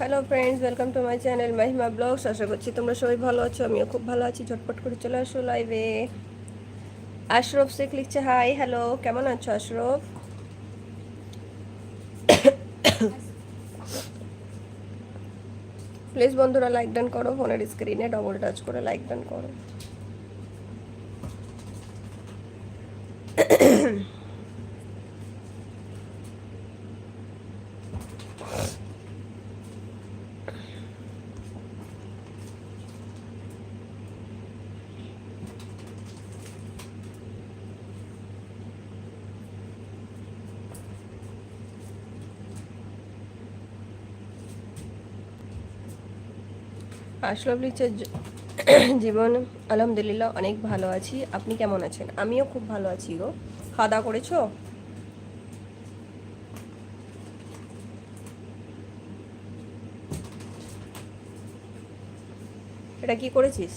Hello friends, welcome to my channel Mahima blogs. আশা করছি তোমরা সবাই ভালো আছো, আমিও খুব ভালো আছি। ঝটপট করে চলে আসো লাইভে। আশরফ শেখ লিখছে হাই, হ্যালো, কেমন আছো আশরফ? প্লিজ বন্ধুরা লাইক ডান করো, ফোনের স্ক্রিনে ডবল টাচ করে লাইক ডান করো। আশরফ লিখছে জীবন আলহামদুলিল্লাহ অনেক ভালো আছি, আপনি কেমন আছেন? আমিও খুব ভালো আছি গো। খাওয়া দাওয়া করেছো? এটা কি করেছিস?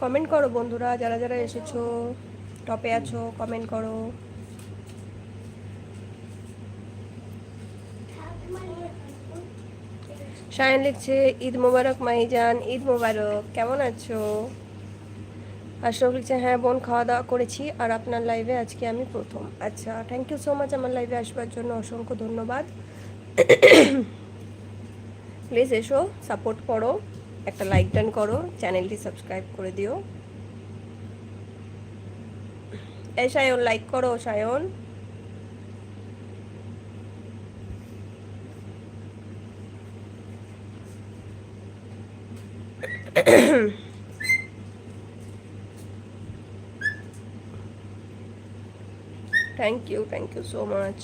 কমেন্ট করো বন্ধুরা, যারা যারা এসেছো, টপে আছো, কমেন্ট করো। শায়ন লিখছে ঈদ মোবারক মাহিজান, ঈদ মোবারক, কেমন আছো? আশরফ লিখছে হ্যাঁ বোন, খাওয়া দাওয়া করেছি, আর আপনার লাইভে আজকে আমি প্রথম। আচ্ছা, থ্যাংক ইউ সো মাচ আমার লাইভে আসবার জন্য, অসংখ্য ধন্যবাদ। প্লিজ এসো, সাপোর্ট করো, একটা লাইক ডান করো, চ্যানেলটি সাবস্ক্রাইব করে দিও। এই সায়ন, লাইক করো Sayan. Thank you so much.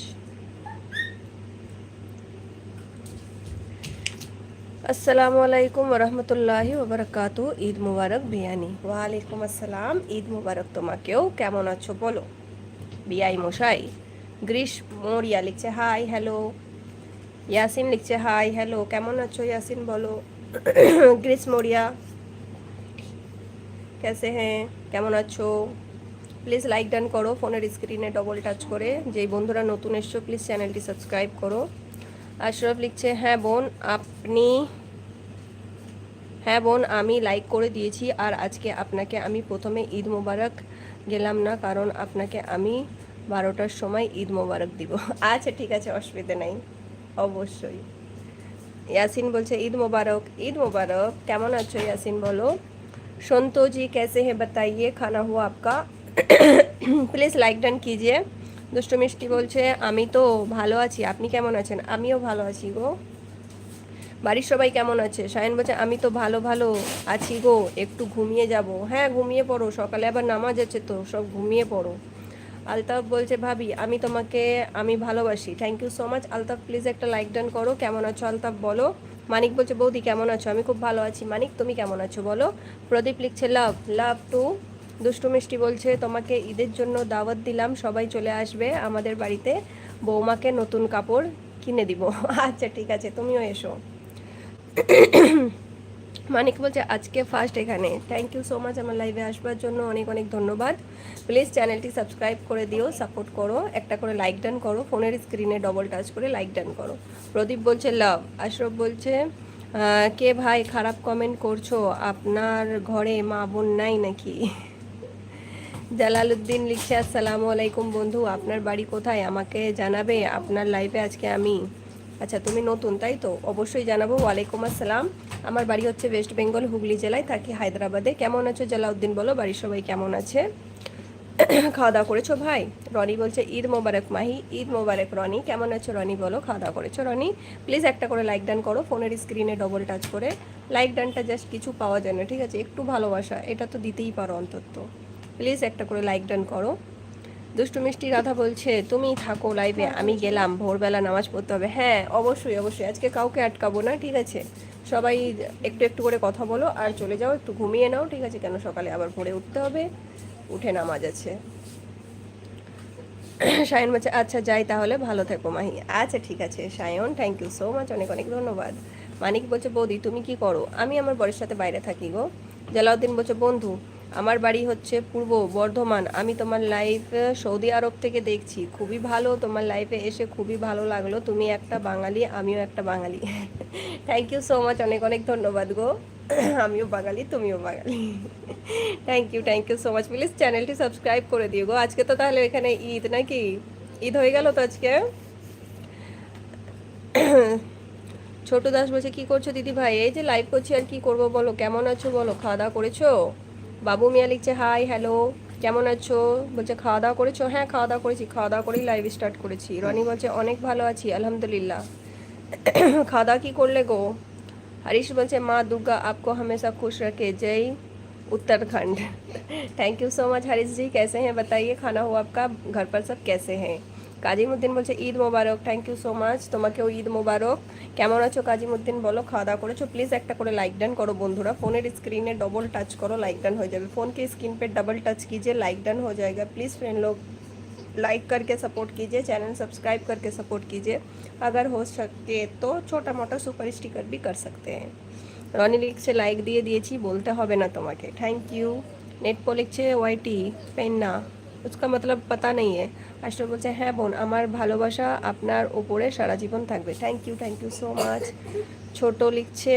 আসসালামু আলাইকুম ওরহমতুল্লাহি ওবরাকাতু। ঈদ মুবারক বিয়ানি। ওয়ালাইকুম আসসালাম, ঈদ মুবারক তোমাকেও। কেমন আছো বলো বিয়াই মশাই। গ্রীষ মরিয়া লিখছে হাই হ্যালো। ইয়াসিন লিখছে হাই হ্যালো, কেমন আছো ইয়াসিন বলো। গ্রীষ মরিয়া कैसे हैं, কেমন আছো? প্লিজ লাইক ডান করো, ফোনের স্ক্রিনে ডবল টাচ করে। যেই বন্ধুরা নতুন এসছো প্লিজ চ্যানেলটি সাবস্ক্রাইব করো। আশরফ লিখছে হ্যাঁ বোন আপনি, হ্যাঁ বোন আমি লাইক করে দিয়েছি, আর আজকে আপনাকে আমি প্রথমে ঈদ মোবারক গেলাম না, কারণ আপনাকে আমি 12টার সময় ঈদ মোবারক দিব। আচ্ছা ঠিক আছে, অসুবিধা নাই, অবশ্যই। ইয়াসিন বলছে ঈদ মোবারক, ঈদ মোবারক, কেমন আছো ইয়াসিন বলো। সন্তু जी कैसे हैं बताइए, खाना हुआ आपका? প্লিজ লাইক ডান কিজিয়ে। দুষ্টু মিষ্টি বলছে আমি তো ভালো আছি, আপনি কেমন আছেন? আমিও ভালো আছি গো। বাড়ির সবাই কেমন আছে? শায়ন বলছে আমি তো ভালো ভালো আছি গো, একটু ঘুমিয়ে যাব। হ্যাঁ ঘুমিয়ে পড়ো, সকালে আবার নামাজ আছে তো, সব ঘুমিয়ে পড়ো। আলতাফ বলছে ভাবি আমি তোমাকে আমি ভালোবাসি। Thank you so much Altaf, please একটা লাইক ডান করো। কেমন আছো আলতাফ বলো। মানিক বলছে বৌদি কেমন আছো? আমি খুব ভালো আছি। মানিক তুমি কেমন আছো বলো। প্রদীপ লিখছে লাভ লাভ টু। দুষ্টু মিষ্টি বলছে তোমাকে ঈদের জন্য দাওয়াত দিলাম, সবাই চলে আসবে আমাদের বাড়িতে, বৌমাকে নতুন কাপড় কিনে দিব। আচ্ছা ঠিক আছে, তুমিও এসো। মানিক বলছে আজকে ফার্স্ট এখানে। থ্যাংক ইউ সো মাচ আমার লাইভে আসবার জন্য, অনেক অনেক ধন্যবাদ। প্লিজ চ্যানেলটি সাবস্ক্রাইব করে দিও, সাপোর্ট করো, একটা করে লাইক ডান করো, ফোনের স্ক্রিনে ডবল টাচ করে লাইক ডান করো। প্রদীপ বলছে লাভ। আশরফ বলছে কে ভাই খারাপ কমেন্ট করছো, আপনার ঘরে মা বোন নাই নাকি? জালালউদ্দিন লিখছে আসসালামু আলাইকুম বন্ধু, আপনার বাড়ি কোথায় আমাকে জানাবে, আপনার লাইভে আজকে আমি। আচ্ছা তুমি নতুন তাই তো, অবশ্যই জানাবো। ওয়ালাইকুম আসসালাম, আমার বাড়ি হচ্ছে ওয়েস্ট বেঙ্গল হুগলি জেলায়, থাকি হায়দ্রাবাদে। কেমন আছো জালাউদ্দিন বলো, বাড়ির সবাই কেমন আছে? খাওয়া দাওয়া করেছো ভাই? রনি বলছে ঈদ মোবারক মাহি, ঈদ মোবারক রনি, কেমন আছো রনি বলো। খাওয়া দাওয়া করেছো রনি? প্লিজ একটা করে লাইক ডান করো, ফোনের স্ক্রিনে ডবল টাচ করে। লাইক ডানটা জাস্ট কিছু পাওয়া যায় না, ঠিক আছে, একটু ভালোবাসা এটা তো দিতেই পারো অন্তত। প্লিজ একটা করে লাইক ডান করো। দুষ্টু মিষ্টি রাধা বলছে তুমি থাকো লাইভে, আমি গেলাম, ভোরবেলা নামাজ পড়তে হবে। হ্যাঁ অবশ্যই অবশ্যই, আজকে কাউকে আটকাবো না, ঠিক আছে। সবাই একটু একটু করে কথা বলো আর চলে যাও, একটু ঘুমিয়ে নাও, ঠিক আছে, কেন সকালে আবার ভোরে উঠতে হবে, উঠে নামাজ আছে। সায়ন বলছে আচ্ছা যাই তাহলে, ভালো থেকো মাহি। আচ্ছা ঠিক আছে Sayan, thank you so much, অনেক অনেক ধন্যবাদ। মানিক বলছে বৌদি তুমি কি করো? আমি আমার বরের সাথে বাইরে থাকি গো। জালাউদ্দিন বলছে বন্ধু আমার বাড়ি হচ্ছে পূর্ব বর্ধমান, আমি তোমার লাইভ সৌদি আরব থেকে দেখছি, খুবই ভালো, তোমার লাইভে এসে খুবই ভালো লাগলো, তুমি একটা বাঙালি আমিও একটা বাঙালি। থ্যাংক ইউ সো মাচ, অনেক অনেক ধন্যবাদ গো। আমিও বাঙালি তুমিও বাঙালি। Thank you so much, please চ্যানেলটি সাবস্ক্রাইব করে দিও গো। আজকে তো তাহলে এখানে ঈদ নাকি? ঈদ হয়ে গেল তো আজকে। ছোট দাস বলছে কি করছো দিদি ভাই? এই যে লাইভ করছি, আর কি করব বলো। কেমন আছো বলো, খাওয়া দাওয়া করেছো? বাবু মিয়া লিখছে হাই হ্যালো, কেমন আছো? বলছে খাওয়া দাওয়া করেছো? হ্যাঁ খাওয়া দাওয়া করেছি, খাওয়া দাওয়া করেই লাইভ স্টার্ট করেছি। রনি বলছে অনেক ভালো আছি আলহামদুলিল্লাহ। খাওয়া দাওয়া কি করলে গো? हरीश बोलते माँ दुर्गा आपको हमेशा खुश रखे, जय Uttarakhand. Thank you so much Harish ji, कैसे हैं बताइए, खाना हुआ आपका, घर पर सब कैसे हैं? কাজিমুদ্দিন বলছে ঈদ মোবারক, থ্যাংক ইউ সো মাচ, তোমাকেও ঈদ মোবারক। কেমন আছো কাজিমুদ্দিন বলো, খাওয়া দাওয়া করেছো? প্লিজ একটা করে লাইক ডান করো বন্ধুরা, ফোনের স্ক্রিনে डबल टच करो, लाइक डन हो जाएगा, फ़ोन की स्क्रीन पे डबल टच कीजिए, लाइक डन हो जाएगा। प्लीज़ फ्रेंड लोग लाइक करके सपोर्ट कीजिए, चैनल सब्सक्राइब करके सपोर्ट कीजिए, अगर हो सके तो छोटा मोटा सुपर स्टिकर भी कर सकते हैं। রনি লিখছে লাইক দিয়ে দিয়েছি, বলতে হবে না তোমাকে, থ্যাংক ইউ। নেটপো লিখছে ওয়াইটি পেন্না, उसका मतलब पता नहीं है। আশরাফ বলছে হ্যাঁ বোন, আমার ভালোবাসা আপনার ওপরে সারা জীবন থাকবে, থ্যাংক ইউ সো মাচ। ছোট লিখছে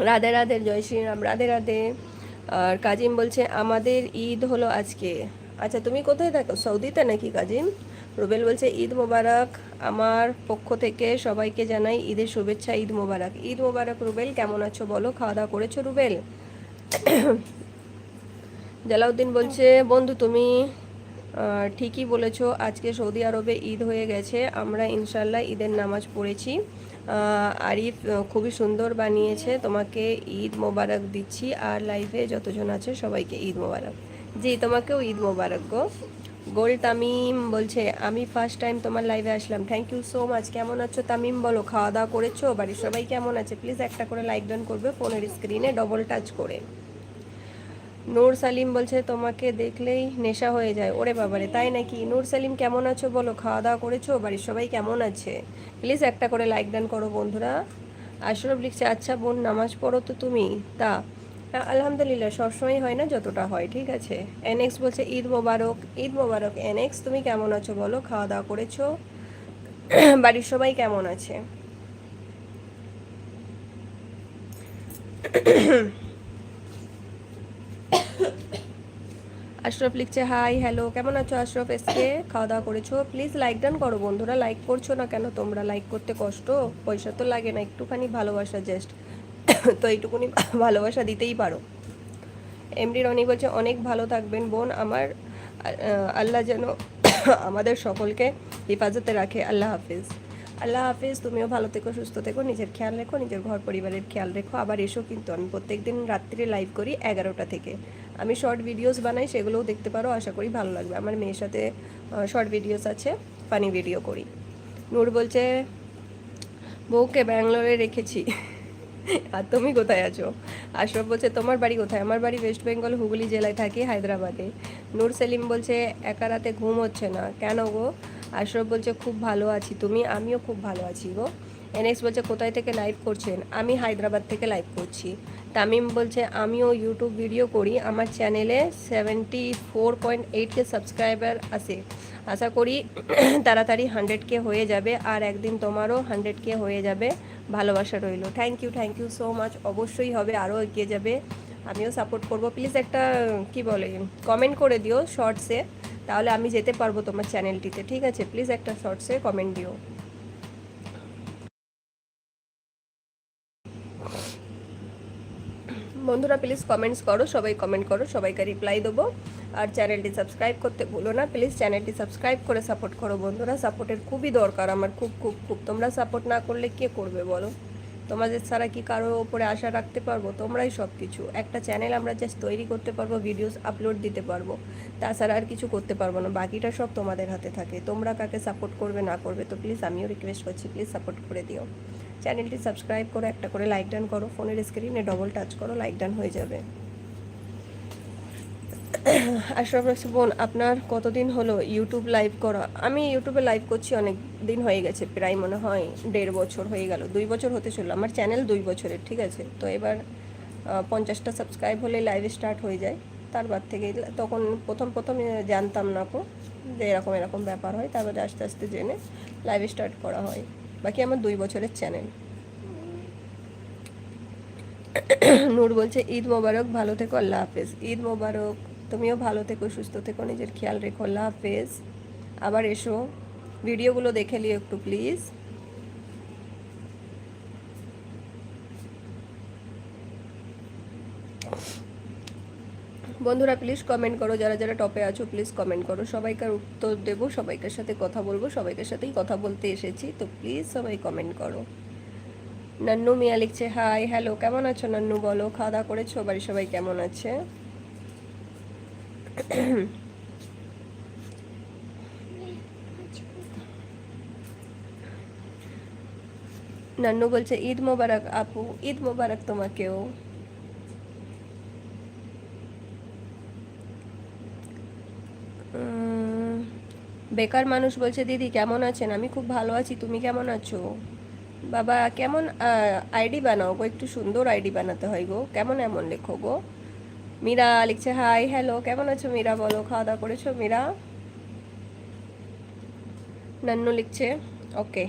রাধে রাধে, জয় শ্রীরাম, রাধে রাধে। আর কাজিম বলছে আমাদের ঈদ হলো আজকে। আচ্ছা তুমি কোথায় থাকো, সৌদিতে নাকি কাজিম? রুবেল বলছে ঈদ মোবারক, আমার পক্ষ থেকে সবাইকে জানাই ঈদের শুভেচ্ছা, ঈদ মোবারক। ঈদ মোবারক রুবেল, কেমন আছো বলো, খাওয়া দাওয়া করেছো রুবেল? জালাউদ্দিন বলছে বন্ধু তুমি ঠিকই বলেছো, আজকে সৌদি আরবে ঈদ হয়ে গেছে, আমরা ইনশাল্লাহ ঈদের নামাজ পড়েছি। আরিফ খুবই সুন্দর বানিয়েছে, তোমাকে ঈদ মোবারক দিচ্ছি, আর লাইভে যতজন আছে সবাইকে ঈদ মোবারক। জি তোমাকেও ঈদ মোবারক গো। গোল তামিম বলছে আমি ফার্স্ট টাইম তোমার লাইভে আসলাম, থ্যাংক ইউ সো মাচ। কেমন আছো তামিম বলো, খাওয়া দাওয়া করেছো, বাড়ির সবাই কেমন আছে? প্লিজ একটা করে লাইক ডান করবে ফোনের স্ক্রিনে ডবল টাচ করে। নূর সালিম বলছে তোমাকে দেখলেই নেশা হয়ে যায়, ওরে বাবারে তাই নাকি? নূর সালিম কেমন আছো বলো, খাওয়া দাওয়া করেছো, বাড়ির সবাই কেমন আছে? প্লিজ একটা করে লাইক ডান করো বন্ধুরা। আশরফ লিখছে আচ্ছা বোন নামাজ পড়ো তো তুমি? তা আলহামদুলিল্লাহ, সবসময় হয় না, যতটা হয়, ঠিক আছে। এনএক্স বলছে ঈদ মোবারক, ঈদ মোবারক এনএক্স, তুমি কেমন আছো বলো, খাওয়া দাওয়া করেছো, বাড়ির সবাই কেমন আছে? আশরফ লিখছে হাই হ্যালো, কেমন আছো আশরফ এসকে, খাওয়া দাওয়া করেছো? প্লিজ লাইক ডান করো বন্ধুরা, লাইক করছো না কেন তোমরা? লাইক করতে কষ্ট, পয়সা তো লাগে না, একটুখানি ভালোবাসা জাস্ট, তো এইটুকুনি ভালোবাসা দিতেই পারো। এমডি রনি বলছে অনেক ভালো থাকবেন বোন আমার, আল্লাহ যেন আমাদের সকলকে হেফাজতে রাখে, আল্লাহ হাফিজ। আল্লাহ হাফিজ, তুমিও ভালো থেকো, সুস্থ থেকো, নিজের খেয়াল রেখো, নিজের ঘর পরিবারের খেয়াল রেখো। আবার এসো কিন্তু, আমি প্রত্যেকদিন রাত্রে লাইভ করি 11টা থেকে, আমি শর্ট ভিডিওস বানাই, সেগুলোও দেখতে পারো, আশা করি ভালো লাগবে। আমার মেয়ের সাথে শর্ট ভিডিওস আছে, ফানি ভিডিও করি। নূর বলছে বউকে ব্যাঙ্গালোরে রেখেছি, আর তুমি কোথায় আছো? আশরফ বলছে তোমার বাড়ি কোথায়? আমার বাড়ি ওয়েস্ট বেঙ্গল, হুগলি জেলায় থাকি, হায়দ্রাবাদে। নূর সেলিম বলছে একা রাতে ঘুম হচ্ছে না কেন গো? আশরফ বলছে খুব ভালো আছি, তুমি? আমিও খুব ভালো আছি গো। এনএক্স বলছে কোথায় থেকে লাইভ করছেন? আমি হায়দ্রাবাদ থেকে লাইভ করছি। তামিম বলছে আমিও ইউটিউব ভিডিও করি, আমার চ্যানেলে 74.8K সাবস্ক্রাইবার আছে, আশা করি তাড়াতাড়ি 100K হয়ে যাবে, আর একদিন তোমারও 100K হয়ে যাবে, ভালোবাসা রইল। থ্যাংক ইউ সো মাচ, অবশ্যই হবে, আরও এগিয়ে যাবে, আমিও সাপোর্ট করব। প্লিজ একটা কি বলে কমেন্ট করে দিও শর্টসে, তাহলে আমি যেতে পারবো তোমার চ্যানেলটিতে, ঠিক আছে? প্লিজ একটা শর্টসে কমেন্ট দিও বন্ধুরা, প্লিজ কমেন্টস করো, সবাই কমেন্ট করো, সবাইকে রিপ্লাই দেবো। আর চ্যানেলটি সাবস্ক্রাইব করতে ভুলো না, প্লিজ চ্যানেলটি সাবস্ক্রাইব করে সাপোর্ট করো বন্ধুরা, সাপোর্টের খুবই দরকার আমার, খুব খুব খুব। তোমরা সাপোর্ট না করলে কে করবে বলো? তোমাদের ছাড়া কি কারোর ওপরে আশা রাখতে পারবো? তোমরাই সব কিছু। একটা চ্যানেল আমরা জাস্ট তৈরি করতে পারবো, ভিডিওস আপলোড দিতে পারবো, তাছাড়া আর কিছু করতে পারবো না, বাকিটা সব তোমাদের হাতে থাকে। তোমরা কাকে সাপোর্ট করবে না করবে, তো প্লিজ আমিও রিকোয়েস্ট করছি, প্লিজ সাপোর্ট করে দিও। চ্যানেলটি সাবস্ক্রাইব করো, একটা করে লাইক ডান করো, ফোনের স্ক্রিনে ডবল টাচ করো, লাইক ডান হয়ে যাবে। আশরাফ রাশি বোন, আপনার কতদিন হলো ইউটিউব লাইভ করা? আমি ইউটিউবে লাইভ করছি অনেক দিন হয়ে গেছে, প্রায় মনে হয় 1.5 বছর হয়ে গেল, 2 বছর হতে চললো। আমার চ্যানেল 2 বছরের, ঠিক আছে। তো এবার 50টা সাবস্ক্রাইব হলে লাইভ স্টার্ট হয়ে যায়। তার বাদ থেকে তখন প্রথম প্রথম জানতাম না কো যে এরকম এরকম ব্যাপার হয়, তারপরে আস্তে আস্তে জেনে লাইভ স্টার্ট করা হয়। বাকি আমার 2 বছরের চ্যানেল। নূর বলছে ঈদ মোবারক, ভালো থেকো, আল্লাহ হাফেজ। ঈদ মোবারক, তুমিও ভালো থেকো, সুস্থ থেকো, নিজের খেয়াল রেখো, আল্লাহ হাফেজ। আবার এসো, ভিডিওগুলো দেখে নিও একটু প্লিজ। বন্ধুরা প্লিজ কমেন্ট করো, যারা যারা টপে আছো প্লিজ কমেন্ট করো। সবাইকার উত্তর দেবো, সবাইকার সাথে কথা বলবো, সবাইকার সাথেই কথা বলতে এসেছি, তো প্লিজ সবাই কমেন্ট করো। নান্নু মিয়া লিখছে হাই, হ্যালো, কেমন আছো নান্নু? বলো, খাওয়া দাওয়া করেছো? বাড়ির সবাই কেমন আছে? নান্নু বলছে ঈদ মোবারক আপু, ঈদ মোবারক তোমাকেও। বেকার মানুষ বলছে দিদি কেমন আছেন? আমি খুব ভালো আছি, তুমি কেমন আছো? বাবা কেমন আইডি বানাও গো, একটু সুন্দর আইডি বানাতে হয় গো, কেমন এমন লেখো গো। মীরা লিখছে হাই, হ্যালো, কেমন আছো মীরা? বলো, খাওয়া দাওয়া করেছো মীরা? নান্নু লিখছে ওকে।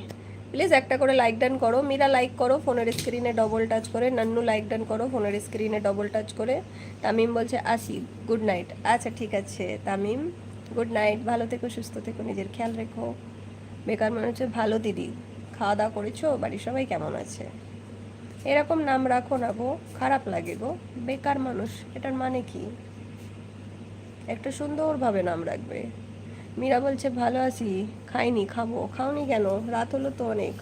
প্লিজ একটা করে লাইক ডান করো, মীরা লাইক করো ফোনের স্ক্রিনে ডবল টাচ করে, নান্নু লাইক ডান করো ফোনের স্ক্রিনে ডবল টাচ করে। তামিম বলছে আসি, গুড নাইট। আচ্ছা ঠিক আছে তামিম, গুড নাইট, ভালো থেকো, সুস্থ থেকো, নিজের খেয়াল রেখো। বেকার মনে হচ্ছে ভালো দিদি, খাওয়া দাওয়া করেছো? বাড়ির সবাই কেমন আছে? এরকম নাম রাখো না গো, খারাপ লাগে গো। বেকার মানুষ, এটার মানে কি? একটা সুন্দরভাবে নাম রাখবে। মীরা বলছে ভালো আছি, খাইনি, খাবো। খাওনি কেন? রাত হলো তো অনেক,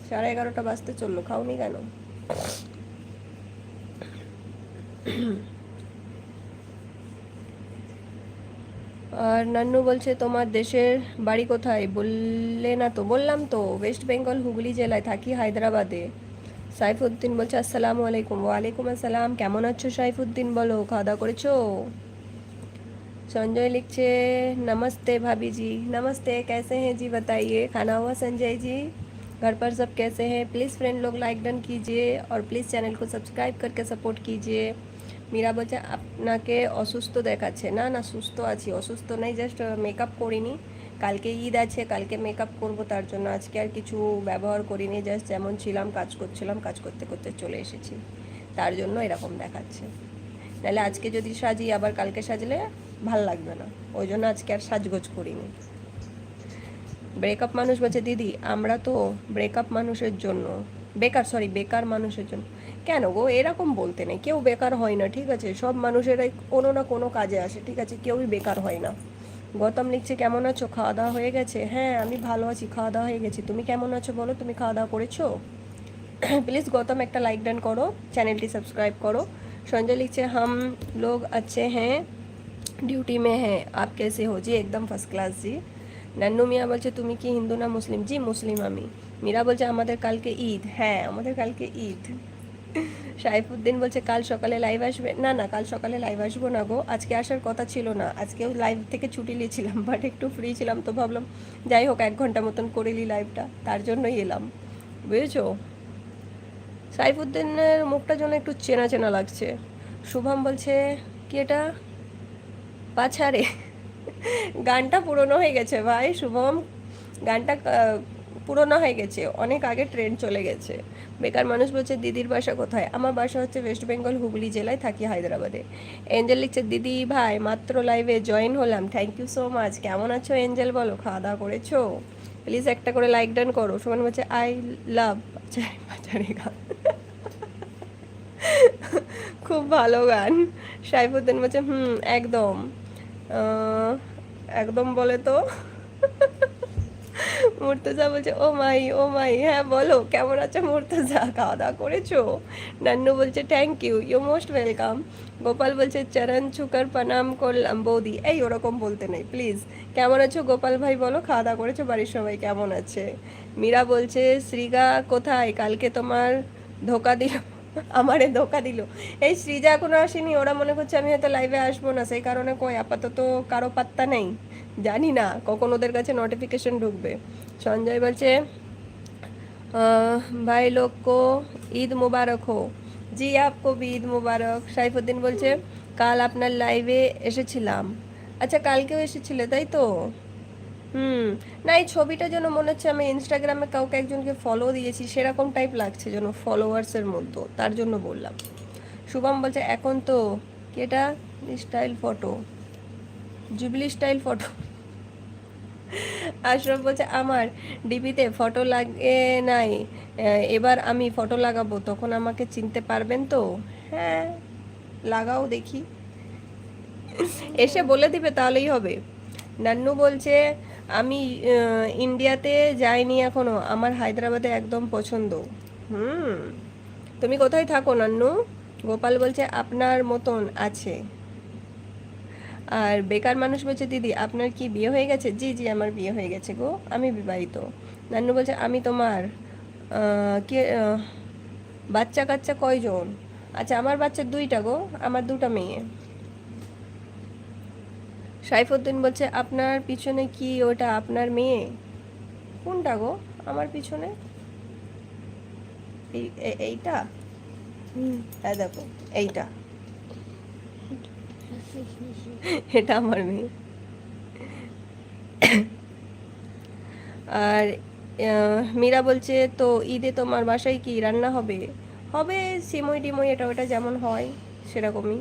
11:30 বাজতে চললো, খাওনি কেন? আর নান্নু বলছে তোমার দেশের বাড়ি কোথায় বললে না তো? বললাম তো, ওয়েস্ট বেঙ্গল, হুগলি জেলায়, থাকি হায়দ্রাবাদে। সাইফুদ্দিন বলছে আসসালামু আলাইকুম। ওয়ালাইকুম আসসালাম, কেমন আছো সাইফুদ্দিন? বলো, খাওয়া দাওয়া করেছো? संजय लिखे नमस्ते भाभी जी। नमस्ते, कैसे हैं जी बताइए? खाना हुआ संजय जी? घर पर सब कैसे हैं? प्लीज़ फ्रेंड लोग लाइक डन कीजिए और प्लीज़ चैनल को सब्सक्राइब करके सपोर्ट कीजिए। মীরা বলছে আপনাকে অসুস্থ দেখাচ্ছে। না না, সুস্থ আছি, অসুস্থ নেই, জাস্ট মেকআপ করিনি। কালকে ঈদ আছে, কালকে মেকআপ করব, তার জন্য আজকে আর কিছু ব্যবহার করিনি, জাস্ট যেমন ছিলাম কাজ করছিলাম, কাজ করতে করতে চলে এসেছি, তার জন্য এরকম দেখাচ্ছে। নাহলে আজকে যদি সাজি আবার কালকে সাজলে ভাল লাগবে না, ওই জন্য আজকে আর সাজগোজ করিনি। ব্রেকআপ মানুষ বলছে দিদি আমরা তো ব্রেকআপ মানুষের জন্য বেকার মানুষের জন্য। কেন গো, এরকম বলতে নেই, কেউ বেকার হয় না, ঠিক আছে। সব মানুষেরাই কোনো না কোনো কাজে আসে, ঠিক আছে, কেউই বেকার হয় না। গৌতম লিখছে কেমন আছো, খাওয়া দাওয়া হয়ে গেছে? হ্যাঁ আমি ভালো আছি, খাওয়া দাওয়া হয়ে গেছে। তুমি কেমন আছো বলো, তুমি খাওয়া দাওয়া করেছো? प्लीज़ गौतम एक लाइक डन करो, चैनल टी सब्सक्राइब करो। संजय लिखे हम लोग अच्छे हैं, ডিউটি মে হ্যাঁ, আপ কেসে হো? জি একদম ফার্স্ট ক্লাস জি। নান্নু মিয়া বলছে তুমি কি হিন্দু না মুসলিম? জি মুসলিম আমি। মীরা বলছে আমাদের কালকে ঈদ। হ্যাঁ আমাদের কালকে ঈদ। সাইফুদ্দিন বলছে কাল সকালে লাইভ আসবে? না না, কাল সকালে লাইভ আসবো না গো, আজকে আসার কথা ছিল না, আজকেও লাইভ থেকে ছুটি নিয়েছিলাম, বাট একটু ফ্রি ছিলাম তো ভাবলাম যাই হোক 1 ঘন্টা মতন করে নিই লাইভটা, তার জন্যই এলাম, বুঝেছো। সাইফুদ্দিনের মুখটা যেন একটু চেনা চেনা লাগছে। শুভম বলছে কি এটা পাছারে? গানটা পুরনো হয়ে গেছে ভাই শুভম, গানটা পুরনো হয়ে গেছে, অনেক আগে ট্রেন্ড চলে গেছে। বেকার মানুষ বলছে দিদির বাসা কোথায়? আমার বাসা হচ্ছে ওয়েস্ট বেঙ্গল, হুগলি জেলায়, থাকি হায়দ্রাবাদে। এঞ্জেল লিখছে দিদি ভাই মাত্র লাইভে জয়েন হলাম, থ্যাংক ইউ সো মাচ। কেমন আছো এঞ্জেল? বলো, খাওয়া দাওয়া করেছো? প্লিজ একটা করে লাইক ডান করো। সুমন বলছে আই লাভ পাচারি গান, খুব ভালো গান। সাইফুদ্দিন বলছে একদম একদম বলে তো। মুর্তজা বলছে ও মাই, হ্যাঁ বলো কেমন আছো মুর্তজা, খাওয়া দাওয়া করেছো? নান্নু বলছে thank you, you most welcome. Gopal বলছে চরণ ছুকার প্রণাম করলাম বৌদি। এই ওরকম বলতে নেই প্লিজ। কেমন আছো গোপাল ভাই? বলো, খাওয়া দাওয়া করেছো? বাড়ির সবাই কেমন আছে? মীরা বলছে শ্রীগা কোথায়? কালকে তোমার ধোকা দিল। আমারে ধোকা দিল। এই সৃজা এখনো আসেনি, ওরা মনে করছে আমি হয়তো লাইভে আসবো না, সেই কারণে কই আপাতত কারো পাত্তা নেই। জানি না কখন ওদের কাছে নোটিফিকেশন ঢুকবে। সঞ্জয় বলছে भाई लोग को ঈদ মুবারক হো। জি আপকো ভি ঈদ মুবারক। সাইফুদ্দিন বলছে কাল আপনার লাইভে এসেছিলাম। আচ্ছা কালকেও এসেছিলে তাই তো? হুম। না এই ছবিটা যেন মনে হচ্ছে আমি ইনস্টাগ্রামে কাউকে একজনকে ফলো দিয়েছি সেরকম টাইপ লাগছে, যেন ফলোয়ার্সের মতো, তার জন্য বললাম। শুভম বলছে এখন তো কেটা style photo, jubilee style photo. Ashraf বলছে আমার ডিপিতে ফটো লাগে নাই, এবার আমি ফটো লাগাবো, তখন আমাকে চিনতে পারবেন তো? হ্যাঁ লাগাও দেখি, এসে বলে দিবে তাহলেই হবে। নান্নু বলছে আমি ইন্ডিয়াতে যাইনি এখনো, আমার হায়দ্রাবাদে একদম পছন্দ। হুম, তুমি কোথায় থাকো নান্নু? গোপাল বলছে আপনার মতন আছে। আর বেকার মানুষ বলছে দিদি আপনার কি বিয়ে হয়ে গেছে? জি জি আমার বিয়ে হয়ে গেছে গো, আমি বিবাহিত। নান্নু বলছে আমি তোমার কে বাচ্চা কাচ্চা কয়জন? আচ্ছা আমার বাচ্চা দুইটা গো, আমার দুটা মেয়ে। সাইফুদ্দিন বলছে আপনার পিছনে কি ওটা আপনার মেয়ে? কোনটা গো আমার পিছনে? এইটা? হ্যাঁ দেখো এইটা, এটা আমার মেয়ে। আর মীরা বলছে তো ঈদে তোমার বাসায় কি রান্না হবে? হবে সিমই টিমই এটা ওটা যেমন হয় সেরকমই।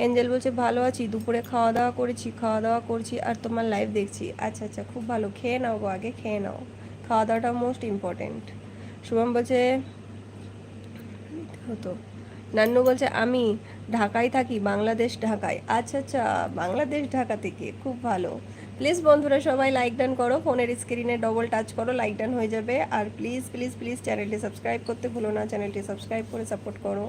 এঞ্জেল বলছে ভালো আছি, দুপুরে খাওয়া দাওয়া করেছি, খাওয়া দাওয়া করছি আর তোমার লাইভ দেখছি। আচ্ছা আচ্ছা খুব ভালো, খেয়ে নাও গো, আগে খেয়ে নাও, খাওয়া দাওয়াটা মোস্ট ইম্পর্টেন্ট। শুভম বলছে হতো। নান্নু বলছে আমি ঢাকায় থাকি, বাংলাদেশ ঢাকায়। আচ্ছা আচ্ছা বাংলাদেশ ঢাকা থেকে, খুব ভালো। প্লিজ বন্ধুরা সবাই লাইক ডান করো, ফোনের স্ক্রিনে ডবল টাচ করো, লাইক ডান হয়ে যাবে। আর প্লিজ প্লিজ প্লিজ চ্যানেলটি সাবস্ক্রাইব করতে ভুলো না, চ্যানেলটি সাবস্ক্রাইব করে সাপোর্ট করো।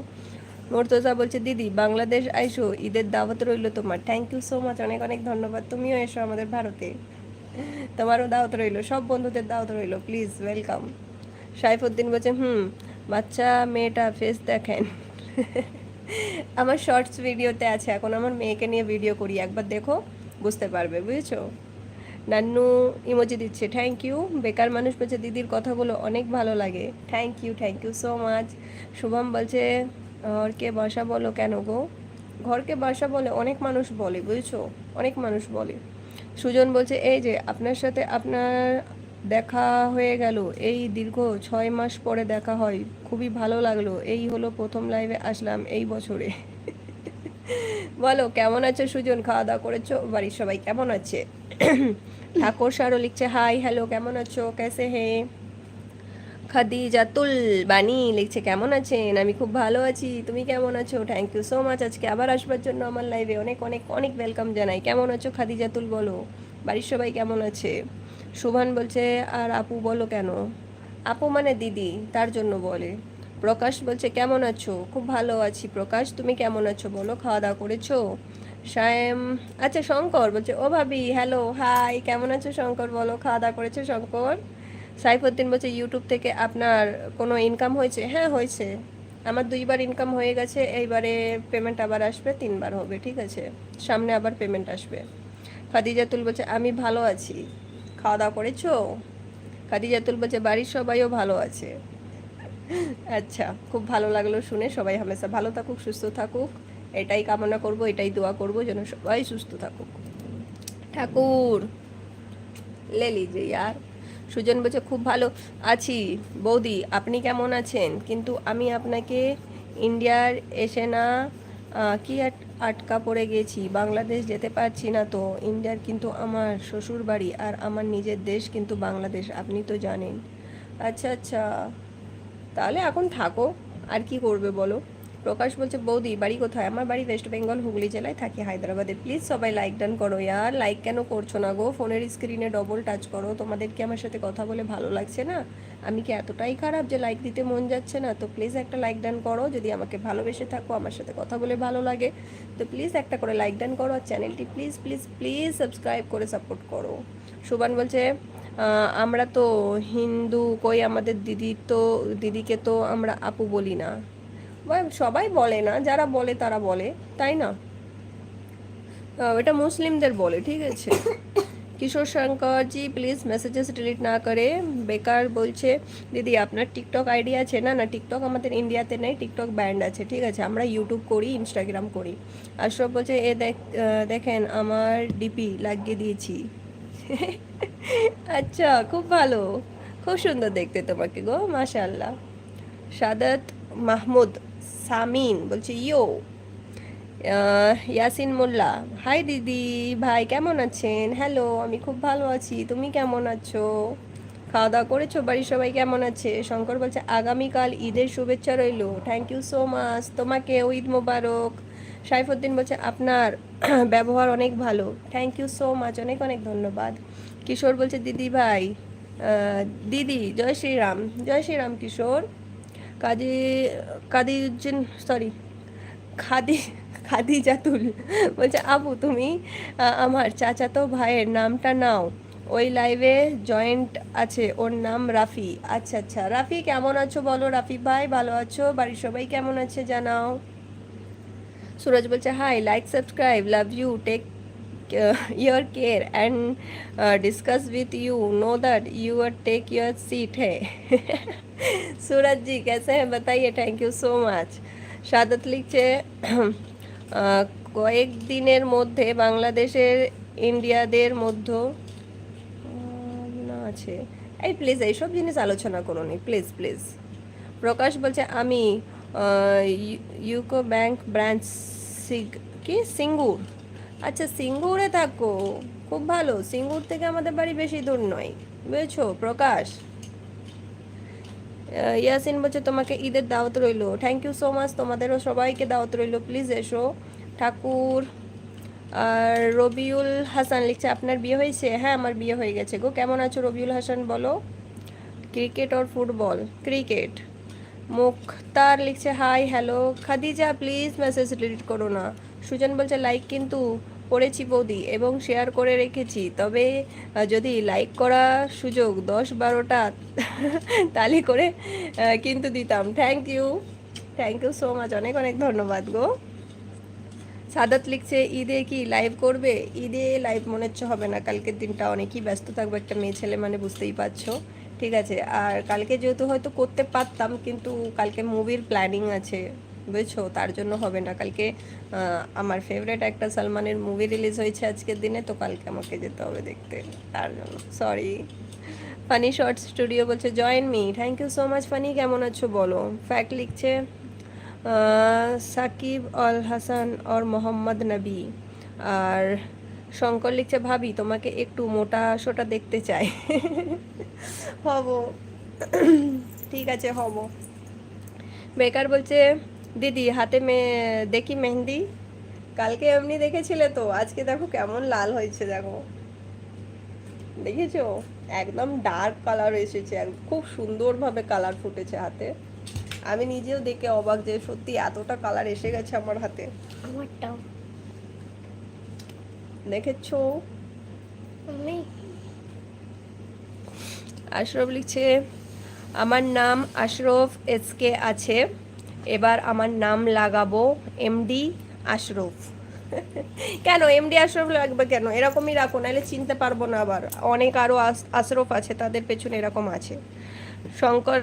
মুর্তজা বলছে দিদি বাংলাদেশ আইসো, ঈদের দাওয়াত রইলো তোমার। থ্যাংক ইউ সো মাচ, অনেক অনেক ধন্যবাদ। তুমিও এসো আমাদের ভারতে, তোমারও দাওয়াত রইলো, সব বন্ধুদের দাওয়াত রইলো, প্লিজ ওয়েলকাম। সাইফুদ্দিন বলছে বাচ্চা মেয়েটা ফেস দেখেন। আমার শর্টস ভিডিওতে আছে, এখন আমার মেয়েকে নিয়ে ভিডিও করি, একবার দেখো বুঝতে পারবে, বুঝেছো? নান্নু ইমোজি দিচ্ছে, থ্যাংক ইউ। বেকার মানুষ বলছে দিদির কথাগুলো অনেক ভালো লাগে। Thank you so much. Shubham বলছে ঘরকে বাসা বলো কেন গো? ঘরকে বাসা বলে অনেক মানুষ বলে, বুঝেছো, অনেক মানুষ বলে। সুজন বলছে এই যে আপনার সাথে আপনার দেখা হয়ে গেল, এই দীর্ঘ 6 মাস পরে দেখা হয়, খুবই ভালো লাগলো, এই হলো প্রথম লাইভে আসলাম এই বছরে। বলো কেমন আছো সুজন, খাওয়া দাওয়া করেছো? বাড়ির সবাই কেমন আছে? ঠাকুর সারও লিখছে হাই হ্যালো, কেমন আছো, কেসে হে? খাদিজাতুল বানি লিখছে কেমন আছেন, আমি খুব ভালো আছি, তুমি কেমন আছো? থ্যাংক ইউ সো মাচ আজকে আবার আসবার জন্য আমার লাইভে, অনেক অনেক অনেক ওয়েলকাম জানাই। কেমন আছো খাদিজাতুল বলো, বাড়ির সবাই কেমন আছে? শুভান বলছে আর আপু বলো কেন? আপু মানে দিদি, তার জন্য বলে। প্রকাশ বলছে কেমন আছো? খুব ভালো আছি প্রকাশ, তুমি কেমন আছো বলো, খাওয়া দাওয়া করেছো? সায়েম, আচ্ছা শঙ্কর বলছে ও ভাবি হ্যালো হাই, কেমন আছো শঙ্কর বলো, খাওয়া দাওয়া করেছো শঙ্কর? সাইফুদ্দিন বলছে ইউটিউব থেকে আপনার কোনো ইনকাম হয়েছে? হ্যাঁ হয়েছে, আমার 2বার ইনকাম হয়ে গেছে, এইবারে পেমেন্ট আবার আসবে, 3বার হবে, ঠিক আছে, সামনে আবার পেমেন্ট আসবে। খাদিজাতুল বলছে আমি ভালো আছি, খাওয়া দাওয়া করেছো? খাদিজাতুল বলছে বাড়ির সবাইও ভালো আছে। আচ্ছা খুব ভালো লাগলো শুনে, সবাই হামেশা ভালো থাকুক, সুস্থ থাকুক, এটাই কামনা করব, এটাই দোয়া করব যেন সবাই সুস্থ থাকুক। ঠাকুর লে লিজে ইয়ার। সুজন বলছে খুব ভালো আছি বৌদি, আপনি কেমন আছেন? কিন্তু আমি আপনাকে ইন্ডিয়ার এসে না কি আটকা পড়ে গেছি, বাংলাদেশ যেতে পারছি না তো। ইন্ডিয়ার কিন্তু আমার শ্বশুর বাড়ি আর আমার নিজের দেশ কিন্তু বাংলাদেশ, আপনি তো জানেন। আচ্ছা আচ্ছা, তাহলে এখন থাকো, আর কি করবে বলো। প্রকাশ বলছে বৌদি বাড়ি কোথায়? আমার বাড়ি ওয়েস্ট বেঙ্গল, হুগলি জেলায়, থাকি হায়দ্রাবাদে। প্লিজ সবাই লাইক ডান করো ইয়ার, লাইক কেন করছো না গো? ফোনের স্ক্রিনে ডবল টাচ করো, তোমাদের কি আমার সাথে কথা বলে ভালো লাগছে না? আমি কি এতটাই খারাপ যে লাইক দিতে মন যাচ্ছে না? তো প্লিজ একটা লাইক ডান করো, যদি আমাকে ভালোবেসে থাকো, আমার সাথে কথা বলে ভালো লাগে, তো প্লিজ একটা করে লাইক ডান করো, আর চ্যানেলটি প্লিজ প্লিজ প্লিজ সাবস্ক্রাইব করে সাপোর্ট করো। সুবান বলছে আমরা তো হিন্দু, কই আমাদের দিদি তো, দিদিকে তো আমরা আপু বলি না। সবাই বলে না, যারা বলে তারা বলে, তাই না? এটা মুসলিমদের বলে, ঠিক আছে। কিশোর শঙ্কর জি প্লিজ মেসেজেস ডিলিট না করে। বেকার বলছে দিদি আপনার টিকটক আইডি আছে? না না, টিকটক আমাদের ইন্ডিয়াতে নেই, টিকটক ব্যান্ড আছে, ঠিক আছে। আমরা ইউটিউব করি, ইনস্টাগ্রাম করি। আশরাফ বলছে এ দেখেন আমার ডিপি লাগিয়ে দিয়েছি। আচ্ছা, খুব ভালো, খুব সুন্দর দেখতে তোমাকে গো, মাশাআল্লাহ। সাদাত মাহমুদ সামিন বলছে ইয়ো। ইয়াসিন মোল্লা হাই দিদি ভাই কেমন আছেন? হ্যালো, আমি খুব ভালো আছি, তুমি কেমন আছো? খাওয়া দাওয়া করেছো? বাড়ির সবাই কেমন আছে? শঙ্কর বলছে আগামীকাল ঈদের শুভেচ্ছা রইলো, থ্যাংক ইউ সো মাচ, তোমাকেও ঈদ মোবারক। সাইফুদ্দিন বলছে আপনার ব্যবহার অনেক ভালো, থ্যাংক ইউ সো মাচ, অনেক অনেক ধন্যবাদ। কিশোর বলছে দিদি ভাই দিদি জয় শ্রীরাম। জয় শ্রীরাম কিশোর। কাদি কাদিউজ্জিন সরি খাদি খাদিজাতুল বলছে আপু তুমি আমার চাচাতো ভাইয়ের নামটা নাও, ওই লাইভে জয়েন্ট আছে, ওর নাম রাফি। আচ্ছা আচ্ছা, রাফি কেমন আছো বলো? রাফি ভাই ভালো আছো? বাড়ির সবাই কেমন আছে জানাও। সুরজ বলছে hi, like subscribe, love you, take your care and discuss with you, know that you are take your seat है। सूरज जी कैसे हैं बताइए, thank you so much. Sadat লিখছে কয়েক দিনের মধ্যে বাংলাদেশের ইন্ডিয়াদের মধ্যে না আছে। এই প্লিজ এইসব জিনিস আলোচনা করো নি, প্লিজ প্লিজ। প্রকাশ বলছে আমি ইউকো ব্যাংক ব্রাঞ্চ কি সিঙ্গুর। আচ্ছা, সিঙ্গুরে থাকো, খুব ভালো। সিঙ্গুর থেকে আমাদের বাড়ি বেশি দূর নয়, বুঝেছো প্রকাশ। ইয়াসিন বলছে তোমাকে ঈদের দাওয়াত রইলো, থ্যাংক ইউ সো মাচ, তোমাদেরও সবাইকে দাওয়াত রইলো, প্লিজ এসো। ঠাকুর আর রবিউল হাসান লিখছে আপনার বিয়ে হয়েছে? হ্যাঁ আমার বিয়ে হয়ে গেছে গো। কেমন আছো রবিউল হাসান বলো? ক্রিকেট আর ফুটবল? ক্রিকেট। মুখতার লিখছে hi hello. Khadija please message delete করো না। সুজন বলছে লাইক কিন্তু করেছি বৌদি এবং শেয়ার করে রেখেছি, তবে যদি লাইক করা সুযোগ 10-12টা তালি করে কিন্তু দিতাম। থ্যাংক ইউ সো মাচ, অনেক অনেক ধন্যবাদ গো। সাদাত লিখছে ঈদে কি লাইভ করবে? ঈদে লাইভ মনে হচ্ছে হবে না, কালকের দিনটা অনেকই ব্যস্ত থাকবো, একটা মেয়ে ছেলে মানে বুঝতেই পারছো, ঠিক আছে। আর কালকে যেহেতু হয়তো করতে পারতাম, কিন্তু কালকে মুভির প্ল্যানিং আছে, বুঝছো, তার জন্য হবে না কালকে। আমার ফেভারিট একটা সালমানের মুভি রিলিজ হয়েছে আজকের দিনে, তো কালকে আমাকে যেতে হবে দেখতে, তার জন্য সরি। ফানি শর্ট স্টুডিও বলছে join me, thank you so much funny, কেমন আছো বলো। ফ্যাক্ট লিখছে সাকিব আল হাসান আর মোহাম্মদ নবী। আর শঙ্কর লিখছে ভাবি তোমাকে একটু মোটা সোটা দেখতে চাই। হব, ঠিক আছে হব। বেকার বলছে দিদি হাতে দেখি মেহেন্দি। কালকে এমনি দেখেছিলে তো, আজকে দেখো কেমন লাল হয়েছে, দেখো দেখেছো, একদম ডার্ক কালার এসেছে, খুব সুন্দরভাবে কালার ফুটেছে হাতে। আমি নিজেও দেখে অবাক যে সত্যি এতটা কালার এসে গেছে আমার হাতে। আমারটাও দেখেছো? আশরফ লিখছে আমার নাম আশরফ এসকে আছে, এবার আমার নাম লাগাবো এমডি আশরফ। কেন এমডি আশরফ লাগবে কেন? এরকমই রাখো, নাহলে চিনতে পারবো না আবার। অনেক আরও আশরফ আছে, তাদের পেছনে এরকম আছে। শঙ্কর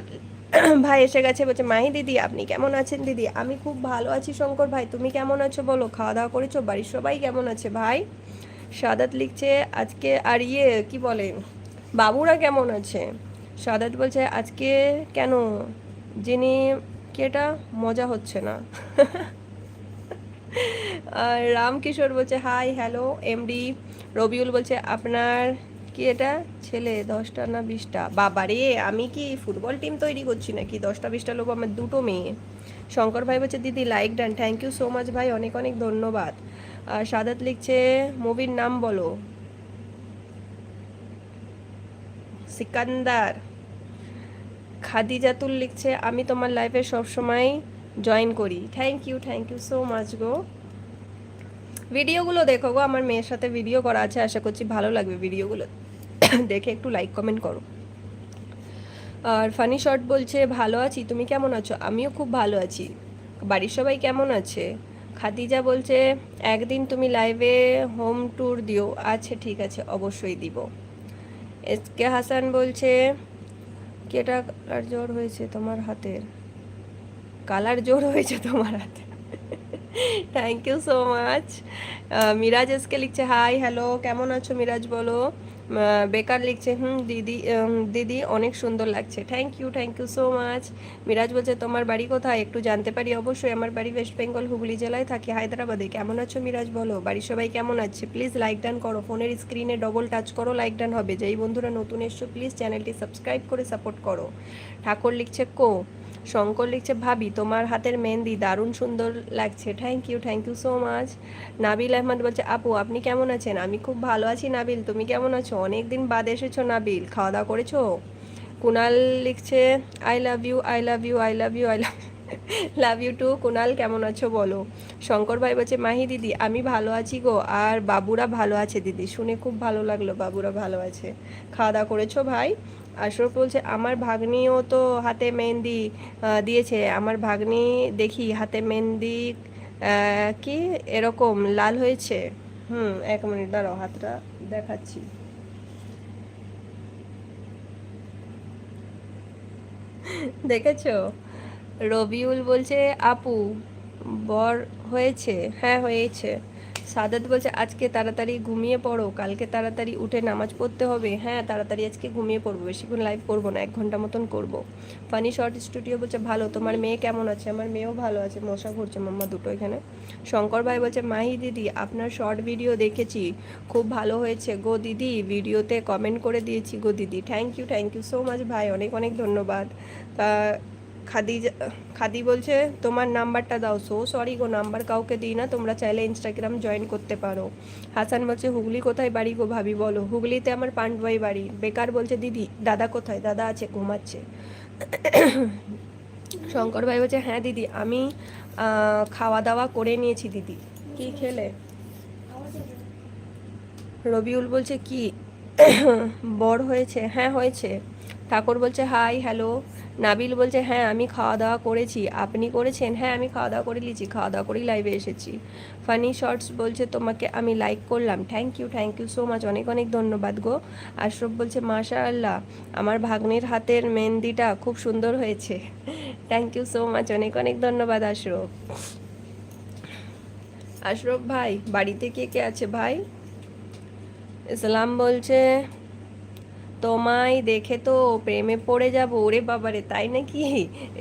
ভাই এসে গেছে, বলছে মাহি দিদি আপনি কেমন আছেন? দিদি আমি খুব ভালো আছি শঙ্কর ভাই, তুমি কেমন আছো বলো? খাওয়া দাওয়া করেছো? বাড়ির সবাই কেমন আছে ভাই? সাদাত লিখছে আজকে আর কি বলে বাবুরা কেমন আছে? সাদাত বলছে আজকে কেন যিনি কি এটা মজা হচ্ছে না। আর রামকিশোর বলছে হাই হ্যালো এমডি। রবিউল বলছে আপনার কি এটা ছেলে 10টা না 20টা? বাবা রে, আমি কি ফুটবল টিম তৈরি করছি নাকি 10টা 20টা লোক? আমার দুটো মেয়ে। শঙ্কর ভাই বলছে দিদি like done, thank you so much ভাই, অনেক অনেক ধন্যবাদ। আর সাদাত লিখছে মুভির নাম বলো। সিকান্দার। খাদিজাতুল লিখছে আমি তোমার লাইফে সবসময় জয়েন করি, থ্যাংক ইউ সো মাচ গো। ভিডিওগুলো দেখো গো, আমার মেয়ের সাথে ভিডিও করা আছে, আশা করছি ভালো লাগবে ভিডিওগুলো দেখে, একটু লাইক কমেন্ট করো। আর ফানি শর্ট বলছে ভালো আছি, তুমি কেমন আছো? আমিও খুব ভালো আছি। বাড়ির সবাই কেমন আছে? খাদিজা বলছে একদিন তুমি লাইভে হোম ট্যুর দিও। আচ্ছা ঠিক আছে, অবশ্যই দিব। এসকে হাসান বলছে কেটা কালার জোর হয়েছে তোমার হাতের? কালার জোর হয়েছে তোমার হাতে? Thank you so much. Miraj SK লিখছে হাই হ্যালো, কেমন আছো মিরাজ বলো। বেকার লিখছে দিদি দিদি অনেক সুন্দর লাগছে। Thank you so much. Miraj বলছে তোমার বাড়ি কোথায় একটু জানতে পারি? অবশ্যই, আমার বাড়ি ওয়েস্ট বেঙ্গল, হুগলি জেলায় থাকি, হায়দ্রাবাদে। কেমন আছো মিরাজ বলো, বাড়ির সবাই কেমন আছে? প্লিজ লাইক ডান করো, ফোনের স্ক্রিনে ডবল টাচ করো, লাইক ডান হবে। যেই বন্ধুরা নতুন এসছো প্লিজ চ্যানেলটি সাবস্ক্রাইব করে সাপোর্ট করো। ঠাকুর লিখছে কো। শঙ্কর লিখছে ভাবি তোমার হাতের মেহেন্দি দারুণ সুন্দর লাগছে। Thank you so much. Nabil Ahmad বলছে আপু আপনি কেমন আছেন? আমি খুব ভালো আছি নাবিল, তুমি কেমন আছো? অনেক দিন বাদ এসেছো নাবিল, খাওয়া দাওয়া করেছো? কুনাল লিখছে I love you I love you I love you I love love you too. Kunal কেমন আছো বলো। শঙ্কর ভাই বলছে মাহি দিদি আমি ভালো আছি গো, আর বাবুরা ভালো আছে দিদি, শুনে খুব ভালো লাগলো বাবুরা ভালো আছে। খাওয়া দাওয়া করেছো ভাই? আশরফ বলছে আমার ভাগ্নিও তো হাতে মেহেন্দি দিয়েছে, আমার ভাগ্নি দেখি হাতে মেহেন্দি কি এরকম লাল হয়েছে। এক মিনিট দাঁড়াও, হাতটা দেখাচ্ছি। দেখেছো? রবিউল বলছে আপু বর হয়েছে? হ্যাঁ হয়েছে। সাদাত বলছে আজকে তাড়াতাড়ি ঘুমিয়ে পড়ো, কালকে তাড়াতাড়ি উঠে নামাজ পড়তে হবে। হ্যাঁ তাড়াতাড়ি আজকে ঘুমিয়ে পড়বো, বেশিক্ষণ লাইভ করবো না, 1 ঘন্টা মতন করবো। ফানি শর্ট স্টুডিও বলছে ভালো, তোমার মেয়ে কেমন আছে? আমার মেয়েও ভালো আছে, মশা ঘুরছে মাম্মা দুটো এখানে। শঙ্কর ভাই বলছে মাহি দিদি আপনার শর্ট ভিডিও দেখেছি, খুব ভালো হয়েছে গো দিদি, ভিডিওতে কমেন্ট করে দিয়েছি গো দিদি। থ্যাংক ইউ সো মাচ ভাই, অনেক অনেক ধন্যবাদ। খাদিজা খাদি বলছে তোমার নাম্বারটা দাও। সো সরি গো, নাম্বার কাউকে দিই না, তোমরা চাইলে ইনস্টাগ্রাম জয়েন করতে পারো। হাসান বলছে হুগলি কোথায় বাড়ি গো ভাবি বলো। হুগলিতে আমার পান্ডুয়াই বাড়ি। বেকার বলছে দিদি দাদা কোথায়? দাদা আছে, ঘুমাচ্ছে। শঙ্কর ভাই বলছে হ্যাঁ দিদি আমি খাওয়া দাওয়া করে নিয়েছি দিদি। কি খেলে? রবিউল বলছে কি বড় হয়েছে? হ্যাঁ হয়েছে। ঠাকুর বলছে হাই হ্যালো। নাবিল বলছে হ্যাঁ আমি খাওয়া দাওয়া করেছি, আপনি করেছেন? হ্যাঁ আমি খাওয়া দাওয়া করে নিয়েছি, খাওয়া দাওয়া করেই লাইভে এসেছি। ফানি শর্টস বলছে তোমাকে আমি লাইক করলাম। থ্যাংক ইউ সো মাচ, অনেক অনেক ধন্যবাদ গো। আশরফ বলছে মাশাআল্লাহ আমার ভাগ্নির হাতের মেহেন্দিটা খুব সুন্দর হয়েছে। থ্যাংক ইউ সো মাচ, অনেক অনেক ধন্যবাদ আশরফ। আশরফ ভাই বাড়িতে কে কে আছে ভাই? ইসলাম বলছে তোমায় দেখে তো প্রেমে পড়ে যাব। ওরে বাবারে, তাই নাকি?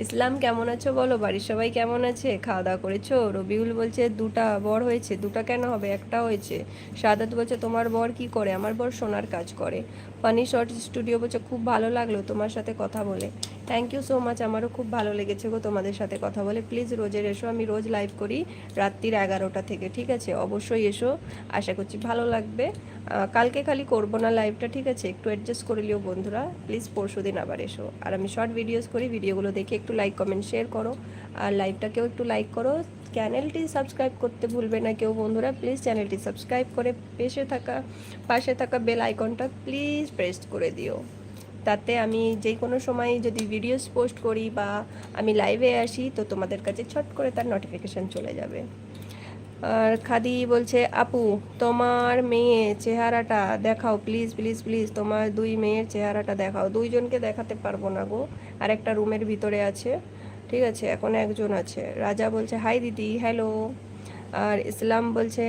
ইসলাম কেমন আছো বলো, বাড়ির সবাই কেমন আছে? খাওয়া দাওয়া করেছো? রবিউল বলছে দুটা বর হয়েছে। দুটা কেন হবে, একটা হয়েছে। সাদাত বলছে তোমার বর কি করে? আমার বর সোনার কাজ করে। ফানি শর্ট স্টুডিও বলছে খুব ভালো লাগলো তোমার সাথে কথা বলে। থ্যাংক ইউ সো মাচ, আমারও খুব ভালো লেগেছে গো তোমাদের সাথে কথা বলে। প্লিজ রোজের এসো, আমি রোজ লাইভ করি রাত্রির 11টা থেকে, ঠিক আছে? অবশ্যই এসো, আশা করছি ভালো লাগবে। কালকে খালি করবো না লাইভটা, ঠিক আছে? একটু অ্যাডজাস্ট করে লিও বন্ধুরা, প্লিজ পরশু দিন আবার এসো। আর আমি শর্ট ভিডিওস করি, ভিডিওগুলো দেখে একটু লাইক কমেন্ট শেয়ার করো, আর লাইভটাকেও একটু লাইক করো। চ্যানেলটি সাবস্ক্রাইব করতে ভুলবে না কেউ বন্ধুরা, প্লিজ চ্যানেলটি সাবস্ক্রাইব করে পাশে থাকা বেল আইকনটা প্লিজ প্রেস করে দিও। তাতে আমি যে কোনো সময় যদি ভিডিওস পোস্ট করি বা আমি লাইভে আসি তো তোমাদের কাছে ছট করে তার নোটিফিকেশান চলে যাবে। আর খাদি বলছে আপু তোমার মেয়ে চেহারাটা দেখাও প্লিজ প্লিজ প্লিজ, তোমার দুই মেয়ের চেহারাটা দেখাও। দুইজনকে দেখাতে পারবো না গো, আর একটা রুমের ভিতরে আছে, ঠিক আছে? এখন একজন আছে। রাজা বলছে হাই দিদি হ্যালো। আর ইসলাম বলছে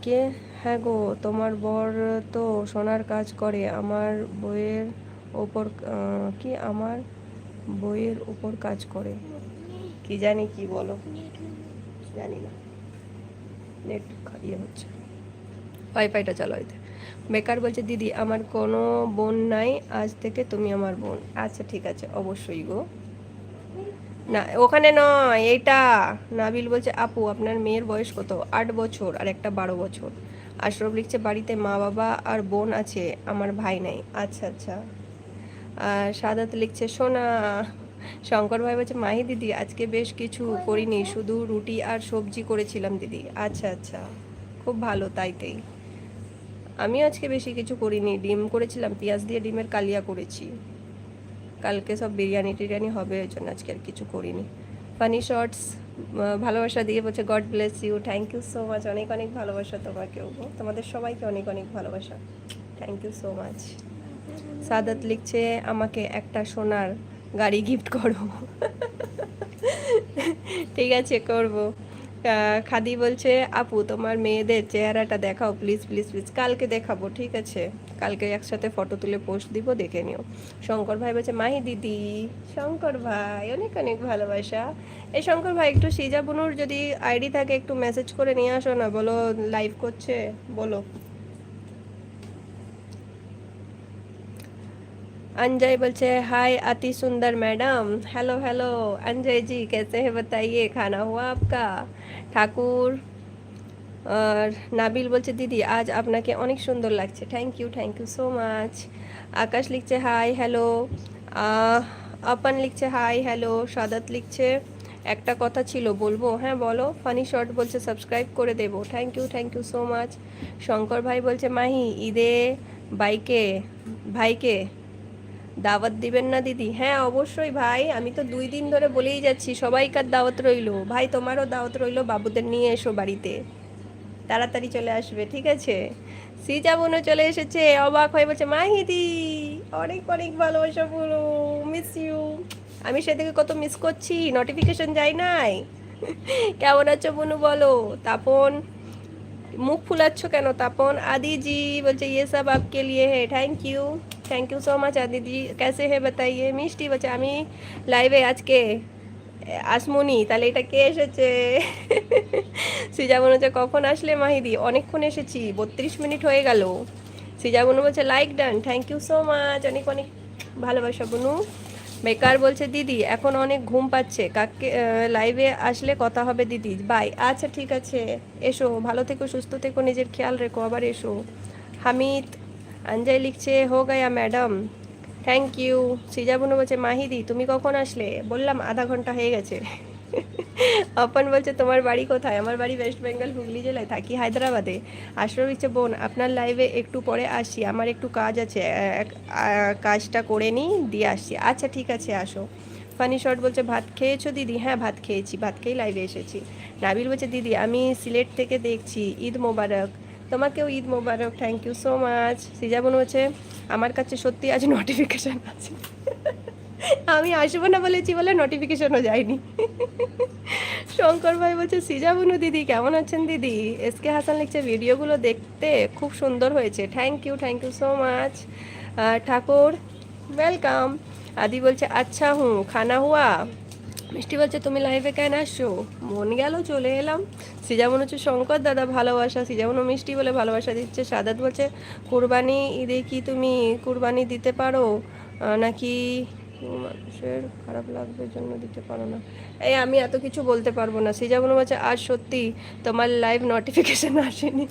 কি হ্যাঁ গো তোমার বর তো সোনার কাজ করে, আমার বইয়ের ওপর কি আমার বইয়ের উপর কাজ করে, কি জানি কি বলো, জানি না, নেট ইয়ে হচ্ছে, ওয়াইফাইটা চালু হইতে। বেকার বলছে দিদি আমার কোনো বোন নাই, আজ থেকে তুমি আমার বোন। আচ্ছা ঠিক আছে, অবশ্যই গো। না ওখানে নয়, এইটা। নাবিল বলছে আপু আপনার মেয়ের বয়স কত? 8 বছর, আর একটা 12 বছর। আশরফ লিখছে বাড়িতে মা বাবা আর বোন আছে, আমার ভাই নাই। আচ্ছা আচ্ছা। আর সাদাত লিখছে সোনা। শঙ্কর ভাই বলছে মাহি দিদি আজকে বেশ কিছু করিনি, শুধু রুটি আর সবজি করেছিলাম দিদি। আচ্ছা আচ্ছা, খুব ভালো, তাইতেই। আমি আজকে বেশি কিছু করিনি, ডিম করেছিলাম, পেঁয়াজ দিয়ে ডিমের কালিয়া করেছি। কালকে সব বিরিয়ানি টিরিয়ানি হবে, ওই জন্য আজকে আর কিছু করিনি। ফানি শর্টস ভালোবাসা দিয়ে বলছে God bless you, thank you so much, অনেক অনেক ভালোবাসা তোমাকেও, তোমাদের সবাইকে অনেক অনেক ভালোবাসা, thank you so much. Sadat লিখছে আমাকে একটা সোনার গাড়ি গিফট করো। ঠিক আছে, করব। খাদি বলছে আপু তোমার মেয়েদের চেহারাটা দেখাও প্লিজ প্লিজ প্লিজ, কালকে দেখাবো, ঠিক আছে, কালকে একসাথে ফটো তুলে পোস্ট দিব, দেখে নিও। শঙ্কর ভাই বলছে মাহি দিদি, শঙ্কর ভাই অনেক অনেক ভালোবাসা। এই শঙ্কর ভাই একটু সিজা বুনুর যদি আইডি থাকে একটু মেসেজ করে নিয়ে আসো না, বলো লাইভ করছে, বলো। अंजय बोलते हाय अति सुंदर मैडम, हेलो हेलो अंजय जी, कैसे हैं बताइए, खाना हुआ आपका। ठाकुर আর নাবিল বলছে দিদি আজ আপনাকে অনেক সুন্দর লাগছে, থ্যাংক ইউ সো মাচ। আকাশ লিখছে হাই হ্যালো, আপন লিখছে হাই হ্যালো, সাদাত লিখছে একটা কথা ছিল বলবো, হ্যাঁ বলো। ফানি শর্ট বলছে সাবস্ক্রাইব করে দেবো, thank you so much. Shankar ভাই বলছে মাহি ঈদে বাইকে ভাইকে দাওয়াত দিবেন না দিদি, হ্যাঁ অবশ্যই ভাই, আমি তো 2 দিন ধরে বলেই যাচ্ছি সবাইকার দাওয়াত রইলো ভাই, তোমারও দাওয়াত রইলো, বাবুদের নিয়ে এসো বাড়িতে, তাড়াতাড়ি চলে আসবে, ঠিক আছে। সিজা বোনও চলে এসেছে, অবাক হয়ে বলছে মাহিদি অনেক অনেক ভালোবাসা বলো, মিস ইউ। আমি সেদিকে কত মিস করছি, নোটিফিকেশন যায় নাই। কেমন আছো বোনু বলো। তাপন মুখ ফুলাচ্ছ কেন তাপন। आदि जी বলছে ये सब आपके लिए है, थैंक यू सो मच आदि जी, कैसे है बताइए। মিষ্টি বলছে আমি লাইভে আজকে আসমুনি, তাহলে এটা কে এসেছে। সিজা বনু বলছে কখন আসলে মাহিদি, অনেকক্ষণ এসেছি, 32 মিনিট হয়ে গেল। সিজা বনু বলছে like done, thank you so much, অনেক অনেক ভালোবাসা বনু। বেকার বলছে দিদি এখন অনেক ঘুম পাচ্ছে, কাকে লাইভে আসলে কথা হবে দিদি, বাই। আচ্ছা ঠিক আছে, এসো, ভালো থেকো সুস্থ থেকো, নিজের খেয়াল রেখো, আবার এসো। হামিদ অঞ্জয় লিখছে হো গয়া ম্যাডাম, থ্যাংক ইউ। সিজা বুনু বলছে মাহিদি তুমি কখন আসলে, বললাম আধা ঘন্টা হয়ে গেছে। অপন বলছে তোমার বাড়ি কোথায়, আমার বাড়ি ওয়েস্ট বেঙ্গল হুগলি জেলায়, থাকি হায়দ্রাবাদে। আশরফ লিখছে বোন আপনার লাইভে একটু পরে আসি, আমার একটু কাজ আছে, কাজটা করে নিই দিয়ে আসছি। আচ্ছা ঠিক আছে আসো। ফানি শর্ট বলছে ভাত খেয়েছো দিদি, হ্যাঁ ভাত খেয়েছি, ভাত খেয়েই লাইভে এসেছি। নাবিল বলছে দিদি আমি সিলেট থেকে দেখছি, ঈদ মোবারক। তোমাকেও ঈদ মোবারক, থ্যাংক ইউ সো মাচ। সিজা বোন বলছে আমার কাছে সত্যি আজ নোটিফিকেশান আছে, আমি আসবো না বলেছি বলে নোটিফিকেশনও যায়নি। শঙ্কর ভাই বলছে সিজা বুনু দিদি কেমন আছেন দিদি। এসকে হাসান লিখছে ভিডিওগুলো দেখতে খুব সুন্দর হয়েছে, thank you so much. Thakur welcome. Adi বলছে আচ্ছা হুঁ খানা হুয়া। মিষ্টি বলছে তুমি লাইভে কেন আসছো, মন গেল চলে এলাম। সিজা মনে হচ্ছে শঙ্কর দাদা ভালোবাসা, সিজা মনে মিষ্টি বলে ভালোবাসা দিচ্ছে। সাদাত বলছে কুরবানি ঈদে কি তুমি কুরবানি দিতে পারো নাকি মানুষের খারাপ লাগবে জন্য দিতে পারো না। এই আমি এত কিছু বলতে পারবো না। সিজা মনে হচ্ছে আজ সত্যি তোমার লাইভ নোটিফিকেশন আসেনি।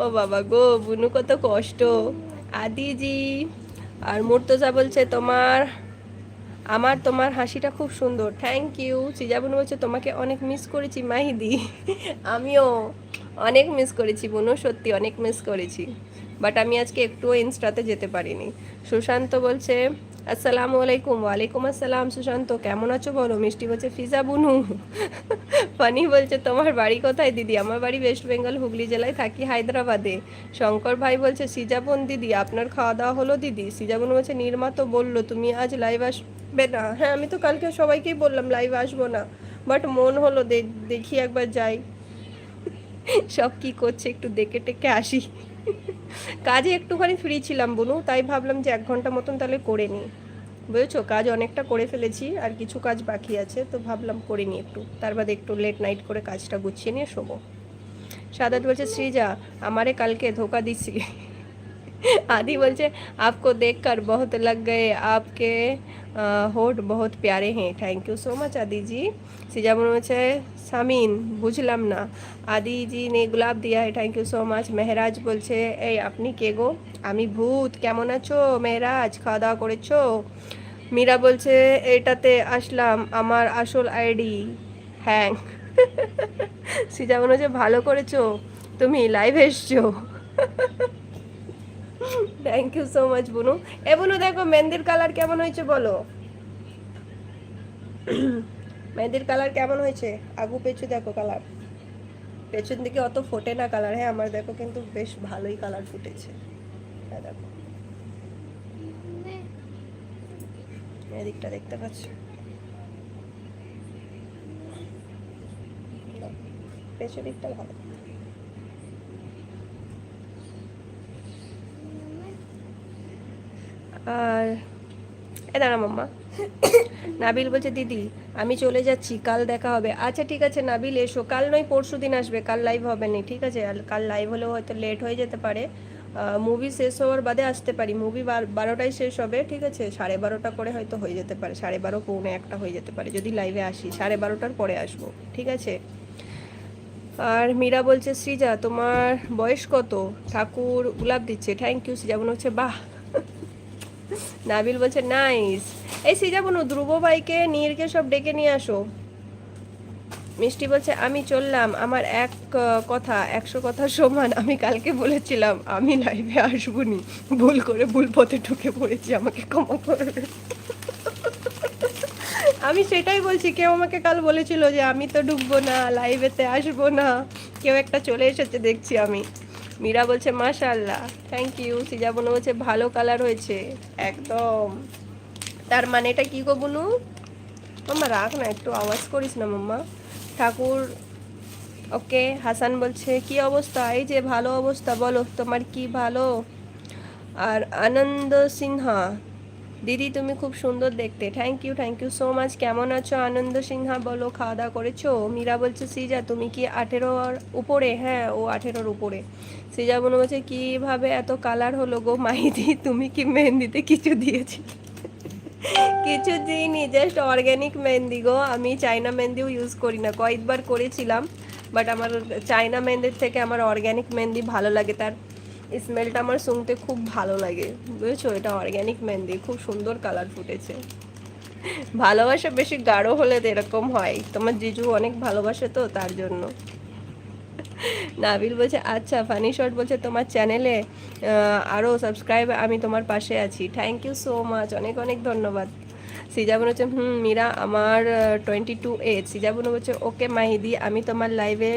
ও বাবা গো, বুনু কত কষ্ট। আদিজি আর মুর্তজা বলছে তোমার হাসিটা খুব সুন্দর, থ্যাংক ইউ। সিজা বুনু বলছে তোমাকে অনেক মিস করেছি মাহিদি। আমিও অনেক মিস করেছি বুনু, সত্যি অনেক মিস করেছি, বাট আমি আজকে একটুও ইনস্টাতে যেতে পারিনি। সুশান্ত বলছে আসসালামু আলাইকুম। ওয়ালাইকুম আসসালাম সুশান্ত, কেমন আছো বলো। মিষ্টি বলছে ফিজা বুনু। ফানি বলছে তোমার বাড়ি কোথায় দিদি, আমার বাড়ি ওয়েস্ট বেঙ্গল হুগলি জেলায়, থাকি হায়দ্রাবাদে। শঙ্কর ভাই বলছে সিজাবন দিদি আপনার খাওয়া দাওয়া হলো দিদি। সিজাবন বলছে নির্মা তো বললো তুমি আজ লাইভ আসবে না, হ্যাঁ আমি তো কালকে সবাইকেই বললাম লাইভ আসবো না, বাট মন হলো দেখি একবার যাই, সব কি করছে একটু দেখে টেকে আসি। কাজে একটুখানি ফ্রি ছিলাম বুনু, তাই ভাবলাম যে 1 ঘন্টা মতন তাহলে করে নিই, বুঝেছো, কাজ অনেকটা করে ফেলেছি আর কিছু কাজ বাকি আছে, তো ভাবলাম করে নিই একটু, তার বাদে একটু লেট নাইট করে কাজটা গুছিয়ে নিয়ে শোবো। সাদাত বলছে শ্রীজা আমারে কালকে ধোকা দিছিলি। आदि बोलছে आपको देखकर बहुत लग गए, आपके होठ बहुत प्यारे हैं, थैंक यू सो मच आदि जी। সিজা বলছে সামিন বুঝলাম না, আদি জি ने गुलाब दिया है, thank you so much. Mehraj বলছে এই আপনি কে গো, আমি ভূত, কেমন আছো মেহরাজ, খাওয়া দাওয়া করেছো। মীরা বলছে এটাতে আসলাম আমার আসল আইডি হ্যাং। সিজা মনে হচ্ছে ভালো করেছো তুমি লাইভ এসছো। থ্যাংক ইউ সো মাচ বুনু। এ বুনু দেখো মেহেন্দির কালার কেমন হয়েছে বলো। মেহেদির কালার কেমন হয়েছে? আগু পেছু দেখো কালার, পেছন দিকে অত ফোটে না কালার, হ্যাঁ আমার দেখো কিন্তু বেশ ভালোই কালার ফুটেছে। হ্যাঁ দেখো এদিকটা দেখতে পাচ্ছ, পেছন দিকটা ভালো। আর এ দাঁড়া মাম্মা, নাবিল বলছে দিদি আমি চলে যাচ্ছি, কাল দেখা হবে। আচ্ছা ঠিক আছে নাবিল, এসো কাল নয় পরশু দিন আসবে, কাল লাইভ হবে না ঠিক আছে? কাল লাইভ হলেও হয়তো লেট হয়ে যেতে পারে, মুভি শেষ হওয়ার বাদে আসতে পারি। মুভি 12টায় শেষ হবে ঠিক আছে, 12:30 করে হয়তো হয়ে যেতে পারে, 12:30 পৌনে 1টা হয়ে যেতে পারে যদি লাইভে আসি, 12:30টার পরে আসবো ঠিক আছে। আর মীরা বলছে সৃজা তোমার বয়স কত? ঠাকুর গোলাপ দিচ্ছে, থ্যাংক ইউ। সৃজা বোন হচ্ছে বাহ। নাবিল বলছে নাইস। এই সৃজা বোন ধ্রুব ভাইকে নীরকে সব ডেকে নিয়ে আসো। মিষ্টি বলছে আমি চললাম, আমার এক কথা 100 কথার সমান। আমি কালকে বলেছিলাম আমি লাইভে আসবো নি, ভুল করে ভুল পথে ঢুকে পড়েছি, আমাকে ক্ষমা করবে। আমি সেটাই বলছি, কেউ আমাকে কাল বলেছিল যে আমি তো ঢুকবো না, লাইভেতে আসবো না, কেউ একটা চলে এসেছে দেখছি আমি। মীরা বলছে মাশাআল্লাহ, থ্যাংক ইউ। সিজা বোন বলছে ভালো কালার হয়েছে একদম। তার মানে এটা কি গো বুনু? মাম্মা রাখ না, একটু আওয়াজ করিস না মাম্মা। ঠাকুর ওকে। হাসান বলছে কি অবস্থা? এই যে ভালো অবস্থা, বলো তোমার কি ভালো? আর আনন্দ সিনহা দিদি তুমি খুব সুন্দর দেখতে, থ্যাংক ইউ সো মাচ। কেমন আছো আনন্দ সিনহা? বলো খাওয়া দাওয়া করেছো? মীরা বলছে সৃজা তুমি কি 18-র উপরে? হ্যাঁ ও 18-র উপরে। সৃজা মনে বলছে কিভাবে এত কালার হলো গো মাহিদি, তুমি কি মেহেন্দিতে কিছু দিয়েছি? কিছু দিইনি, জাস্ট অর্গ্যানিক মেহেন্দি গো। আমি চাইনা মেহেন্দিও ইউজ করি না, কয়েকবার করেছিলাম, বাট আমার চাইনা মেহেন্দির থেকে আমার অর্গ্যানিক মেহেন্দি ভালো লাগে, তার স্মেলটা আমার শুনতে খুব ভালো লাগে বুঝেছো। এটা অর্গ্যানিক মেহেন্দি, খুব সুন্দর কালার ফুটেছে। ভালোবাসা বেশি গাঢ় হলে তো এরকম হয়, তোমার জিজু অনেক ভালোবাসে তো তার জন্য। নাবিল বলছে আচ্ছা। ফানি শর্ট বলছে তোমার চ্যানেলে আরও সাবস্ক্রাইব, আমি তোমার পাশে আছি, থ্যাংক ইউ সো মাচ, অনেক অনেক ধন্যবাদ। সিজাবন হচ্ছে মীরা আমার 22 এজ। সিজাবন বলছে ওকে মাহিদি, আমি তোমার লাইভে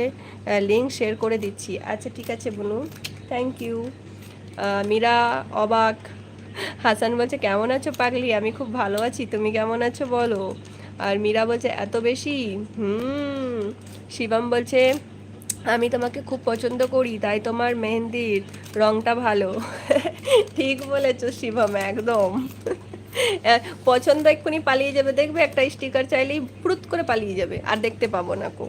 লিঙ্ক শেয়ার করে দিচ্ছি। আচ্ছা ঠিক আছে বুনু, থ্যাংক ইউ। মীরা অবাক। হাসান বলছে কেমন আছো পাগলি? আমি খুব ভালো আছি, তুমি কেমন আছো বলো? আর মীরা বলছে এত বেশি? শিবম বলছে আমি তোমাকে খুব পছন্দ করি, তাই তোমার মেহেন্দির রংটা ভালো। ঠিক বলেছো শিবম, একদম। পছন্দ এক্ষুনি পালিয়ে যাবে, দেখবে একটা স্টিকার চাইলেই ফুরুত করে পালিয়ে যাবে, আর দেখতে পাবো না কো।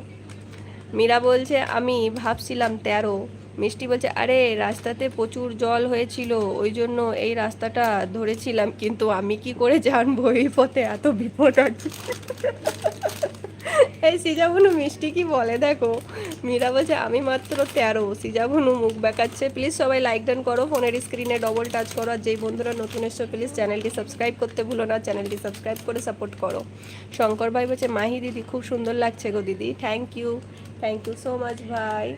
মীরা বলছে আমি ভাবছিলাম 13। মিষ্টি বলছে আরে রাস্তাতে প্রচুর জল হয়েছিল, ওই জন্য এই রাস্তাটা ধরেছিলাম, কিন্তু আমি কি করে জানবো এই পথে এত বিপদ আছে। এই সিজাবনু মিষ্টি কি বলে দেখো। মীরা বলছে আমি মাত্র 13। সিজাবনু মুখ বেঁকাচ্ছে। প্লিজ সবাই লাইক ডান করো, ফোনের স্ক্রিনে ডবল টাচ করো, আর যেই বন্ধুরা নতুন এসছো প্লিজ চ্যানেলটি সাবস্ক্রাইব করতে ভুলো না, চ্যানেলটি সাবস্ক্রাইব করে সাপোর্ট করো। শঙ্কর ভাই বলছে মাহি দিদি খুব সুন্দর লাগছে গো দিদি, থ্যাংক ইউ সো মাচ ভাই।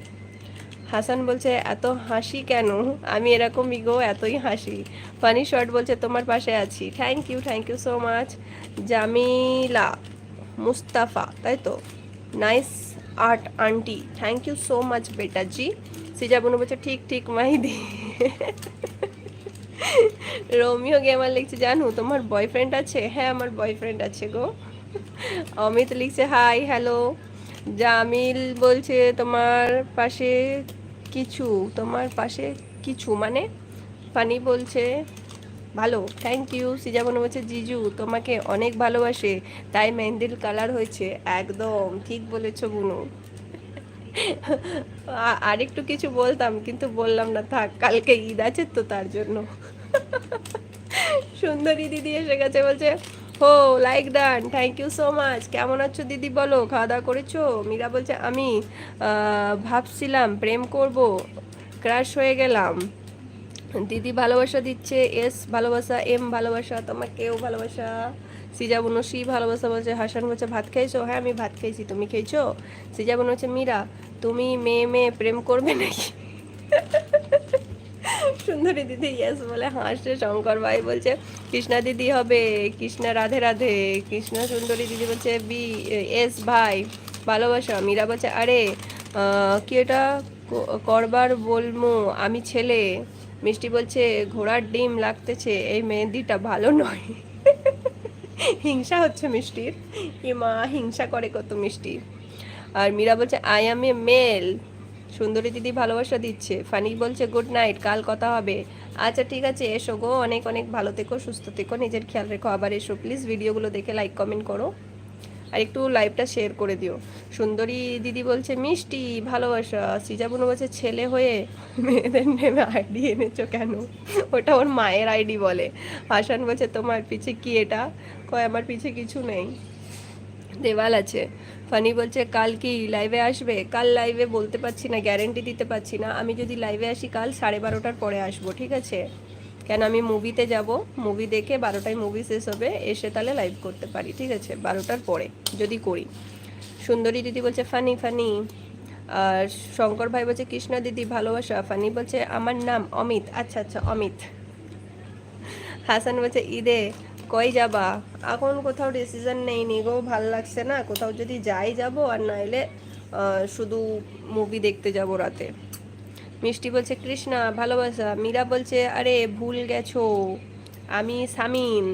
হাসান বলছে এত হাসি কেন? আমি এরকমই গো, এতই হাসি। ফানি শর্ট বলছে তোমার পাশে আছি, thank you so much. Jamila Mustafa, তাই তো, nice art aunty, thank you so much বেটা জি। সিজাবনু বলছে ঠিক ঠিক মাহিদি। রোমিও গেমার লিখছে জানু তোমার বয়ফ্রেন্ড আছে? হ্যাঁ আমার বয়ফ্রেন্ড আছে গো। অমিত লিখছে হাই হ্যালো। জামিল বলছে তোমার পাশে কিছু, তোমার পাশে কিছু মানে? ফানি বলছে ভালো, থ্যাংক ইউ। সিজাবনু বলছে জিজু তোমাকে অনেক ভালোবাসে, তাই মেহেন্দির কালার হয়েছে, একদম ঠিক বলেছো বুনু। আরেকটু কিছু বলতাম কিন্তু বললাম না, থাক, কালকে ঈদ আছে তো তার জন্য। সুন্দরী দিদি এসে গেছে, বলছে হো like done, thank you so much. কেমন আছো দিদি বলো, খাওয়া দাওয়া করেছো? মীরা বলছে আমি ভাবছিলাম প্রেম করব, ক্রাশ হয়ে গেলাম। দিদি ভালোবাসা দিচ্ছে, এস ভালোবাসা, এম ভালোবাসা, তোমাকেও ভালোবাসা। সিজাবনু সি ভালোবাসা বলছে। হাসান বলছে ভাত খেয়েছো? হ্যাঁ আমি ভাত খেয়েছি, তুমি খেয়েছো? সিজাবনু হচ্ছে মীরা তুমি মেয়ে মেয়ে প্রেম করবে নাকি? সুন্দরী দিদি ইয়েস বলে হাসছে। শঙ্কর ভাই বলছে কৃষ্ণা দিদি হবে, কৃষ্ণা রাধে রাধে। কৃষ্ণা সুন্দরী দিদি বলছে বি এস ভাই ভালোবাসা। মীরা বলছে আরে কি এটা করবার বলমু, আমি ছেলে। মিষ্টি বলছে ঘোড়ার ডিম লাগতেছে, এই মেহেন্দিটা ভালো নয়। হিংসা হচ্ছে মিষ্টির, এ মা হিংসা করে কত মিষ্টি। আর মীরা বলছে আই এম এ মেল। সুন্দরী দিদি ভালোবাসা দিচ্ছে। ফানি বলছে গুড নাইট, কাল কথা হবে। আচ্ছা ঠিক আছে, এসো গো, অনেক অনেক ভালো থেকো, সুস্থ থেকো, নিজের খেয়াল রেখো। আবার এসো প্লিজ, ভিডিওগুলো দেখে লাইক কমেন্ট করো আর একটু লাইভটা শেয়ার করে দিও। সুন্দরী দিদি বলছে মিষ্টি ভালোবাসা। সিজাবুনু বলছে ছেলে হয়ে মেয়েদের নেমে আইডি এনেছো কেন? ওটা ওর মায়ের আইডি বলে। হাসান বলছে তোমার পিছে কি এটা? কয় আমার পিছে কিছু নেই, দেওয়াল আছে। ফানি বলছে কাল কি লাইভে আসবে? কাল লাইভে বলতে পারছি না, গ্যারেন্টি দিতে পারছি না। আমি যদি লাইভে আসি কাল 12:30টার পরে আসবো, ঠিক আছে? কেন আমি মুভিতে যাব, মুভি দেখে 12টায় মুভি শেষ হবে, এসে তাহলে লাইভ করতে পারি, ঠিক আছে? 12টার পরে যদি করি। সুন্দরী দিদি বলছে ফানি ফানি। আর শঙ্কর ভাই বলছে কৃষ্ণা দিদি ভালোবাসা। ফানি বলছে আমার নাম অমিত। আচ্ছা আচ্ছা অমিত। হাসান বলছে ঈদে কই যাবা? এখন কোথাও ডিসিশন নেইনি গো, ভাল লাগছে না। কোথাও যদি যাই যাব, আর নাইলে শুধু মুভি দেখতে যাব রাতে। মিষ্টি বলছে কৃষ্ণা ভালোবাসা। মীরা বলছে আরে ভুল গেছো, আমি সামিন।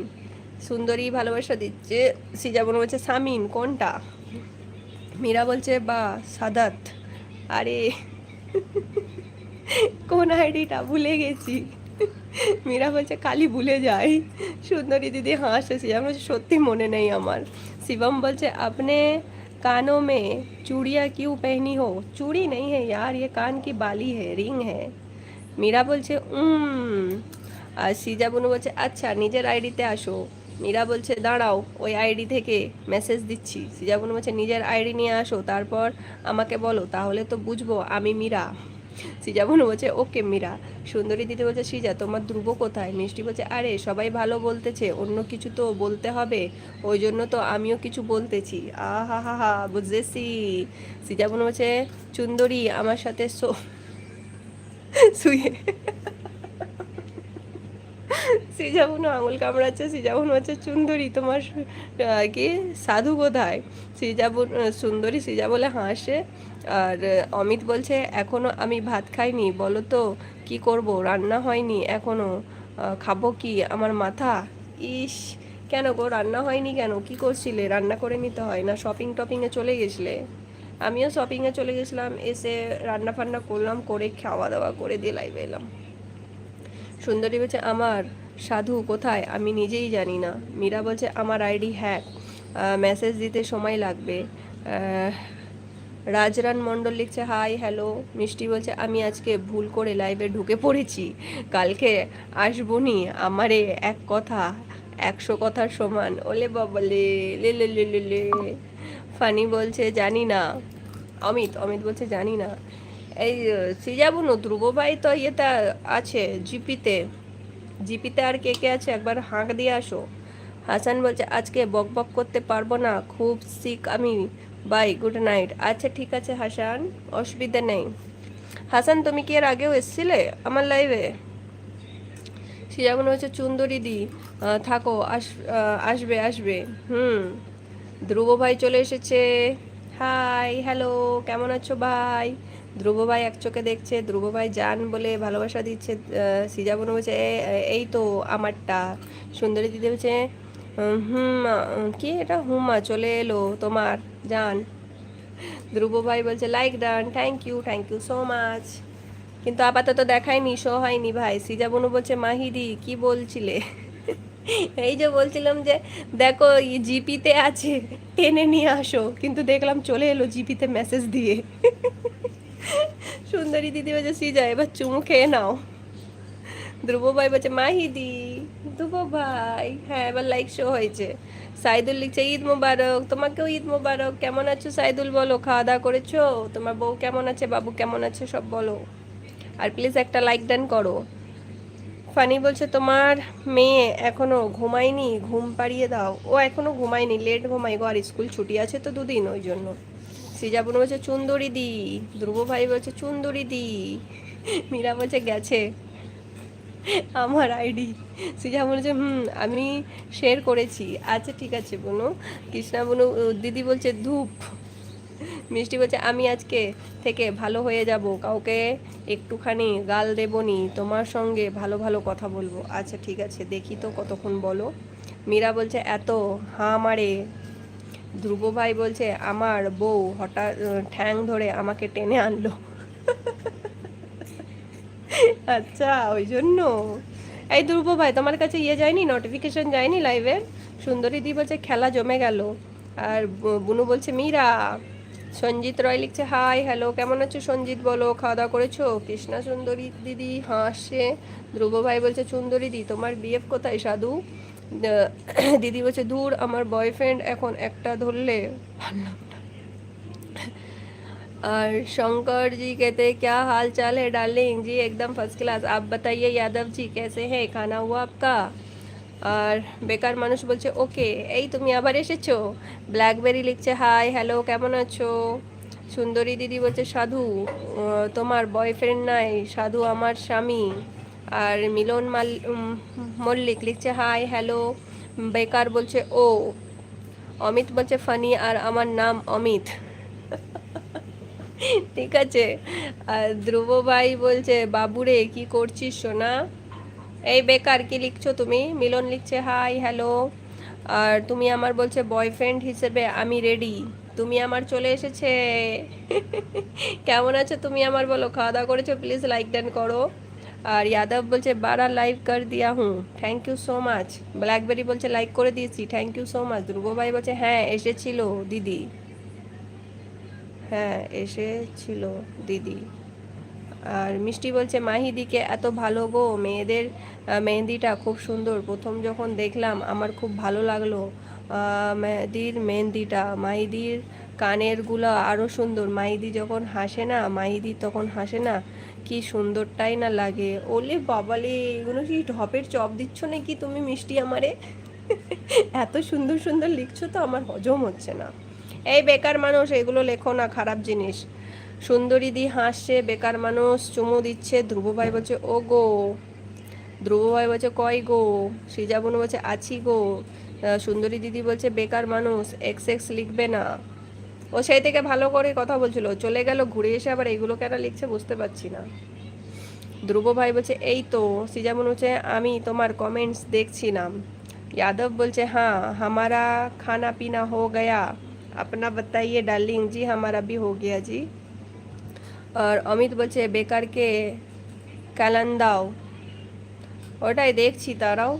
সুন্দরী ভালোবাসা দিচ্ছে। সিজাবন বলছে সামিন কোনটা? মীরা বলছে বা সাদাত। আরে কোন আইডিটা ভুলে গেছি। মীরা বলছে কালি ভুলে যাই। সুন্দরী দিদি হাসছে, আমার সত্যি মনে নেই আমার। शिवम বলছে अपने कानों में चूड़ियाँ क्यों पहनी हो? चूड़ी नहीं है यार, ये कान की बाली है, रिंग है। মীরা বলছে আর সিজা বুনু বলছে আচ্ছা নিজের আইডিতে আসো। মীরা বলছে দাঁড়াও, ওই আইডি থেকে মেসেজ দিচ্ছি। সিজা বুনু বলছে নিজের আইডি নিয়ে আসো, তারপর আমাকে বলো, তাহলে তো বুঝবো আমি মীরা। সিজা বোন বলছে ওকে মীরা। সুন্দরী দিদি বলছে সিজা তোমার ধ্রুব কোথায়? মিষ্টি বলছে আরে সবাই ভালো বলতেছে, অন্য কিছু তো বলতে হবে, ওই জন্য তো আমিও কিছু বলতেছি। আহা হা হা বুঝেছি। সিজা বোন বলছে চুন্দরী আমার সাথে শুয়ে। সিজাবুনু আঙুল কামড়াচ্ছে। সিজাবুনু হচ্ছে সুন্দরী তোমার কি সাধু কোথায়? সিজাবুন সুন্দরী সিজা বলে হাসে। আর অমিত বলছে এখনো আমি ভাত খাইনি, বলো তো কি করব, রান্না হয়নি এখনো, খাবো কি? আমার মাথা। ইস, কেন গো রান্না হয়নি কেন? কি করছিলে? রান্না করে নিতে হয় না? শপিং টপিংয়ে চলে গেছিলে? আমিও শপিংয়ে চলে গেছিলাম, এসে রান্না ফান্না করলাম, করে খাওয়া দাওয়া করে দিয়ে লাইভে এলাম। সুন্দরী বলছে আমার সাধু কোথায় আমি নিজেই জানি না। মীরা বলছে আমার আইডি হ্যাক, মেসেজ দিতে সময় লাগবে। রাজরান মণ্ডল লিখছে হাই হ্যালো। মিষ্টি বলছে আমি আজকে ভুল করে লাইভে ঢুকে পড়েছি, কালকে আসবনি, আমারে এক কথা 100 কথার সমান। ওলে বাবলে লে লে লে লে লে। ফানি বলছে জানি না। অমিত অমিত বলছে জানি না। এই সিজাবুনু ধ্রুব ভাই তো ইয়েতে আছে, জিপিতে। জিপিতে আর কে কে আছে একবার হাঁক দিয়ে আসো। হাসান বলছে আজকে বক বক করতে পারবো না, খুব সিক আমি, বাই গুড নাইট। আচ্ছা ঠিক আছে হাসান, অসুবিধা নেই। হাসান তুমি কি এর আগেও এসেছিলে আমার লাইভে? সিজাবুনু হচ্ছে চুন্দরী দি থাকো, আসবে আসবে। ধ্রুব ভাই চলে এসেছে। হাই হ্যালো, কেমন আছো ভাই? ধ্রুব ভাই এক চোখে দেখছে, ধ্রুব ভাই জান বলে ভালোবাসা দিচ্ছে। সিজাবনু বলছে এই তো আমারটা। সুন্দরী দিদি বলছে কি এটা হুমা চলে এলো তোমার জান। ধ্রুব ভাই বলছে like done, thank you so much. কিন্তু আপাতত দেখায়নি, শো হয়নি ভাই। সিজাবনু বলছে মাহিদি কি বলছিলে? এই যে বলছিলাম যে দেখো জিপিতে আছে, টেনে নিয়ে আসো, কিন্তু দেখলাম চলে এলো জিপিতে মেসেজ দিয়ে। সুন্দরী দিদি বলছে সিজা এবার চুমু খেয়ে নাও। ধ্রুব ভাই বলছে মাহিদি। ধ্রুব ভাই হ্যাঁ এবার লাইক শো হয়েছে। সাইদুল লিখছে ঈদ মোবারক, তোমাকেও ঈদ মোবারক। কেমন আছো সাইদুল বলো, খাওয়া দাওয়া করেছো? তোমার বউ কেমন আছে, বাবু কেমন আছে সব বলো। আর প্লিজ একটা লাইক ডান করো। ফানি বলছে তোমার মেয়ে এখনো ঘুমায়নি, ঘুম পাড়িয়ে দাও। ও এখনো ঘুমায়নি, লেট ঘুমাই গো, আর স্কুল ছুটি আছে তো 2 দিন, ওই জন্য। সিজাবুনু বলছে চুন্দরী দি। ধ্রুব ভাই বলছে চুন্দরী দি। মীরা বলছে গেছে। আমার আইডি। সৃজা বলেছে আমি শেয়ার করেছি। আচ্ছা ঠিক আছে বোনো। কৃষ্ণা বোনো দিদি বলছে ধূপ। মিষ্টি বলছে আমি আজকে থেকে ভালো হয়ে যাব, কাউকে একটুখানি গাল দেবনি, তোমার সঙ্গে ভালো ভালো কথা বলবো। আচ্ছা ঠিক আছে, দেখি তো কতক্ষণ বলো। মীরা বলছে এত হাঁ মারে। ধ্রুব ভাই বলছে আমার বউ হঠাৎ ঠ্যাং ধরে আমাকে টেনে আনলো। আচ্ছা ওই জন্য। এই ধ্রুব ভাই তোমার কাছে ইয়ে যায়নি, নোটিফিকেশন যায়নি লাইভের? সুন্দরী দি বলছে খেলা জমে গেল। আর বুনু বলছে মীরা। সঞ্জিত রয় লিখছে হাই হ্যালো, কেমন আছো সঞ্জিত, বলো খাওয়া দাওয়া করেছো? কৃষ্ণা সুন্দরী দিদি হাসছে। ধ্রুব ভাই বলছে সুন্দরী দি তোমার বিএফ কোথায় সাধু? দিদি বলছে দূর, আমার বয়ফ্রেন্ড এখন একটা ধরলে পারলাম না। और शंकर जी कहते हैं क्या हाल चाल है डार्लिंग जी, एकदम फर्स्ट क्लास। आप बताइए यादव जी कैसे हैं, खाना हुआ आपका? আর বেকার মানুষ বলছে ওকে। এই তুমি আবার এসেছো। ব্ল্যাকবেরি লিখছে হাই হ্যালো, কেমন আছো? সুন্দরী দিদি বলছে সাধু তোমার বয়ফ্রেন্ড নাই, সাধু আমার স্বামী। আর মিলন মল্লিক লিখছে হাই হ্যালো। বেকার বলছে ও। অমিত বলছে ফানি, আর আমার নাম অমিত। ঠিক আছে। আর ধ্রুব ভাই বলছে বাবুরে কি করছিস সোনা? এই বেকার কি লিখছো তুমি? মিলন লিখছে হাই হ্যালো। আর তুমি আমার বলছে বয়ফ্রেন্ড হিসেবে আমি রেডি, তুমি আমার চলে এসেছে। কেমন আছো তুমি আমার, বলো খাওয়া দাওয়া করেছো? প্লিজ লাইক ডান করো। আর यादव বলছে 12 লাইভ কর দিয়া হুঁ, thank you so much. BlackBerry বলছে লাইক করে দিয়েছি, thank you so much. Dhruv ভাই বলছে হ্যাঁ এসেছিল দিদি, হ্যাঁ এসেছিল দিদি। আর মিষ্টি বলছে মাহিদিকে এত ভালো গো, মেয়েদের মেহেন্দিটা খুব সুন্দর, প্রথম যখন দেখলাম আমার খুব ভালো লাগলো। মেহেদির মেহেন্দিটা, মাহিদির কানেরগুলো আরও সুন্দর, মাহিদি যখন হাসে না, মাহিদি তখন হাসে না, কি সুন্দরটাই না লাগে। ওলে বাবালে, এগুলো কি ঢপের চপ দিচ্ছ নাকি তুমি মিষ্টি আমারে? এত সুন্দর সুন্দর লিখছো তো আমার হজম হচ্ছে না। এই বেকার মানুষ এগুলো লেখো না, খারাপ জিনিস। সুন্দরী দি হাসছে, বেকার মানুষ চুমু দিচ্ছে। ধ্রুব ভাই বলছে ও গো। ধ্রুব ভাই বলছে কয় গো? সৃজা বোন বলছে আছি গো। সুন্দরী দিদি বলছে বেকার মানুষ এক্স এক্স লিখবে না। ও সেই থেকে ভালো করে কথা বলছিল, চলে গেল, ঘুরে এসে আবার এইগুলো কেন লিখছে বুঝতে পারছি না। ধ্রুব ভাই বলছে এই তো। সৃজা বোন বলছে আমি তোমার কমেন্টস দেখছিলাম। यादव बोलते हाँ हमारा खाना पीना हो गया, अपना बताइए डार्लिंग। जी हमारा भी हो गया जी। और অমিত বলছে বেকারকে ক্যালান দাও, ওটাই দেখছি তারাও।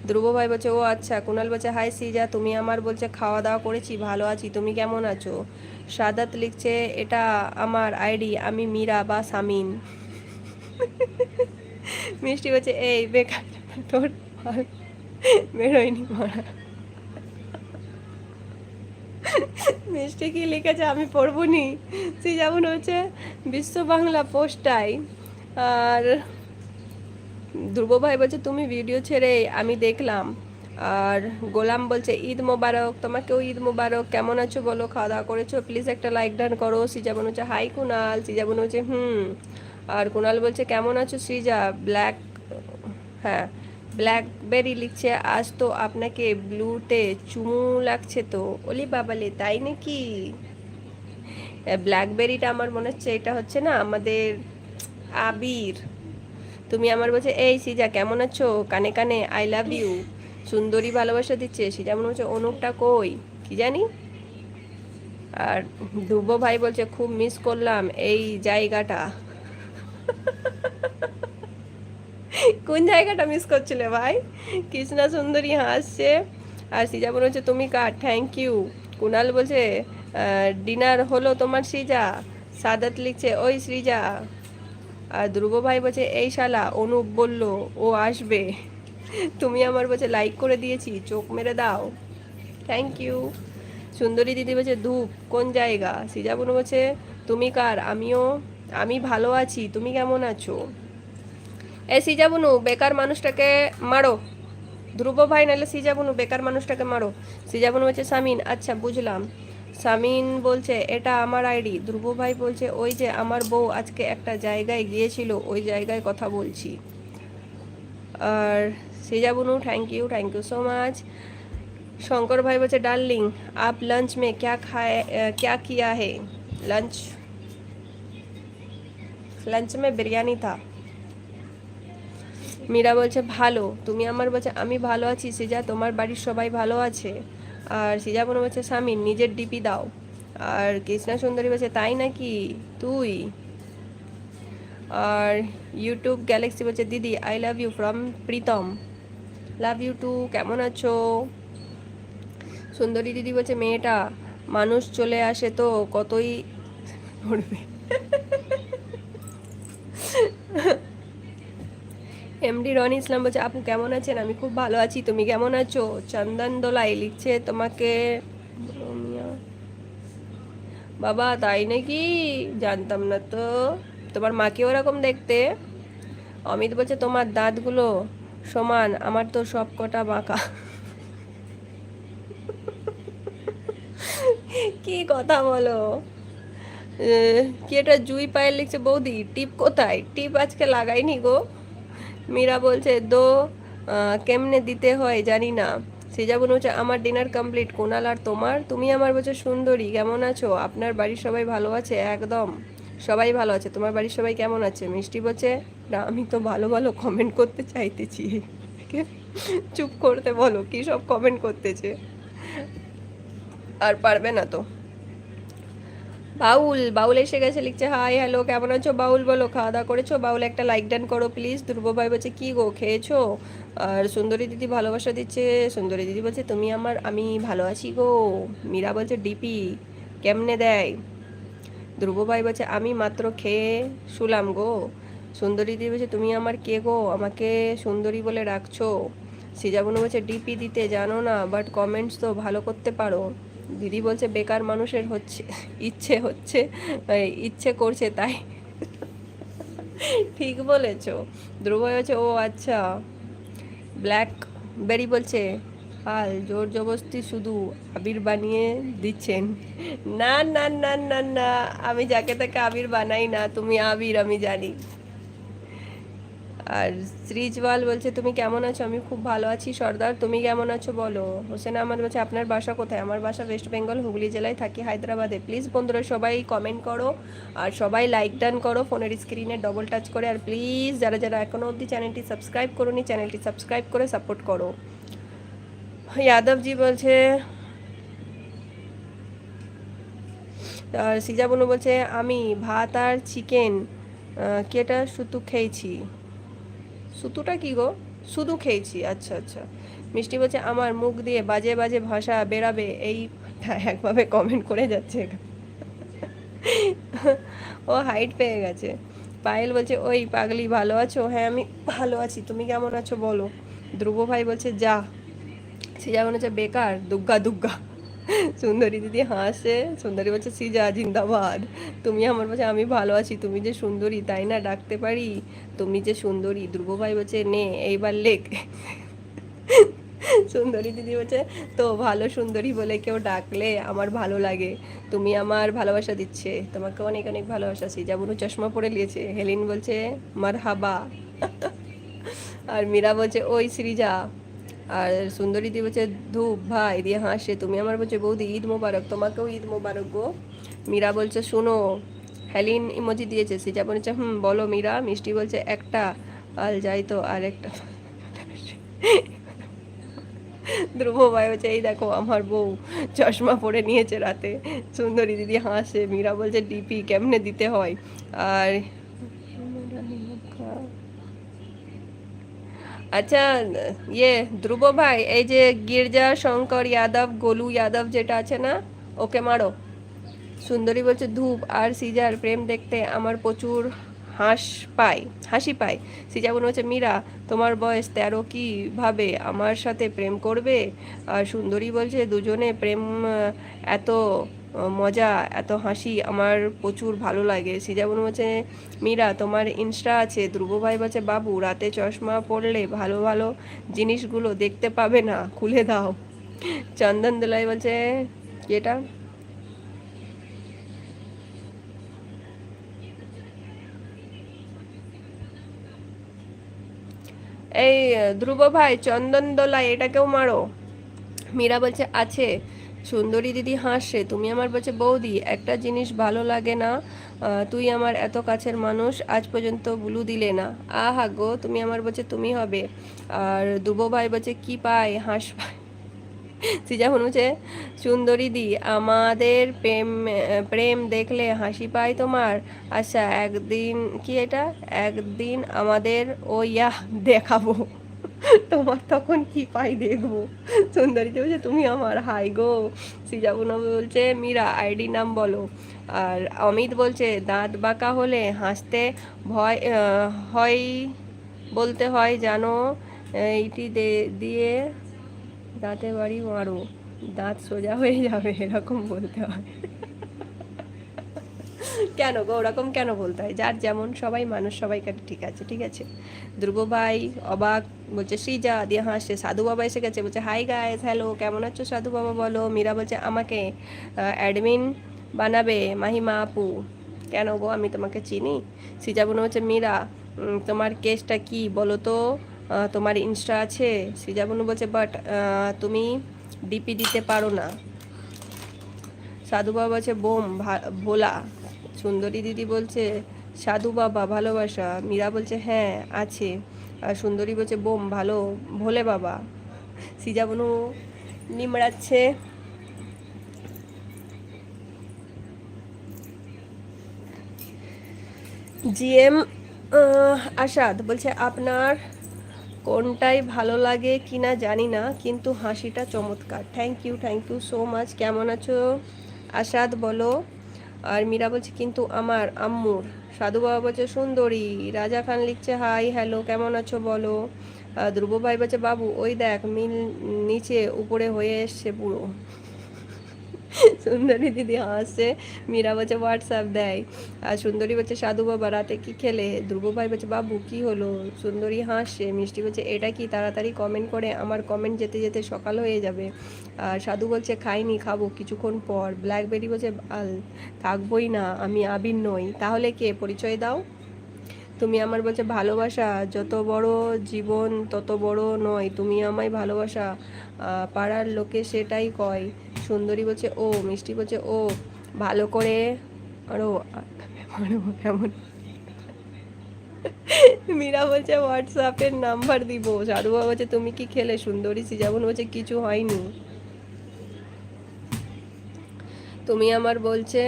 ধ্রুব ভাই বলছে ও আচ্ছা। কুণাল বলছে হাই সিজা, তুমি আমার বলছে খাওয়া দাওয়া করেছি, ভালো আছি, তুমি কেমন আছো? সাদাত লিখছে এটা আমার আইডি, আমি মীরা বা সামিন। মিষ্টি বলছে এই বেকার তোর বেরোয়নি মারা। মিষ্টি কি লিখেছে আমি পড়বো নি। সে যেমন হচ্ছে বিশ্ব বাংলা পোস্টাই। আর ধ্রুব ভাই বলছে তুমি ভিডিও ছেড়ে আমি দেখলাম। আর গোলাম বলছে ঈদ মোবারক, তোমাকেও ঈদ মোবারক, কেমন আছো বলো, খাওয়া দাওয়া করেছো? প্লিজ একটা লাইক ডান করো। সৃজা বোন হচ্ছে হাই কুনাল। সৃজা বোন হচ্ছে আর কুনাল বলছে কেমন আছো সৃজা? ব্ল্যাক, হ্যাঁ ব্ল্যাকবেরি লিখছে আজ তো আপনাকে ব্লুতে চুমু লাগছে তো। ওলি বাবালে তাই নাকি? ব্ল্যাকবেরিটা আমার মনে হচ্ছে এটা হচ্ছে না আমাদের আবির। তুমি আমার বলছে এই সিজা কেমন আছো, কানে কানে আই লাভ ইউ। সুন্দরী ভালোবাসা দিচ্ছে। সিজা মনে হচ্ছে অনুপটা কই কি জানি। আর ধ্রুব ভাই বলছে খুব মিস করলাম এই জায়গাটা। কোন জায়গাটা মিস করছিলে ভাই? কৃষ্ণা সুন্দরী হাসছে। আর সিজা মনে হচ্ছে তুমি কার, থ্যাংক ইউ। কুনাল বলছে ডিনার হলো তোমার সৃজা? সাদাত লিখছে ওই সৃজা। আর ধ্রুব ভাই বলছে এই শালা অনুপ বলল ও আসবে, তুমি আমার বলছে লাইক করে দিয়েছি, চোখ মেরে দাও, থ্যাংক ইউ। সুন্দরী দিদি বলছে ধূপ কোন জায়গা? সৃজা বোন বলছে তুমি কার? আমি ভালো আছি, তুমি কেমন আছো? এ সৃজা বুনু বেকার মানুষটাকে মারো। ধ্রুব ভাই নাহলে সৃজা বুনু বেকার মানুষটাকে মারো। সৃজা বুনু বলছে সামিন, আচ্ছা বুঝলাম। সামিন বলছে এটা আমার আইডি। ধ্রুব ভাই বলছে ওই যে আমার বউ আজকে একটা জায়গায় গিয়েছিল, ওই জায়গায় কথা বলছি। আর সিজা বুনু thank you so much. Shankar भाई बच्चे डार्लिंग आप लंच में क्या खाए क्या किया है? लंच लंच में बिरयानी था। মীরা বলছে ভালো, তুমি আমার বলছে আমি ভালো আছি সিজা, তোমার বাড়ির সবাই ভালো আছে? আর সিজা বোন বলছে স্বামী নিজের ডিপি দাও। আর কৃষ্ণা সুন্দরী বলছে তাই নাকি তুই? আর ইউটিউব গ্যালাক্সি বলছে দিদি I love you from Pritam. Love you too. কেমন আছো? সুন্দরী দিদি বলছে মেয়েটা মানুষ চলে আসে তো কতই পড়বে। এমডি রনি ইসলাম বলছে আপু কেমন আছেন? আমি খুব ভালো আছি, তুমি কেমন আছো? চন্দন দোলাই লিখছে তোমাকে বাবা তাই নাকি, জানতাম না তো। তোমার মাকে ওরকম দেখতে। অমিত বলছে তোমার দাঁতগুলো সমান, আমার তো সব কটা বাঁকা। কি কথা বলো? কি এটা জুই পায়েল লিখছে বৌদি টিপ কোথায়? টিপ আজকে লাগাইনি গো। মীরা বলছে দো কেমনে দিতে হয় জানি না। সিজা বোন হচ্ছে আমার ডিনার কমপ্লিট। কোনাল আর তোমার? তুমি আমার বলছে সুন্দরী কেমন আছো? আপনার বাড়ির সবাই ভালো আছে? একদম সবাই ভালো আছে। তোমার বাড়ির সবাই কেমন আছে? মিষ্টি বলছে না আমি তো ভালো ভালো কমেন্ট করতে চাইতেছি, চুপ করতে বলো, কি সব কমেন্ট করতেছে, আর পারবে না তো। বাউল বাউল এসে গেছে লিখছে হাই হ্যালো কেমন আছো বাউল, বলো খাওয়া দাওয়া করেছো? বাউল একটা লাইক ডান করো প্লিজ। ধ্রুব ভাই বলছে কি গো খেয়েছো? আর সুন্দরী দিদি ভালোবাসা দিচ্ছে। সুন্দরী দিদি বলছে তুমি আমার আমি ভালো আছি গো। মীরা বলছে ডিপি কেমনে দেয়? ধ্রুব ভাই বলছে আমি মাত্র খেয়ে শুলাম গো। সুন্দরী দিদি বলছে তুমি আমার কে গো, আমাকে সুন্দরী বলে রাখছো? সিজাবনু বলছে ডিপি দিতে জানো না বাট কমেন্টস তো ভালো করতে পারো। দিদি বলছে বেকার মানুষের হচ্ছে ইচ্ছে হচ্ছে ইচ্ছে করছে তাই। ঠিক বলেছো। ধ্রুব হচ্ছে ও আচ্ছা। ব্ল্যাক বেরি বলছে হাল জোর জবরদস্তি শুধু আবির বানিয়ে দিচ্ছেন। না না না না না, আমি যাকে তাকে আবির বানাই না, তুমি আবির আমি জানি। আর শ্রীজওয়াল বলছে তুমি কেমন আছো? আমি খুব ভালো আছি সর্দার, তুমি কেমন আছো বলো। হোসেন আহমদ বলছে আপনার বাসা কোথায়? আমার বাসা ওয়েস্ট বেঙ্গল, হুগলি জেলায়, থাকি হায়দ্রাবাদে। প্লিজ বন্ধুরা সবাই কমেন্ট করো আর সবাই লাইক ডান করো ফোনের স্ক্রিনে ডবল টাচ করে। আর প্লিজ যারা যারা এখনও অবধি চ্যানেলটি সাবস্ক্রাইব করোনি চ্যানেলটি সাবস্ক্রাইব করে সাপোর্ট করো। যাদবজি বলছে আর সিজা বনু বলছে আমি ভাত আর চিকেন কেটা শুধু খেয়েছি। সুতুটা কি গো? শুধু খেয়েছি, আচ্ছা আচ্ছা। মিষ্টি বলছে আমার মুখ দিয়ে বাজে বাজে ভাষা বেরাবে এই একভাবে কমেন্ট করে যাচ্ছে। ও হাইট পেয়ে গেছে। পায়েল বলছে ওই পাগলি ভালো আছো? হ্যাঁ আমি ভালো আছি, তুমি কেমন আছো বলো। ধ্রুব ভাই বলছে যা। সিজা মনে হচ্ছে বেকার দুগ্গা দুগ্গা। সুন্দরী দিদি হাসে। সুন্দরী বলছে সিজা জিন্দাবাদ। তুমি আমার বলছে আমি ভালো আছি, তুমি যে সুন্দরী তাই না ডাকতে পারি, তুমি যে সুন্দরী। ধ্রুব ভাই বলছে নে এইবার লেখ। সুন্দরী দিদি বলছে তো ভালো সুন্দরী বলে কেউ ডাকলে আমার ভালো লাগে, তুমি আমার ভালোবাসা দিচ্ছে, তোমাকে অনেক অনেক ভালোবাসা। সিজা বুনু চশমা পরে নিয়েছে। হেলিন বলছে মারহাবা। আর মীরা বলছে ওই সৃজা। আর সুন্দরী দি বলছে ধূপ ভাই দিয়ে হাসে। তুমি আমার বলছে বৌদি ঈদ মোবারক, তোমাকেও ঈদ মোবারক গো। মীরা বলছে শুনো। হেলিন ইমোজি দিয়েছে। সিজা বলেছে বলো মীরা। মিষ্টি বলছে একটা আল যাই তো আর একটা। ধ্রুব ভাই হচ্ছে এই দেখো আমার বউ চশমা পরে নিয়েছে রাতে। সুন্দরী দিদি হাসে। মীরা বলছে ডিপি কেমনে দিতে হয়। আর আচ্ছা ইয়ে ধ্রুব ভাই এই যে গির্জা শঙ্কর যাদব গোলু যাদব যেটা আছে না, ওকে মারো। সুন্দরী বলছে ধূপ আর সিজার প্রেম দেখতে আমার প্রচুর হাস পায় হাসি পায়। সিজা বোন হচ্ছে মীরা তোমার বয়স 13 কিভাবে আমার সাথে প্রেম করবে? আর সুন্দরী বলছে দুজনে প্রেম এত মজা এত হাসি আমার প্রচুর ভালো লাগে। সিজা বোন বলছে মীরা তোমার ইনস্টা আছে? ধ্রুব ভাই বলছে বাবু রাতে চশমা পড়লে ভালো ভালো জিনিসগুলো দেখতে পাবে না, খুলে দাও। চন্দন দোলাই বলছে এটা এই ধ্রুব ভাই চন্দন দোলা এটাকেও মারো। মীরা বলছে আছে। সুন্দরী দিদি হাসছে, তুমি আমার বলছে বৌদি একটা জিনিস ভালো লাগে না, তুই আমার এত কাছের মানুষ আজ পর্যন্ত বুলু দিলে না। আহা গো, তুমি আমার বলছে তুমি হবে। আর ধ্রুব ভাই বলছে কি পায়, হাঁস পায়। সিজা হচ্ছে সুন্দরী দি আমাদের প্রেম প্রেম দেখলে হাসি পায় তোমার। আচ্ছা একদিন কি এটা, একদিন আমাদের ও ইয়া দেখাবো, তোমার তখন কি পাই দেখবো। সুন্দরীতে বলছে তুমি আমার হাই গো। সিজাবুনা বলছে মীরা আইডি নাম বলো। আর অমিত বলছে দাঁত বাঁকা হলে হাসতে ভয় হয়, বলতে হয় জানো, এইটি দিয়ে দাঁতে বাড়ি মারো, দাঁত সোজা হয়ে যাবে, এরকম বলতে হয়। কেন গো ওরকম কেন বলতে হয়, যার যেমন, সবাই মানুষ, সবাইকে ঠিক আছে ঠিক আছে। ধ্রুব ভাই অবাক, বলছে শ্রীজা দিয়ে হাসছে। সাধু বাবা এসে গেছে, বলছে হাই গাইস, হ্যালো কেমন আছো সাধু বাবা বলো। মীরা বলছে আমাকে অ্যাডমিন বানাবে মাহিমা আপু। কেন গো আমি তোমাকে চিনি। সৃজা বোন হচ্ছে মীরা তোমার কেসটা কি বলো তো, তোমার ইনস্টা আছে। সৃজা বোন বলছে বাট তুমি ডিপি দিতে পারো না। সাধু বাবা বলছে বোম ভোলা। সুন্দরী দিদি বলছে সাধু বাবা ভালোবাসা। মীরা বলছে হ্যাঁ আছে। আর সুন্দরী বলছে বোম ভালো ভোলে বাবা। সিজা বনু নিমড়াচ্ছে। জিএম আসাদ বলছে আপনার কোনটাই ভালো লাগে কিনা জানি না, কিন্তু হাসিটা চমৎকার। Thank you so much. কেমন আছো আসাদ বলো। আর মীরা বলছে কিন্তু আমার আম্মুর। সাধু বাবা বলছে সুন্দরী। রাজা খান লিখছে হাই হ্যালো কেমন আছো বলো। ধ্রুব ভাই বলছে বাবু ওই দেখ মিল নিচে উপরে হয়ে এসছে পুরো। সুন্দরী দিদি হাসছে। মীরা বলছে হোয়াটসঅ্যাপ দেয়। আর সুন্দরী বলছে সাধু বাবা রাতে কি খেলে। ধ্রুব ভাই বলছে বাবু কি হলো। সুন্দরী হাসছে। মিষ্টি বলছে এটা কি, তাড়াতাড়ি কমেন্ট করে, আমার কমেন্ট যেতে যেতে সকাল হয়ে যাবে। আর সাধু বলছে খাইনি, খাবো কিছুক্ষণ পর। ব্ল্যাকবেরি বলছে আল থাকবোই না, আমি আবির নই। তাহলে কে, পরিচয় দাও। তুমি আমার বলছে ভালোবাসা যত বড় জীবন তত বড় নয়, তুমি আমায় ভালোবাসা পাড়ার লোকে সেটাই কয়। সুন্দরী বলছে ও। মিষ্টি বলছে ও ভালো করে আরো কেমন। মীরা বলছে হোয়াটসঅ্যাপের নাম্বার দিব। সাধু বাবা বলছে তুমি কি খেলে। সুন্দরী যেমন বলছে কিছু হয়নি। তুমি আমার বলছে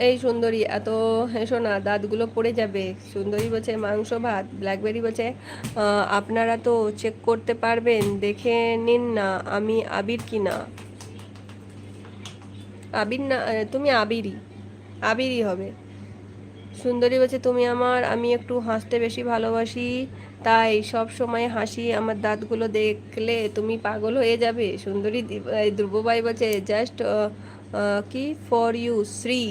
এই সুন্দরী এত হেসো না, দাঁতগুলো পড়ে যাবে। সুন্দরী বলছে মাংস ভাত। ব্ল্যাকবেরি বলছে আপনারা তো চেক করতে পারবেন, দেখে নিন না আমি আবির কি না। আবির না, তুমি আবিরই, আবিরই হবে। সুন্দরী বলছে তুমি আমার, আমি একটু হাসতে বেশি ভালোবাসি, তাই সব সময় হাসি, আমার দাঁতগুলো দেখলে তুমি পাগল হয়ে যাবে। সুন্দরী ধ্রুবভাই বলছে জাস্ট কি for you Shri,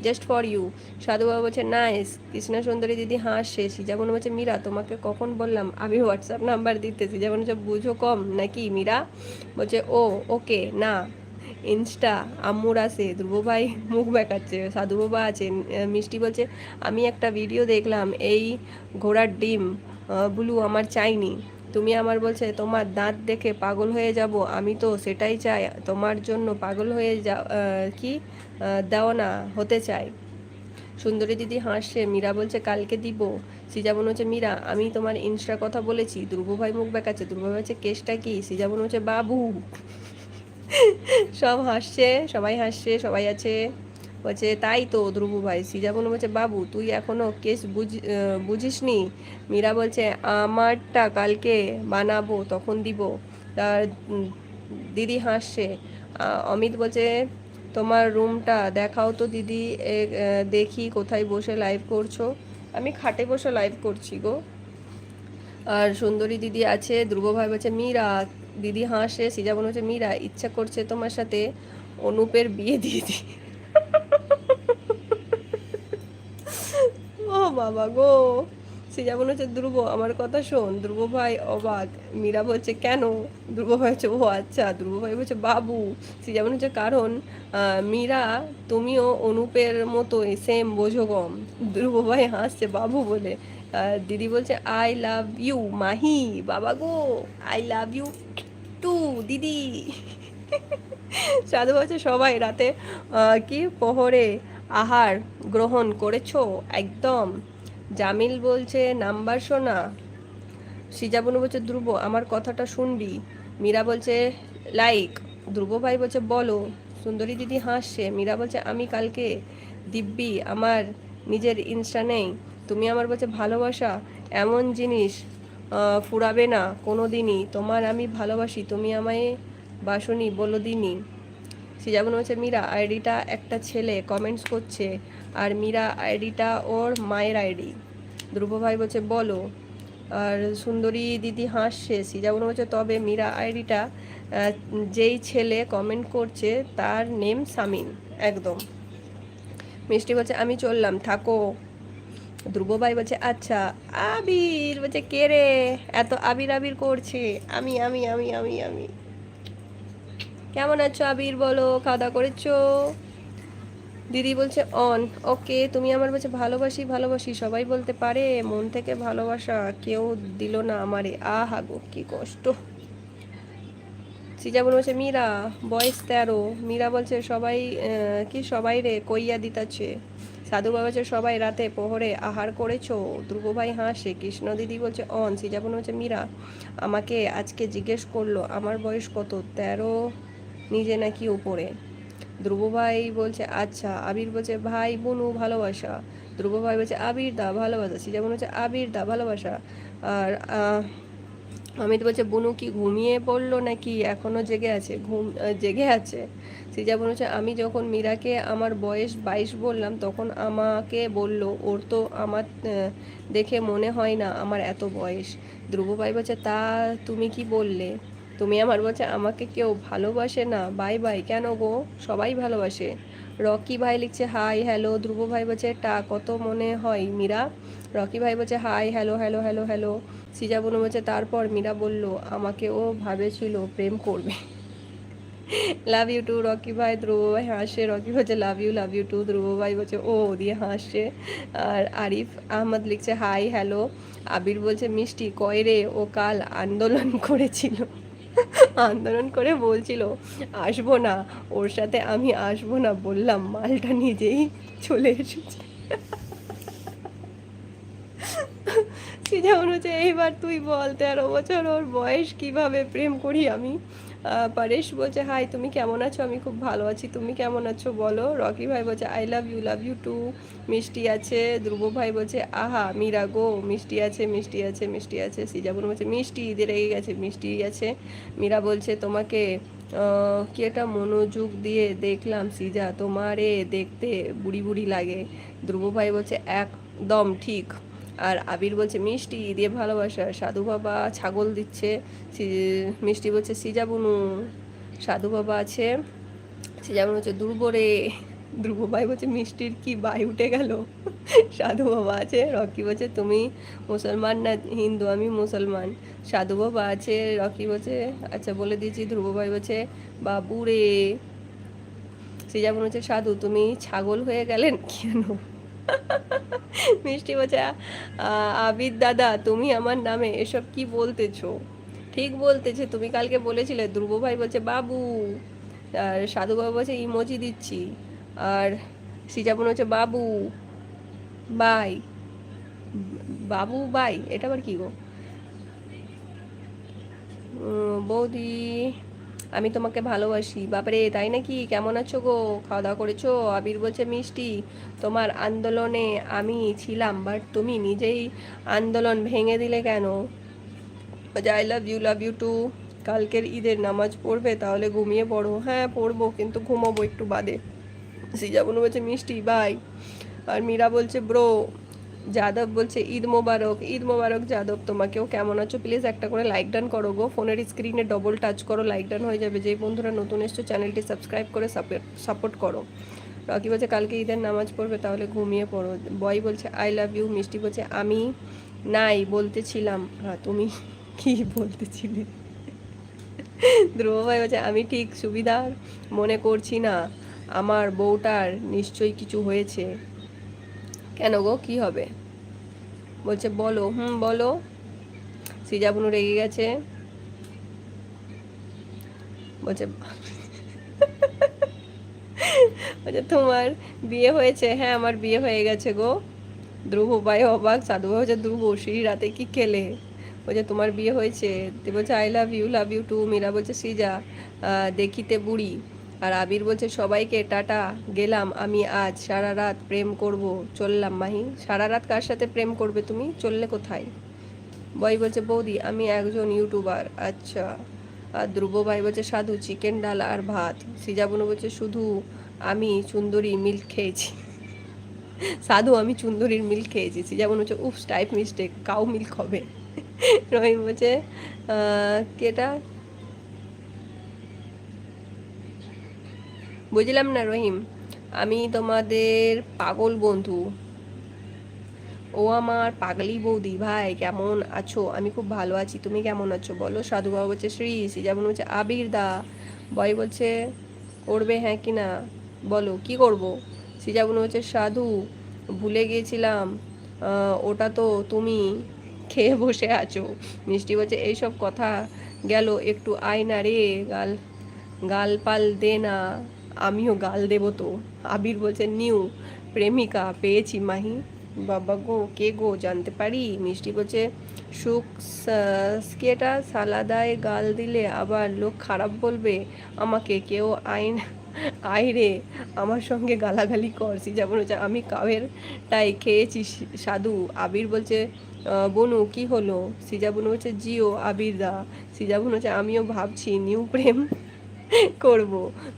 just for you. সাধু বাবা বলছে নাইস। কৃষ্ণা সুন্দরী দিদি হাসছে। যেমন বলছে মীরা তোমাকে কখন বললাম আমি হোয়াটসঅ্যাপ নাম্বার দিতেছি, যেমন হচ্ছে বুঝো কম নাকি। মীরা বলছে ও ওকে না ইনস্টা আম্মুর আছে। ধ্রুব ভাই মুখ বেঁকাচ্ছে। সাধু বাবা আছে। মিষ্টি বলছে আমি একটা ভিডিও দেখলাম, এই ঘোড়ার ডিম ব্লু আমার চাইনি। তুমি আমার বলছে তোমার দাঁত দেখে পাগল হয়ে যাব, আমি তো সেটাই চাই, তোমার জন্য পাগল হয়ে যা কি দাও না হতে চাই। সুন্দরী দিদি হাসছে। মীরা বলছে কালকে দিব। সিজাবন হচ্ছে মীরা আমি তোমার ইনস্টার কথা বলেছি। ধ্রুব ভাই মুখ বেঁকাচ্ছে। ধ্রুব ভাই হচ্ছে কেসটা কি। সিজাবন হচ্ছে বাবু। সব হাসছে, সবাই হাসছে, সবাই আছে। বলছে তাই তো ধ্রুব ভাই। সিজাবন বলছে বাবু তুই এখনো কেস বুঝিসনি। মীরা বলছে আমারটা কালকে বানাবো তখন দিব। তার দিদি হাসছে। অমিত বলছে তোমার রুমটা দেখাও তো দিদি, দেখি কোথায় বসে লাইভ করছো। আমি খাটে বসে লাইভ করছি গো। আর সুন্দরী দিদি আছে। ধ্রুব ভাই বলছে মীরা। দিদি হাসে। সিজাবন হচ্ছে মীরা ইচ্ছা করছে তোমার সাথে অনুপের বিয়ে দিয়ে দি। ও বাবা গো। সিজাবন হচ্ছে ধ্রুব আমার কথা শোন। ধ্রুব ভাই অবাক। মীরা বলছে কেন। ধ্রুব ভাই হচ্ছে ও আচ্ছা। ধ্রুব ভাই বলছে বাবু। সিজাবন হচ্ছে কারণ মীরা তুমিও অনুপের মতোই সেম বোঝো কম। ধ্রুব ভাই হাসছে বাবু বলে। আর দিদি বলছে আই লাভ ইউ মাহি, বাবা গো আই লাভ ইউ টু দিদি। সাধু বলছে সবাই রাতে কি প্রহরে আহার গ্রহণ করেছো একদম। জামিল বলছে নাম্বার শোনা। সিজাবনু বলছে ধ্রুব আমার কথাটা শুনবি। মীরা বলছে লাইক। ধ্রুব ভাই বলছে বলো। সুন্দরী দিদি হাসছে। মীরা বলছে আমি কালকে দিব্যি আমার নিজের ইনস্টা নেই। তুমি আমার বলছে ভালোবাসা এমন জিনিস ফুরাবে না কোনো দিনই। তোমার আমি ভালোবাসি, তুমি আমায় বাসনি বলো দিনই। সিজাবনু বলছে মীরা আইডিটা একটা ছেলে কমেন্টস করছে, আর মীরা আইডিটা ওর মায়ের আইডি। ধ্রুব ভাই বলছে বলো। আর সুন্দরী দিদি হাসছে। সিজাবনু বলছে তবে মীরা আইডিটা যেই ছেলে কমেন্ট করছে তার নেম সামিন একদম। মিষ্টি বলছে আমি চললাম থাকো। ধ্রুব ভাই বলছে আচ্ছা। আবির বলছে কে রে এত আবির আবির করছে? আমি আমি আমি আমি আমি কেমন আছো আবির বলো, খাওয়া দাওয়া করেছো? দিদি বলছে অন। ওকে তুমি আমার বলছে ভালোবাসি ভালোবাসি সবাই বলতে পারে, মন থেকে ভালোবাসা কেউ দিল না আমারে, আহা গো কি কষ্ট। সিজাবন বলছে মীরা বয়স 13। মীরা বলছে সবাই কি সবাই রে কইয়া দিতাছে। সাধু বাবা বলছে সবাই রাতে প্রহরে আহার করেছো। ধ্রুব ভাই হাসে। কৃষ্ণ দিদি বলছে অন। সিজাবন বলছে মীরা আমাকে আজকে জিজ্ঞেস করলো আমার বয়স কত, 13 নিজে নাকি উপরে। ধ্রুব ভাই বলছে আচ্ছা। আবির বলছে ভাই বোনু ভালোবাসা। ধ্রুব ভাই বলছে আবির দা ভালোবাসা। সিজাবন বলছে আবির দা ভালোবাসা। আর অমিত বলছে বুনু কি ঘুমিয়ে পড়লো নাকি এখনো জেগে আছে? জেগে আছে। সিজাবন বলছে আমি যখন মীরাকে আমার বয়স 22 বললাম তখন আমাকে বলল ওর তো আমার দেখে মনে হয় না আমার এত বয়স। ধ্রুব ভাই বলছে তা তুমি কি বললে? তুমি আমার বলছে আমাকে কেউ ভালোবাসে না? বাই বাই কেন গো, সবাই ভালোবাসে। রকি ভাই লিখছে হাই হ্যালো। ধ্রুব ভাই বলছে টা কত মনে হয় মীরা? রকি ভাই বলছে hi hello hello hello hello. সিজাবনু বলছে তারপর মীরা বলল আমাকে ও ভাবেছিল প্রেম করবে। লাভ ইউ টু রকি ভাই। ধ্রুব ভাই হাসে। রকি বলছে লাভ ইউ টু। ধ্রুব ভাই বলছে ও দিয়ে হাসছে। আর আরিফ আহমদ লিখছে হাই হ্যালো। আবির বলছে মিষ্টি কয় রে ও কাল আন্দোলন করেছিল, আন্দোলন করে বলছিল আসবো না, ওর সাথে আমি আসবো না বললাম মালটা নিজেই চলে এসেছে। যেমন হচ্ছে এইবার তুই বল 13 বছর ওর বয়স কিভাবে প্রেম করি আমি। পরেশ বলছে হাই তুমি কেমন আছো? আমি খুব ভালো আছি, তুমি কেমন আছো বলো। রকি ভাই বলছে আই লাভ ইউ টু। মিষ্টি আছে। ধ্রুব ভাই বলছে আহা মীরা গো মিষ্টি আছে মিষ্টি আছে মিষ্টি আছে। সিজাবন বলছে মিষ্টি ঈদে রেগে গেছে, মিষ্টি আছে। মীরা বলছে তোমাকে কি একটা মনোযোগ দিয়ে দেখলাম সিজা, তোমারে দেখতে বুড়ি বুড়ি লাগে। ধ্রুব ভাই বলছে একদম ঠিক। আর আবির বলছে মিষ্টি দিয়ে ভালোবাসা। সাধু বাবা ছাগল দিচ্ছে। মিষ্টি বলছে সিজা বুনু। সাধু বাবা আছে। সিজা বুনু হচ্ছে ধ্রুব রে। ধ্রুব ভাই বলছে মিষ্টির কি বাই উঠে গেল। সাধু বাবা আছে। রকি বলছে তুমি মুসলমান না হিন্দু? আমি মুসলমান। সাধু বাবা আছে। রকি বলছে আচ্ছা বলে দিয়েছি। ধ্রুব ভাই বলছে বাবু রে। সিজা বুনু হচ্ছে সাধু তুমি ছাগল হয়ে গেলেন কেন? মিষ্টি বলছে আবিদ দাদা তুমি আমার নামে এসব কি বলতেছো? ঠিক বলতেছে, তুমি কালকে বলেছিলে। ধ্রুব ভাই বলছে বাবু। আর সাধু বাবু বলছে ইমোজি দিচ্ছি। আর সিজাবন হচ্ছে বাবু বাই। বাবু বাই এটা আবার কি গো? বৌদি আমি তোমাকে ভালোবাসি। বাপরে তাই নাকি? কেমন আছো গো, খাওয়া দাওয়া করেছো? আবির বলছে মিষ্টি তোমার আন্দোলনে আমি ছিলাম বাট তুমি নিজেই আন্দোলন ভেঙে দিলে কেন? I love you too. কালকের ঈদের নামাজ পড়বে? তাহলে ঘুমিয়ে পড়ো। হ্যাঁ পড়বো কিন্তু ঘুমাবো একটু বাদে। সিজাবনু বলছে মিষ্টি বাই। আর মীরা বলছে ব্রো। যাদব বলছে ঈদ মোবারক। ঈদ মোবারক যাদব তোমাকেও। কেমন আছো? প্লিজ একটা করে লাইক ডান করো গো, ফোনের স্ক্রিনে ডবল টাচ করো, লাইক ডান হয়ে যাবে। যেই বন্ধুরা নতুন এসছো চ্যানেলটি সাবস্ক্রাইব করে সাপোর্ট করো। রকি বলছে কালকে ঈদের নামাজ পড়বে? তাহলে ঘুমিয়ে পড়ো। বয় বলছে আই লাভ ইউ। মিষ্টি বলছে আমি নাই বলতেছিলাম। হ্যাঁ তুমি কি বলতেছিলে? ধ্রুব ভাই বলছে আমি ঠিক সুবিধার মনে করছি না, আমার বউটার নিশ্চয়ই কিছু হয়েছে। কেন গো কি হবে? বলছে বলো, বলো। সিজাবনু রেগে গেছে, বলছে বলছে তোমার বিয়ে হয়েছে? হ্যাঁ আমার বিয়ে হয়ে গেছে গো। ধ্রুব ভাই অবাক, সাধু ভাই বলছে ধ্রুব সেই রাতে কি খেলে? বলছে তোমার বিয়ে হয়েছে। তুই বলছে I love you too. Meera বলছে সৃজা দেখিতে বুড়ি। আর আবির বলছে সবাইকে টাটা, গেলাম আমি, আজ সারা রাত প্রেম করব, চললাম। মাহি সারা রাত কার সাথে প্রেম করবে তুমি? চললে কোথায়? বই বলছে বৌদি আমি একজন ইউটিউবার। আচ্ছা। আর ধ্রুব ভাই বলছে সাধু চিকেন ডাল আর ভাত। সিজাবনু বলছে শুধু আমি সুন্দরী মিল্ক খেয়েছি। সাধু আমি চুন্দরীর মিল্ক খেয়েছি। যেমন হচ্ছে oops type mistake, cow milk হবে। রহিম বলছে কেটা বুঝলাম না রহিম। আমি তোমাদের পাগল বন্ধু। ও আমার পাগলি বৌদি। ভাই কেমন আছো? আমি খুব ভালো আছি, তুমি কেমন আছো বলো। সাধু বাবা বলছে শ্রী শ্রী, যেমন হচ্ছে আবির দা। বয় বলছে করবে হ্যাঁ কি না বলো, কি করব। সিজাবুন হচ্ছে সাধু ভুলে গিয়েছিলাম, ওটা তো তুমি খেয়ে বসে আছো। মিষ্টি বলছে এইসব কথা গেল, একটু আয় না রে, গাল গাল পাল দে না, আমিও গাল দেবো তো। আবির বলছে নিউ প্রেমিকা পেয়েছি মাহি। বাবা গো, কে গো, জানতে পারি? মিষ্টি বলছে সুখ স্কেটা সালাদায় গাল দিলে আবার লোক খারাপ বলবে আমাকে। কেউ আইন আইরে আমার সঙ্গে গালাগালি করছি। যেমন হচ্ছে আমি কাবেরটাই খেয়েছি সাধু। আবির বলছে বনু কি হলো? সিজাবুনু বলছে জিও আবির দা। সিজাবুনু হচ্ছে আমিও ভাবছি নিউ প্রেম করব।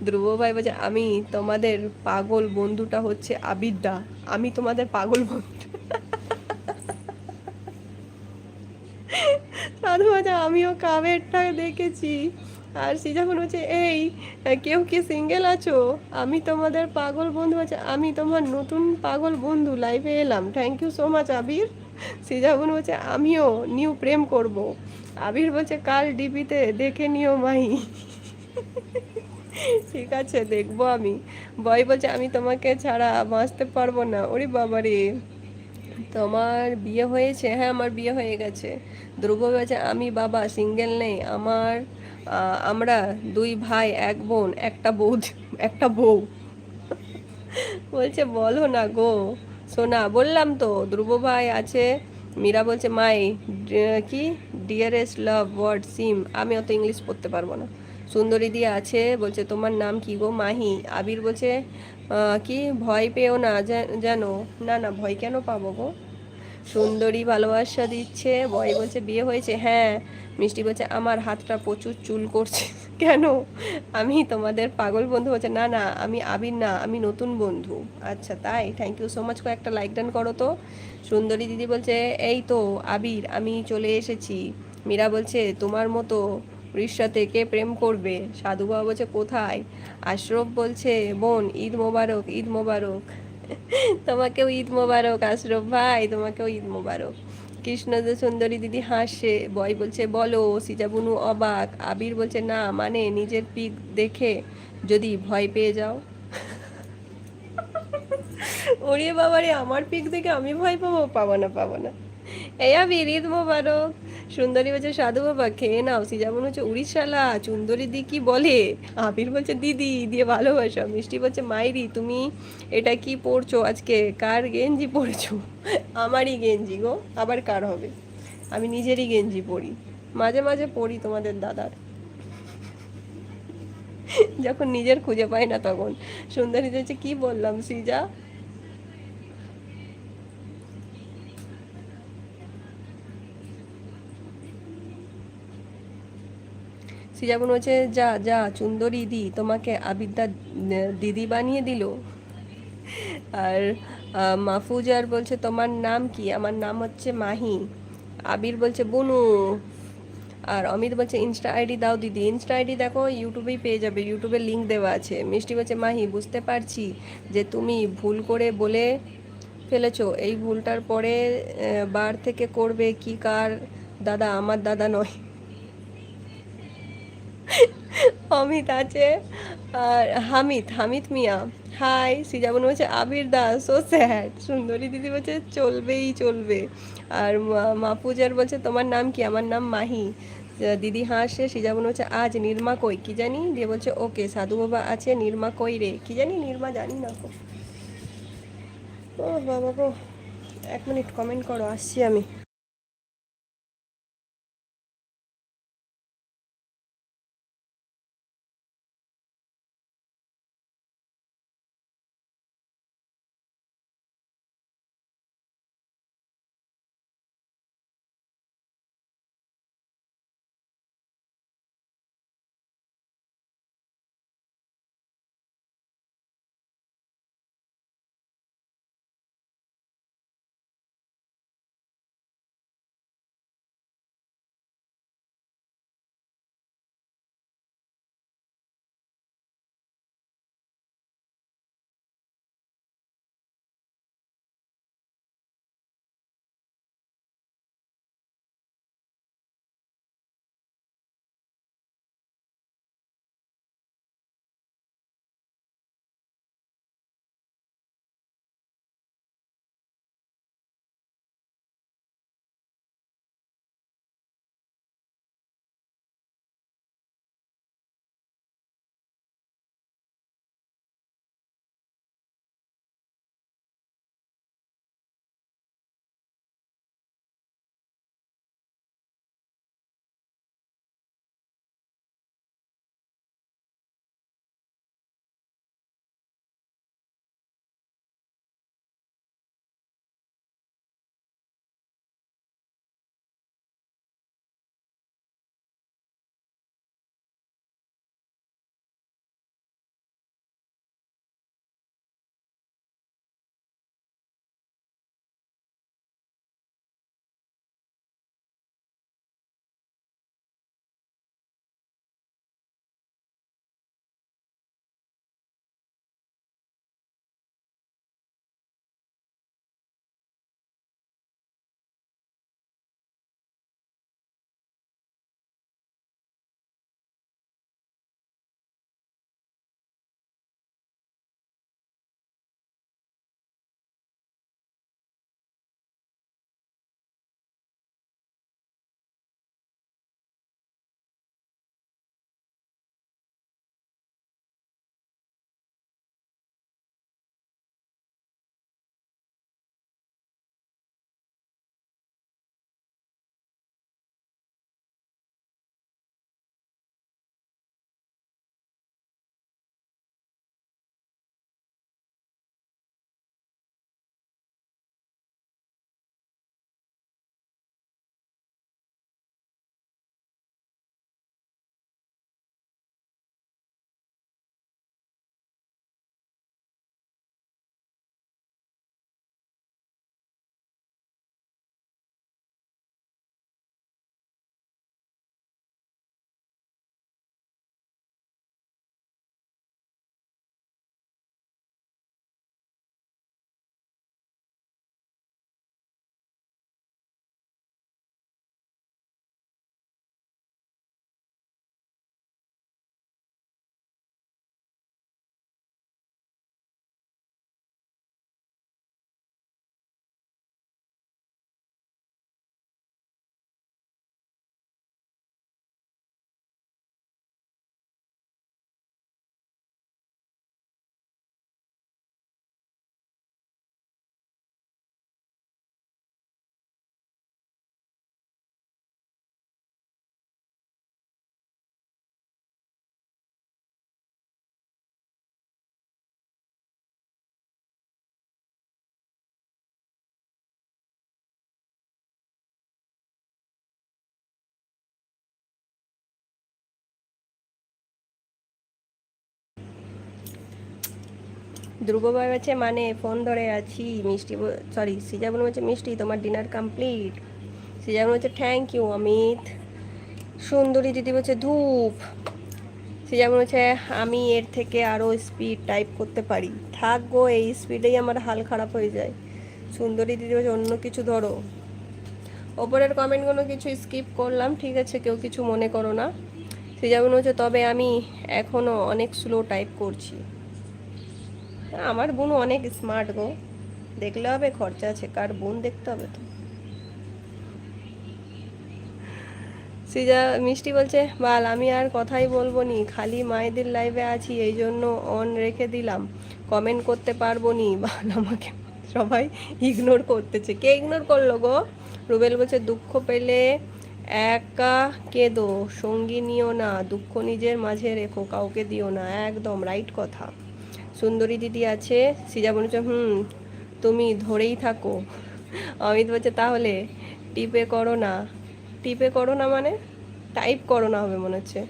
ধ্রুব ভাই বলছে আমি তোমাদের পাগল বন্ধুটা হচ্ছে আবির দা। আমি তোমাদের পাগল বন্ধু। সাধু বলছে আমিও কাবেরটা দেখেছি। আর সিজাফুন হচ্ছে এই কেউ কি সিঙ্গেল আছো? আমি তোমাদের পাগল বন্ধু আছে, আমি তোমার নতুন পাগল বন্ধু লাইভে এলাম, থ্যাংক ইউ সো মাচ আবির। সিজাফুন বলছে আমিও নিউ প্রেম করব। আবির বলছে কাল ডিপিতে দেখে নিও মাহি। ঠিক আছে দেখবো আমি। বয় বলছে আমি তোমাকে ছাড়া বাঁচতে পারবো না। ওরে বাবারে, তোমার বিয়ে হয়েছে? হ্যাঁ আমার বিয়ে হয়ে গেছে। ধ্রুব বলছে আমি বাবা সিঙ্গেল নেই, আমরা দুই ভাই এক বোন, একটা বউ। বলছে বলো না গো সোনা। বললাম তো ধ্রুব ভাই আছে। মীরা বলছে মাই কি ডিয়ারেস্ট লাভ ওয়ার্ড সিম। আমি অত ইংলিশ পড়তে পারবো না। সুন্দরী দিয়ে আছে, বলছে তোমার নাম কি গো? মাহি। আবির বলছে কি ভয় পেও না জানো। না না ভয় কেন পাবো গো। সুন্দরী ভালোবাসা দিচ্ছে। বয় বলছে বিয়ে হয়েছে? হ্যাঁ। মিষ্টি বলছে আমার হাতটা প্রচুর চুল করছে। কেন? আমি তোমাদের পাগল বন্ধু। বলছে না না আমি আবির না, আমি নতুন বন্ধু। আচ্ছা তাই, থ্যাংক ইউ সো মাচ, করে একটা লাইক ডান করো তো। সুন্দরী দিদি বলছে এই তো আবির আমি চলে এসেছি। মীরা বলছে তোমার মতো রিক্সাতে কে প্রেম করবে? সাধু বাবা বলছে কোথায়? আশরফ বলছে বোন ঈদ মোবারক, ঈদ মোবারক। তোমাকেও ঈদ মোবারক আশরফ ভাই, তোমাকেও ঈদ মোবারক। কৃষ্ণ সুন্দরী দিদি হাসছে। বয় বলছে বলো। সিজাবুনু অবাক। আবির বলছে না মানে নিজের পিক দেখে যদি ভয় পেয়ে যাও। ওরে বাবারে, আমার পিক দেখে আমি ভয় পাবো? পাবো না, পাবো না। এই আবির ঈদ মোবারক। সুন্দরী বলছে সাধু বাবা খেয়ে নাও। সিজাবুন হচ্ছে উড়িষ্যালা সুন্দরী দি কি বলে? আবির বলছে দিদি দিয়ে ভালোবাসা। মিষ্টি বলছে মাইরি তুমি এটা কি পরছো আজকে? কার গেঞ্জি পরেছো? আমারই গেঞ্জি গো, আবার কার হবে? আমি নিজেরই গেঞ্জি পরি, মাঝে মাঝে পরি তোমাদের দাদার, যখন নিজের খুঁজে পাই না তখন। সুন্দরী হচ্ছে কি বললাম সিজা? সিজাবুন হচ্ছে যা যা সুন্দরী দি তোমাকে আবিদ্যা দিদি বানিয়ে দিল। আর মাহফুজার বলছে তোমার নাম কি? আমার নাম হচ্ছে মাহি। আবির বলছে বুনু। আর অমিত বলছে ইনস্টা আইডি দাও দিদি। ইনস্টা আইডি দেখো ইউটিউবেই পেয়ে যাবে, ইউটিউবে লিঙ্ক দেওয়া আছে। মিষ্টি বলছে মাহি বুঝতে পারছি যে তুমি ভুল করে বলে ফেলেছো, এই ভুলটার পরে বার থেকে করবে কি? কার দাদা? আমার দাদা নয়। অমিত আছে, আর হামিদ, হামিদ মিয়া। হাই, সৃজাবন বলছে আবির দাস সো স্যাড। সুন্দরী দিদি বলছে চলবেই চলবে। আর মাপুজার বলছে তোমার নাম কি? আমার নাম মাহি। দিদি হাসে। সৃজাবন বলছে আজ নির্মা কই কি জানি, দিয়ে বলছে ওকে সাধু বাবা আছে, নির্মা কই রে কি জানি, নির্মা জানি না গো। ও বাবা গো, 1 মিনিট কমেন্ট করো, আসছি আমি। ধ্রুবভাই বলছে মানে ফোন ধরে আছি। মিষ্টি সরি, সৃজাবন বলছে মিষ্টি তোমার ডিনার কমপ্লিট। সৃজাবন বলছে থ্যাংক ইউ অমিত। সুন্দরী দিদি বলছে ধূপ। সৃজাবন বলছে আমি এর থেকে আরও স্পিড টাইপ করতে পারি। থাক গো, এই স্পিডেই আমার হাল খারাপ হয়ে যায়। সুন্দরী দিদি বলছে অন্য কিছু ধরো। ওপরের কমেন্টগুলো কিছু স্কিপ করলাম, ঠিক আছে, কেউ কিছু মনে করো না। যেমন হচ্ছে তবে আমি এখনও অনেক স্লো টাইপ করছি। আমার বোন অনেক স্মার্ট গো, দেখলে হবে, খরচা আছে, কার বোন দেখতে হবে তো। মিষ্টি বলছে বাল আমি আর কথাই বলবো নি, খালি মায়েদের লাইভে আছি এই জন্য অন রেখে দিলাম, কমেন্ট করতে পারবো নি। বাল আমাকে সবাই ইগনোর করতেছে। কে ইগনোর করলো গো? রুবেল বলছে দুঃখ পেলে একা কেঁদো, সঙ্গী নিও না, দুঃখ নিজের মাঝে রেখো, কাউকে দিও না। একদম রাইট কথা। সুন্দরী দিদি আছে। সিজা বলছে তুমি ধরেই থাকো। অমিত বলছে তাহলে টিপে করো না। টিপে করো না মানে টাইপ করো না হবে মনে হচ্ছে।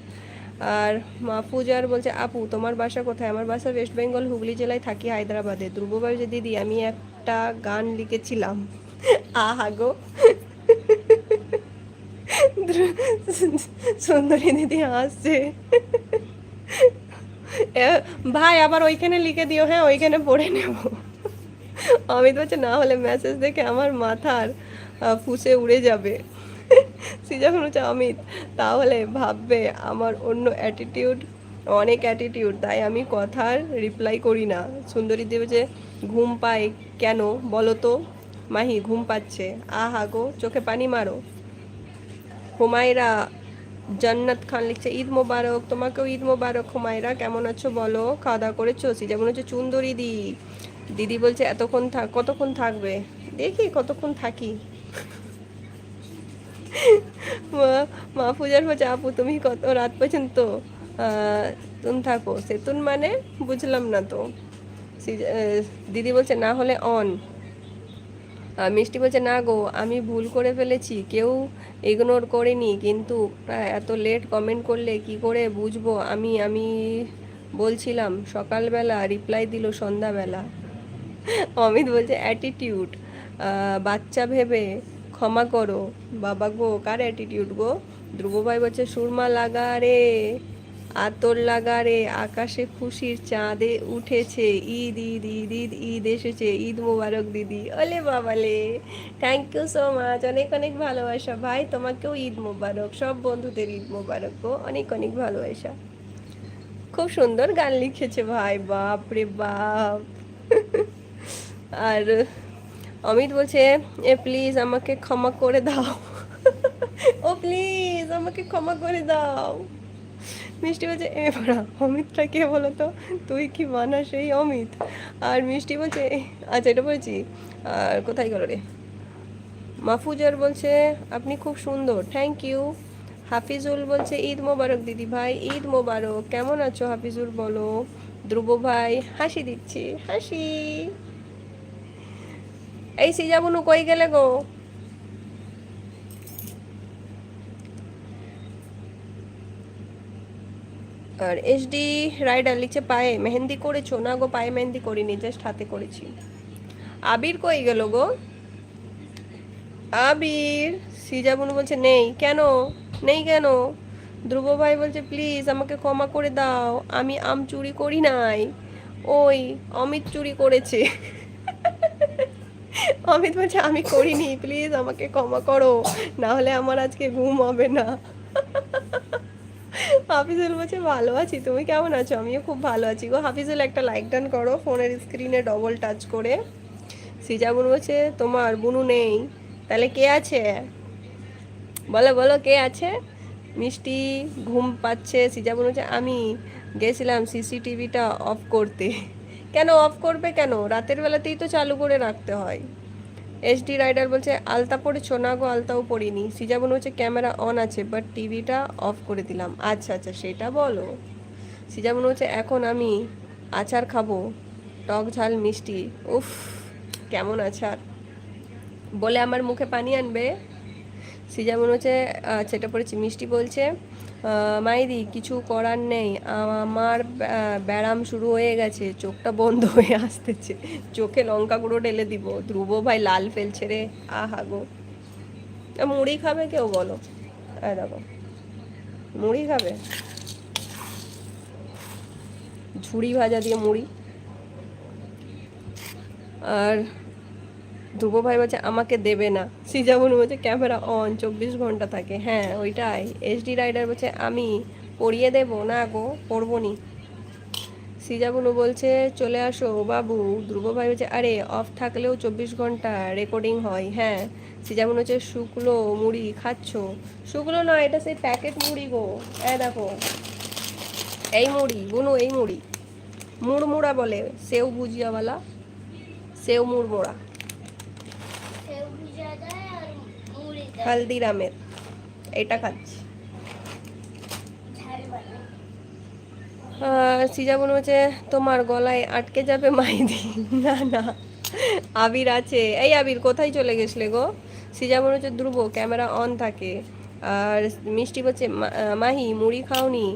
আর মাহফুজার বলছে আপু তোমার বাসা কোথায়? আমার বাসা ওয়েস্ট বেঙ্গল, হুগলি জেলায়, থাকি হায়দ্রাবাদে। ধ্রুবভাই যে দিদি আমি একটা গান লিখেছিলাম। আহা গো। সুন্দরী দিদি হাসছে। ভাই আবার ওইখানে লিখে দিও, হ্যাঁ ওইখানে পড়ে নেব। অমিত বলছে না হলে মেসেজ দেখে আমার মাথার ফুসে উড়ে যাবে। যখন হচ্ছে অমিত তাহলে ভাববে আমার অন্য অ্যাটিটিউড, অনেক অ্যাটিটিউড, তাই আমি কথার রিপ্লাই করি না। সুন্দরী দেব যে ঘুম পায় কেন বলো তো? মাহি ঘুম পাচ্ছে। আহা গো, চোখে পানি মারো। হুমায়রা জান্নাত খান লিখছে ঈদ মোবারক, তোমাকেও ঈদ মোবারক। হুমায়রা কেমন আছো বলো, খাওয়া দাওয়া করেছো? যেমন হচ্ছে চুন্দরী দিদি বলছে এতক্ষণ কতক্ষণ থাকবে? দেখি কতক্ষণ থাকি। মাহফুজার হচ্ছে আপু তুমি কত রাত পর্যন্ত তুম থাকো? সেতুন মানে বুঝলাম না তো। দিদি বলছে না হলে অন। মিষ্টি বলছে না গো আমি ভুল করে ফেলেছি, কেউ ইগনোর করেনি, কিন্তু এত লেট কমেন্ট করলে কি করে বুঝবো? আমি বলছিলাম সকালবেলা, রিপ্লাই দিল সন্ধ্যাবেলা। অমিত বলছে অ্যাটিটিউড, বাচ্চা ভেবে ক্ষমা করো। বাবা গো, কার অ্যাটিটিউড গো? ধ্রুব ভাই বলছে সুরমা লাগা রে, আতর লাগা রে, আকাশে খুশির চাঁদে উঠেছে, ঈদ ঈদ ঈদ ঈদ ঈদ এসেছে, ঈদ মোবারক দিদি। ওলে বাবালে, থ্যাংক ইউ সো মাচ, অনেক অনেক ভালোবাসা ভাই, তোমাকেও ঈদ মোবারক, সব বন্ধুদের ঈদ মোবারক গো, অনেক অনেক ভালোবাসা। খুব সুন্দর গান লিখেছে ভাই, বাপ রে বাপ। আর অমিত বলছে এ প্লিজ আমাকে ক্ষমা করে দাও। ও প্লিজ আমাকে ক্ষমা করে দাও। মিষ্টি বলছে এ বড়া অমিতটা কে বলো তো? তুই কি মানা সেই অমিত? আর মিষ্টি বলছে আচ্ছা এটা বলছি। আর কোথায় গেল রে? মাহফুজার বলছে আপনি খুব সুন্দর, থ্যাংক ইউ। হাফিজুল বলছে ঈদ মোবারক দিদি ভাই, ঈদ মোবারক। কেমন আছো হাফিজুল বলো? ধ্রুব ভাই হাসি দিচ্ছি, হাসি। এই সিজাবনু কই গেলে গো? আর এসডি রাইডার লিখছে পায়ে মেহেন্দি করেছো? না গো পায়ে মেহেন্দি করিনি, জাস্ট হাতে করেছি। আবির কই গেল গো? আবির। সিজাবনু বলছে নেই কেন? নেই কেন? ধ্রুব ভাই বলছে প্লিজ আমাকে ক্ষমা করে দাও, আমি আম চুরি করি নাই, ওই অমিত চুরি করেছে। অমিত বলছে আমি করিনি, প্লিজ আমাকে ক্ষমা করো, না হলে আমার আজকে ঘুম হবে না। হাফিজুল বলছে ভালো আছি, তুমি কেমন আছো? আমিও খুব ভালো আছি গো। হাফিজুল একটা লাইক ডান করো ফোনের স্ক্রিনে ডবল টাচ করে। সিজাবুন বলছে তোমার বুনু নেই, তাহলে কে আছে? বলো বলো কে আছে? মিষ্টি ঘুম পাচ্ছে। সিজাবুন হচ্ছে আমি গেছিলাম সিসিটিভিটা অফ করতে। কেন অফ করবে কেন? রাতের বেলাতেই তো চালু করে রাখতে হয়। এসডি রাইডার বলছে আলতা পড়েছো? না গো আলতাও পড়িনি। সিজাবুন হচ্ছে ক্যামেরা অন আছে বাট টিভিটা অফ করে দিলাম। আচ্ছা আচ্ছা সেটা বলো। সিজাবুন হচ্ছে এখন আমি আচার খাবো, টক ঝাল মিষ্টি। উফ কেমন আচার, বলে আমার মুখে পানি আনবে। যেমন হচ্ছে সেটা পড়েছি। মিষ্টি বলছে মাইদি কিছু করার নেই, আমার ব্যায়াম শুরু হয়ে গেছে, চোখটা বন্ধ হয়ে আসতেছে, চোখে লঙ্কা গুঁড়ো ঢেলে দিব। ধ্রুব ভাই লাল ফেলছে রে, আহা গো। মুড়ি খাবে কেউ বলো? দেখো মুড়ি খাবে, ঝুড়ি ভাজা দিয়ে মুড়ি। আর ধ্রুব ভাই বলছে আমাকে দেবে না। সিজাবুন বলছে ক্যামেরা অন 24 ঘন্টা থাকে, হ্যাঁ ওইটাই। এসডি রাইডার বলছে আমি পড়িয়ে দেবো না গো, পড়বো নি। সিজাবুনু বলছে চলে আসো বাবু। ধ্রুব ভাই বলছে আরে অফ থাকলেও 24 ঘন্টা রেকর্ডিং হয়। হ্যাঁ। সিজাবুনু হচ্ছে শুকনো মুড়ি খাচ্ছ? শুকনো নয়, এটা সেই প্যাকেট মুড়ি গো। দেখো, এই মুড়ি বুনু, এই মুড়ি মুড়মুড়া বলে, সেও ভুজিয়াওয়ালা, সেও মুড়মুড়া, হালদিরামের। এটা খাচ্ছি। সিজা মনে হচ্ছে তোমার গলায় আটকে যাবে মাইদি। না না, আবির আছে। এই আবির কোথায় চলে গেছলে গো? সিজা মনে হচ্ছে ধ্রুব ক্যামেরা অন থাকে। আর মিষ্টি বলছে মাহি মুড়ি খাওনি?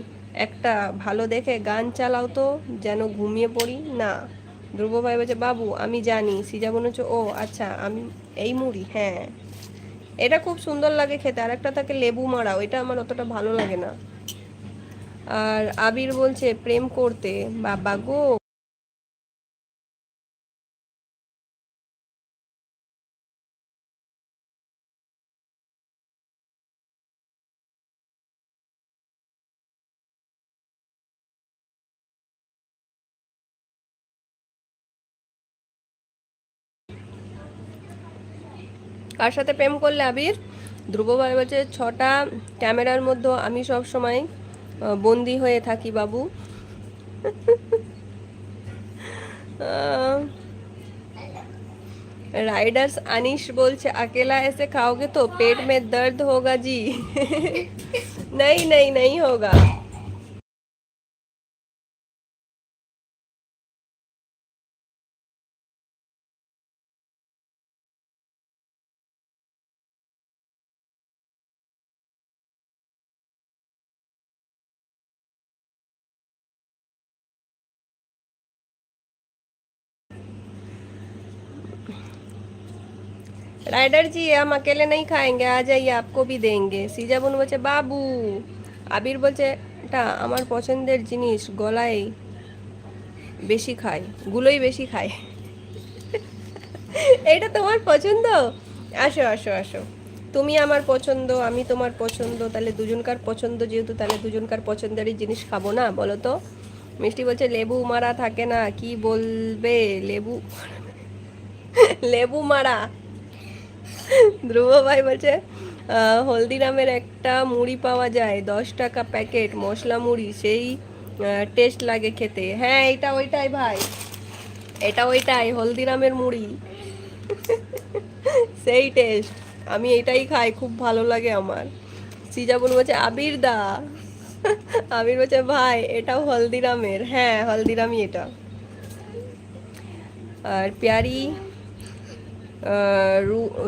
একটা ভালো দেখে গান চালাও তো, যেন ঘুমিয়ে পড়ি না। ধ্রুব ভাই বলছে বাবু আমি জানি। সিজা মনে হচ্ছে ও আচ্ছা, আমি এই মুড়ি, হ্যাঁ এটা খুব সুন্দর লাগে খেতে। আর একটা থাকে লেবু মারা, ওইটা আমার অতটা ভালো লাগে না। আর আবির বলছে প্রেম করতে, বাবা গো। কার সাথে প্রেম করলে আবির? ধ্রুব ভাই বলছে 6টা ক্যামেরার মধ্যে আমি সব সময় বন্দি হয়ে থাকি বাবু। राइडर्स अनीश बोलছে अकेला ऐसे खाओगे तो पेट में दर्द होगा जी। नहीं नहीं नहीं होगा। राइडर जी हम अकेले नहीं खाएंगे, आ जाइए आपको भी देंगे। সিজা বনু বলছে বাবু। আবির বলছে এটা আমার পছন্দের জিনিস, গলায় বেশি খায়, গুলোই বেশি খায়। এটা তোমার পছন্দ? আসো আসো আসো, তুমি আমার পছন্দ, আমি তোমার পছন্দ, তাহলে দুজনকার পছন্দ যেহেতু, তাহলে দুজনকার পছন্দেরই জিনিস খাবো না, বলো তো? মিষ্টি বলছে লেবু মারা থাকে না, কি বলবে লেবু, লেবু মারা। ধ্রুব ভাই বলছে হলদিরামের একটা মুড়ি পাওয়া যায়, 10 টাকা প্যাকেট, মশলা মুড়ি, সেই টেস্ট লাগে খেতে। হ্যাঁ এটা ওইটাই ভাই, এটা ওইটাই হলদিরামের মুড়ি, সেই টেস্ট। আমি এটাই খাই, খুব ভালো লাগে আমার। সিজা বোন বলছে আবির দা। আবির বলছে ভাই এটাও হলদিরামের, হ্যাঁ হলদিরামই এটা। আর প্যারি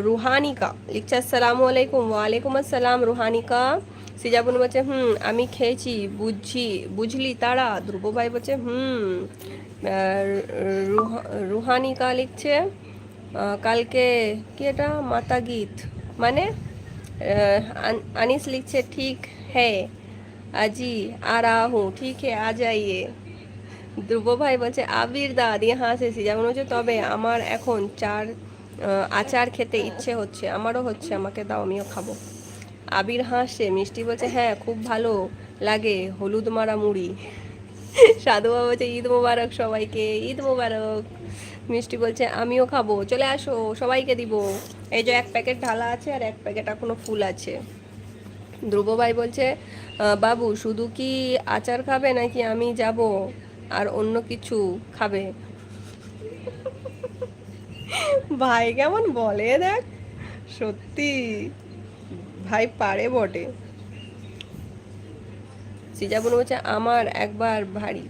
রুহানিকা লিখছে আসসালামু আলাইকুম। ওয়ালাইকুম আসসালাম রুহানিকা। সিজা বোন বলছে আমি খেয়েছি, বুঝলি তারা। ধ্রুব ভাই বলছে রুহানিকা লিখছে কালকে কি এটা মাতা গীত মানে। अनीस लिखছে ঠিক হ্যাঁ আজি आ रहा हूँ, ठीक है आ जाइए। ধ্রুব ভাই বলছে আবির দা দিয়ে হাসেছি, যেমন হচ্ছে তবে আমার এখন আচার খেতে ইচ্ছে হচ্ছে। আমারও হচ্ছে, আমাকে দাও আমিও খাবো। আবির হাসছে, মিষ্টি বলছে হ্যাঁ খুব ভালো লাগে হলুদ মারা মুড়ি। সাধু বাবা বলছে ঈদ মোবারক সবাইকে, ঈদ মোবারক। মিষ্টি বলছে আমিও খাবো, চলে আসো সবাইকে দিব। এই যে এক প্যাকেট ঢালা আছে আর এক প্যাকেট এখনো ফুল আছে। ধ্রুব ভাই বলছে বাবু শুধু কি আচার খাবে নাকি আমি যাব আর অন্য কিছু খাবে? ভাই কেমন বলে দেখ, সত্যি ভাই পারে বটে। সিজা বোন বলছে আমার একবার ভারী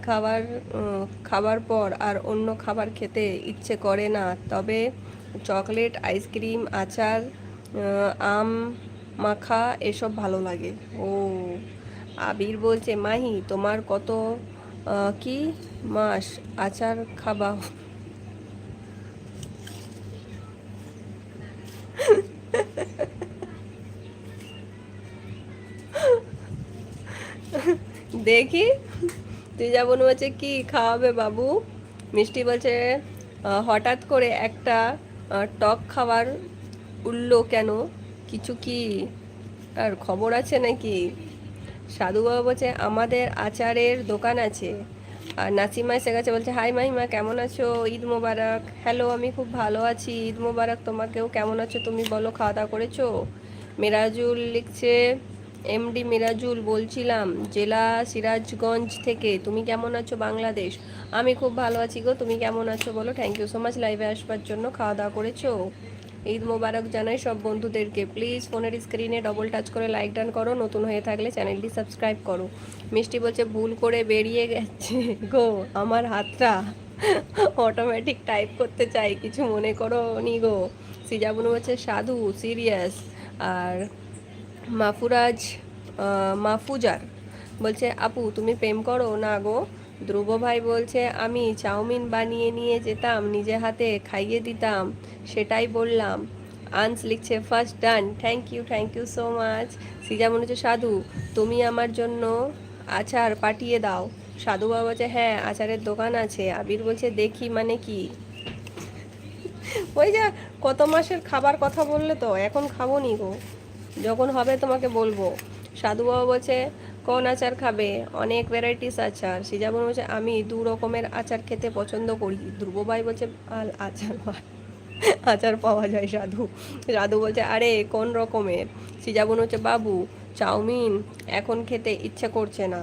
খাবার পর আর অন্য খাবার খেতে ইচ্ছে করে না, তবে চকলেট, আইসক্রিম, আচার, আম মাখা এসব ভালো লাগে। ও আবির বলছে মাহি তোমার কত কি মাস আচার খাবা? দেখি তুই যা বোন বলছে কি খাওয়াবে বাবু? মিষ্টি বলছে হঠাৎ করে একটা টক খাবার উঠলো কেন, কিছু কি আর খবর আছে নাকি? সাধু বাবা বলছে আমাদের আচারের দোকান আছে। আর নাসিমা এসে গেছে, বলছে হাই মাহিমা কেমন আছো, ঈদ মোবারক। হ্যালো, আমি খুব ভালো আছি, ঈদ মোবারক তোমাকেও। কেমন আছো তুমি বলো, খাওয়া দাওয়া করেছো? মিরাজুল লিখছে, এমডি মিরাজুল বলছিলাম জেলা সিরাজগঞ্জ থেকে, তুমি কেমন আছো বাংলাদেশ? আমি খুব ভালো আছি গো, তুমি কেমন আছো বলো। থ্যাংক ইউ সো মাচ লাইভে আসবার জন্য। খাওয়া দাওয়া করেছো? ঈদ মোবারক জানাই সব বন্ধুদেরকে। প্লিজ ফোনের স্ক্রিনে ডবল টাচ করে লাইক ডান করো, নতুন হয়ে থাকলে চ্যানেলটি সাবস্ক্রাইব করো। মিষ্টি বলছে ভুল করে বেরিয়ে গেছে গো আমার হাতটা, অটোমেটিক টাইপ করতে চাই, কিছু মনে করো নি গো। সিজাবুনু বলছে সাধু সিরিয়াস। আর মাফুরাজ মাফুজার বলছে আপু তুমি প্রেম করো না গো। ধ্রুব ভাই বলছে আমি চাউমিন বানিয়ে নিয়ে যেতাম, নিজে হাতে খাইয়ে দিতাম, সেটাই বললাম। আনস লিখছে first done. Thank you so much. সিজা মনে হচ্ছে সাধু তুমি আমার জন্য আচার পাঠিয়ে দাও। সাধু বাবা বলছে হ্যাঁ আচারের দোকান আছে। আবির বলছে দেখি মানে কি? ওই যে কত মাসের খাবার কথা বললে তো, এখন খাবো নি গো, যখন হবে তোমাকে বলবো। সাধু বাবা বলছে কোন আচার খাবে? অনেক ভ্যারাইটিস আচার। সিজাবন বলছে আমি 2 রকমের আচার খেতে পছন্দ করি। ধ্রুব ভাই বলছে আচার আচার পাওয়া যায় সাধু। সাধু বলছে আরে কোন রকমের? সিজাবন হচ্ছে বাবু চাউমিন এখন খেতে ইচ্ছে করছে না।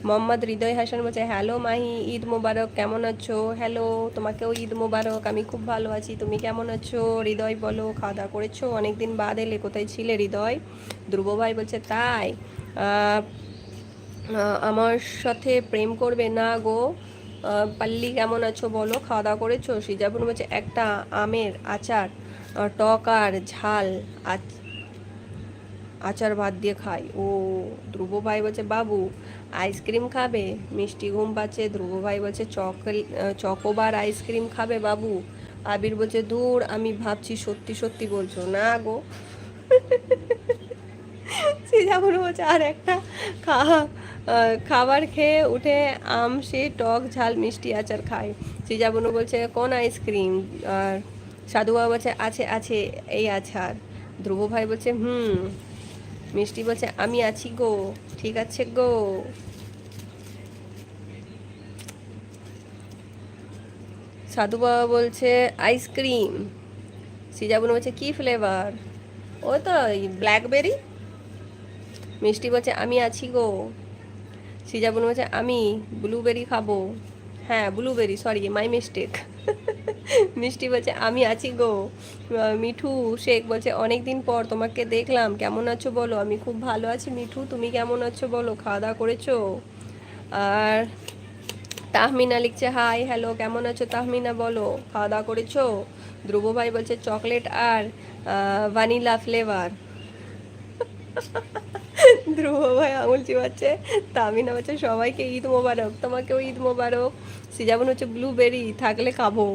মোহাম্মদ হৃদয় হাসান বলছে হ্যালো মাহি, ঈদ মোবারক, কেমন আছো? হ্যালো, তোমাকেও ঈদ মোবারক। আমি খুব ভালো আছি, তুমি কেমন আছো? হৃদয় বলো খাওয়া দাওয়া করেছো? অনেকদিন বাদ এলে, কোথায় ছিলে হৃদয়? ধ্রুব ভাই বলছে তাই আমার সাথে প্রেম করবে না গো। পাল্লি কেমন আছো বলো, খাওয়া দাওয়া করেছো? সিজাবুন বলছে একটা আমের আচার, টক আর ঝাল আচার ভাত দিয়ে খাই। ও ধ্রুব ভাই বলছে বাবু আইসক্রিম খাবে? মিষ্টি ঘুম পাচ্ছে। ধ্রুব ভাই বলছে চকোবার আইসক্রিম খাবে বাবু? আবির বলছে দূর, আমি ভাবছি সত্যি সত্যি বলছো না গো। সিজাপুর বলছে আর একটা খাবার খেয়ে উঠে আম সে টক ঝাল মিষ্টি আচার খায়। সিজাবনু বলছে কোন আইসক্রিম? আর সাধু বাবা বলছে আছে আছে এই আচার। ধ্রুব ভাই বলছে মিষ্টি বলছে আমি আছি গো, ঠিক আছে গো। সাধু বাবা বলছে আইসক্রিম। সিজাবুন বলছে কি ফ্লেভার? ও তো ব্ল্যাকবেরি। মিষ্টি বলছে আমি আছি গো। সিজাবুন বলছে আমি ব্লুবেরি খাবো। হ্যাঁ ব্লুবেরি, সরি মাই মিস্টেক। মিষ্টি বলছে আমি আছি গো। মিঠু শেখ বলছে অনেক দিন পর তোমাকে দেখলাম, কেমন আছো বলো? আমি খুব ভালো আছি মিঠু, তুমি কেমন আছো বলো? খাওয়া দাওয়া করেছো? আর তাহমিনা লিখছে হাই হ্যালো, কেমন আছো তাহমিনা বলো, খাওয়া দাওয়া করেছো? ধ্রুব ভাই বলছে চকলেট আর ভ্যানিলা ফ্লেভার। ধ্রুব ভাই আঙুল চিবাচ্ছে। তামিনা হচ্ছে সবাইকে ঈদ মোবারক, তোমাকেও ঈদ মোবারক। সিজাবন হচ্ছে ব্লুবেরি থাকলে খাবো।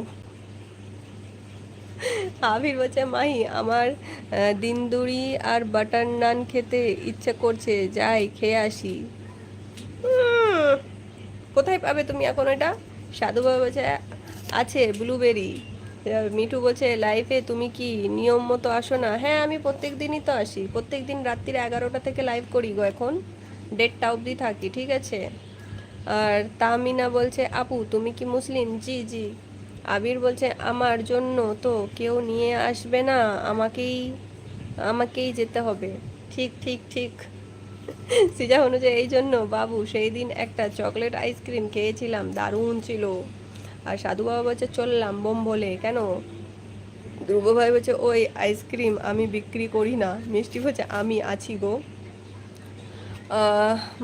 আবির বলছে মাহি আমার দিনদুরি আর বাটার নান খেতে ইচ্ছে করছে, যাই খেয়ে আসি। কোথায় পাবে তুমি এখন এটা? সাধু বাবা বলছে আছে ব্লুবেরি। মিঠু বলছে লাইফে তুমি কি নিয়ম মতো আসো না? হ্যাঁ আমি প্রত্যেক দিনই তো আসি, প্রত্যেক দিন রাত্রির 11টা থেকে লাইভ করি গো, এখন 1:30 অবধি থাকি, ঠিক আছে। আর তাহমিনা বলছে আপু তুমি কি মুসলিম? জি জি। আবির বলছে আমার জন্য তো কেউ নিয়ে আসবে না, আমাকেই আমাকেই যেতে হবে। ঠিক ঠিক ঠিক। সিজা অনুযায়ী এই জন্য বাবু সেই দিন একটা চকলেট আইসক্রিম খেয়েছিলাম, দারুণ ছিল। আর সাধু বাবা বলছে চললাম বোম বলে। কেন? ধ্রুব ভাই বলছে ওই আইসক্রিম আমি বিক্রি করি না। মিষ্টি বলছে আমি আছি গো।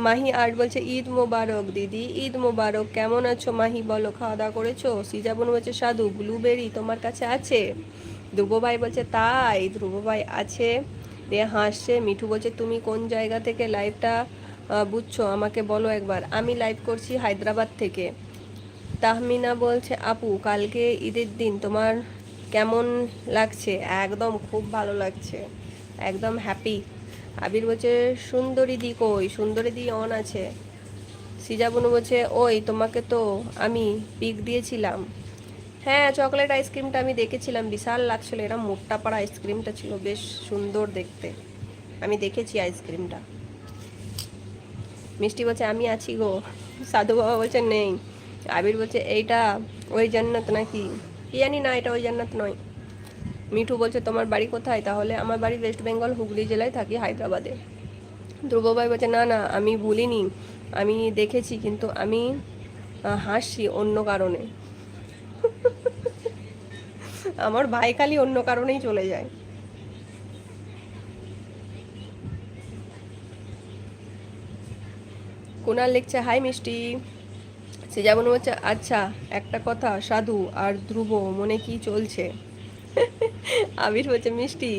মাহি আর্ট বলছে ঈদ মোবারক দিদি, ঈদ মোবারক, কেমন আছো মাহি বলো, খাওয়া দাওয়া করেছো? সিজাবন বলছে সাধু ব্লুবেরি তোমার কাছে আছে? ধ্রুব ভাই বলছে তাই? ধ্রুব ভাই আছে দিয়ে হাসছে। মিঠু বলছে তুমি কোন জায়গা থেকে লাইভটা বুঝছো আমাকে বলো একবার। আমি লাইভ করছি হায়দ্রাবাদ থেকে। তাহমিনা বলছে আপু কালকে ঈদের দিন তোমার কেমন লাগছে? একদম খুব ভালো লাগছে, একদম হ্যাপি। আবির বলছে সুন্দরী দি কই? সুন্দরী দি অন আছে। সিজাবনু বলছে ওই তোমাকে তো আমি পিক দিয়েছিলাম। হ্যাঁ চকলেট আইসক্রিমটা আমি দেখেছিলাম, বিশাল লাগছিল, এরম মোটা পাড়া আইসক্রিমটা ছিল, বেশ সুন্দর দেখতে। আমি দেখেছি আইসক্রিমটা। মিষ্টি বলছে আমি আছি গো। সাধু বাবা বলছে নেই। আবির বলছে এইটা ওই জান্নাত নাকি, কি জানি না, এটা ওই জান্নাত নয়। মিঠু বলছে তোমার বাড়ি কোথায়? তাহলে আমার বাড়ি ওয়েস্ট বেঙ্গল, হুগলি জেলায়, থাকি হায়দ্রাবাদে। ধ্রুব ভাই বলছে না না, আমি ভুলিনি, আমি দেখেছি, কিন্তু আমি হাসছি অন্য কারণে। আমার ভাই খালি অন্য কারণেই চলে যায়। কুনাল লিখছে হাই মিষ্টি। সে যেমন হচ্ছে আচ্ছা একটা কথা, সাধু আর ধ্রুব মনে কি চলছে? আবির বলছে মিষ্টি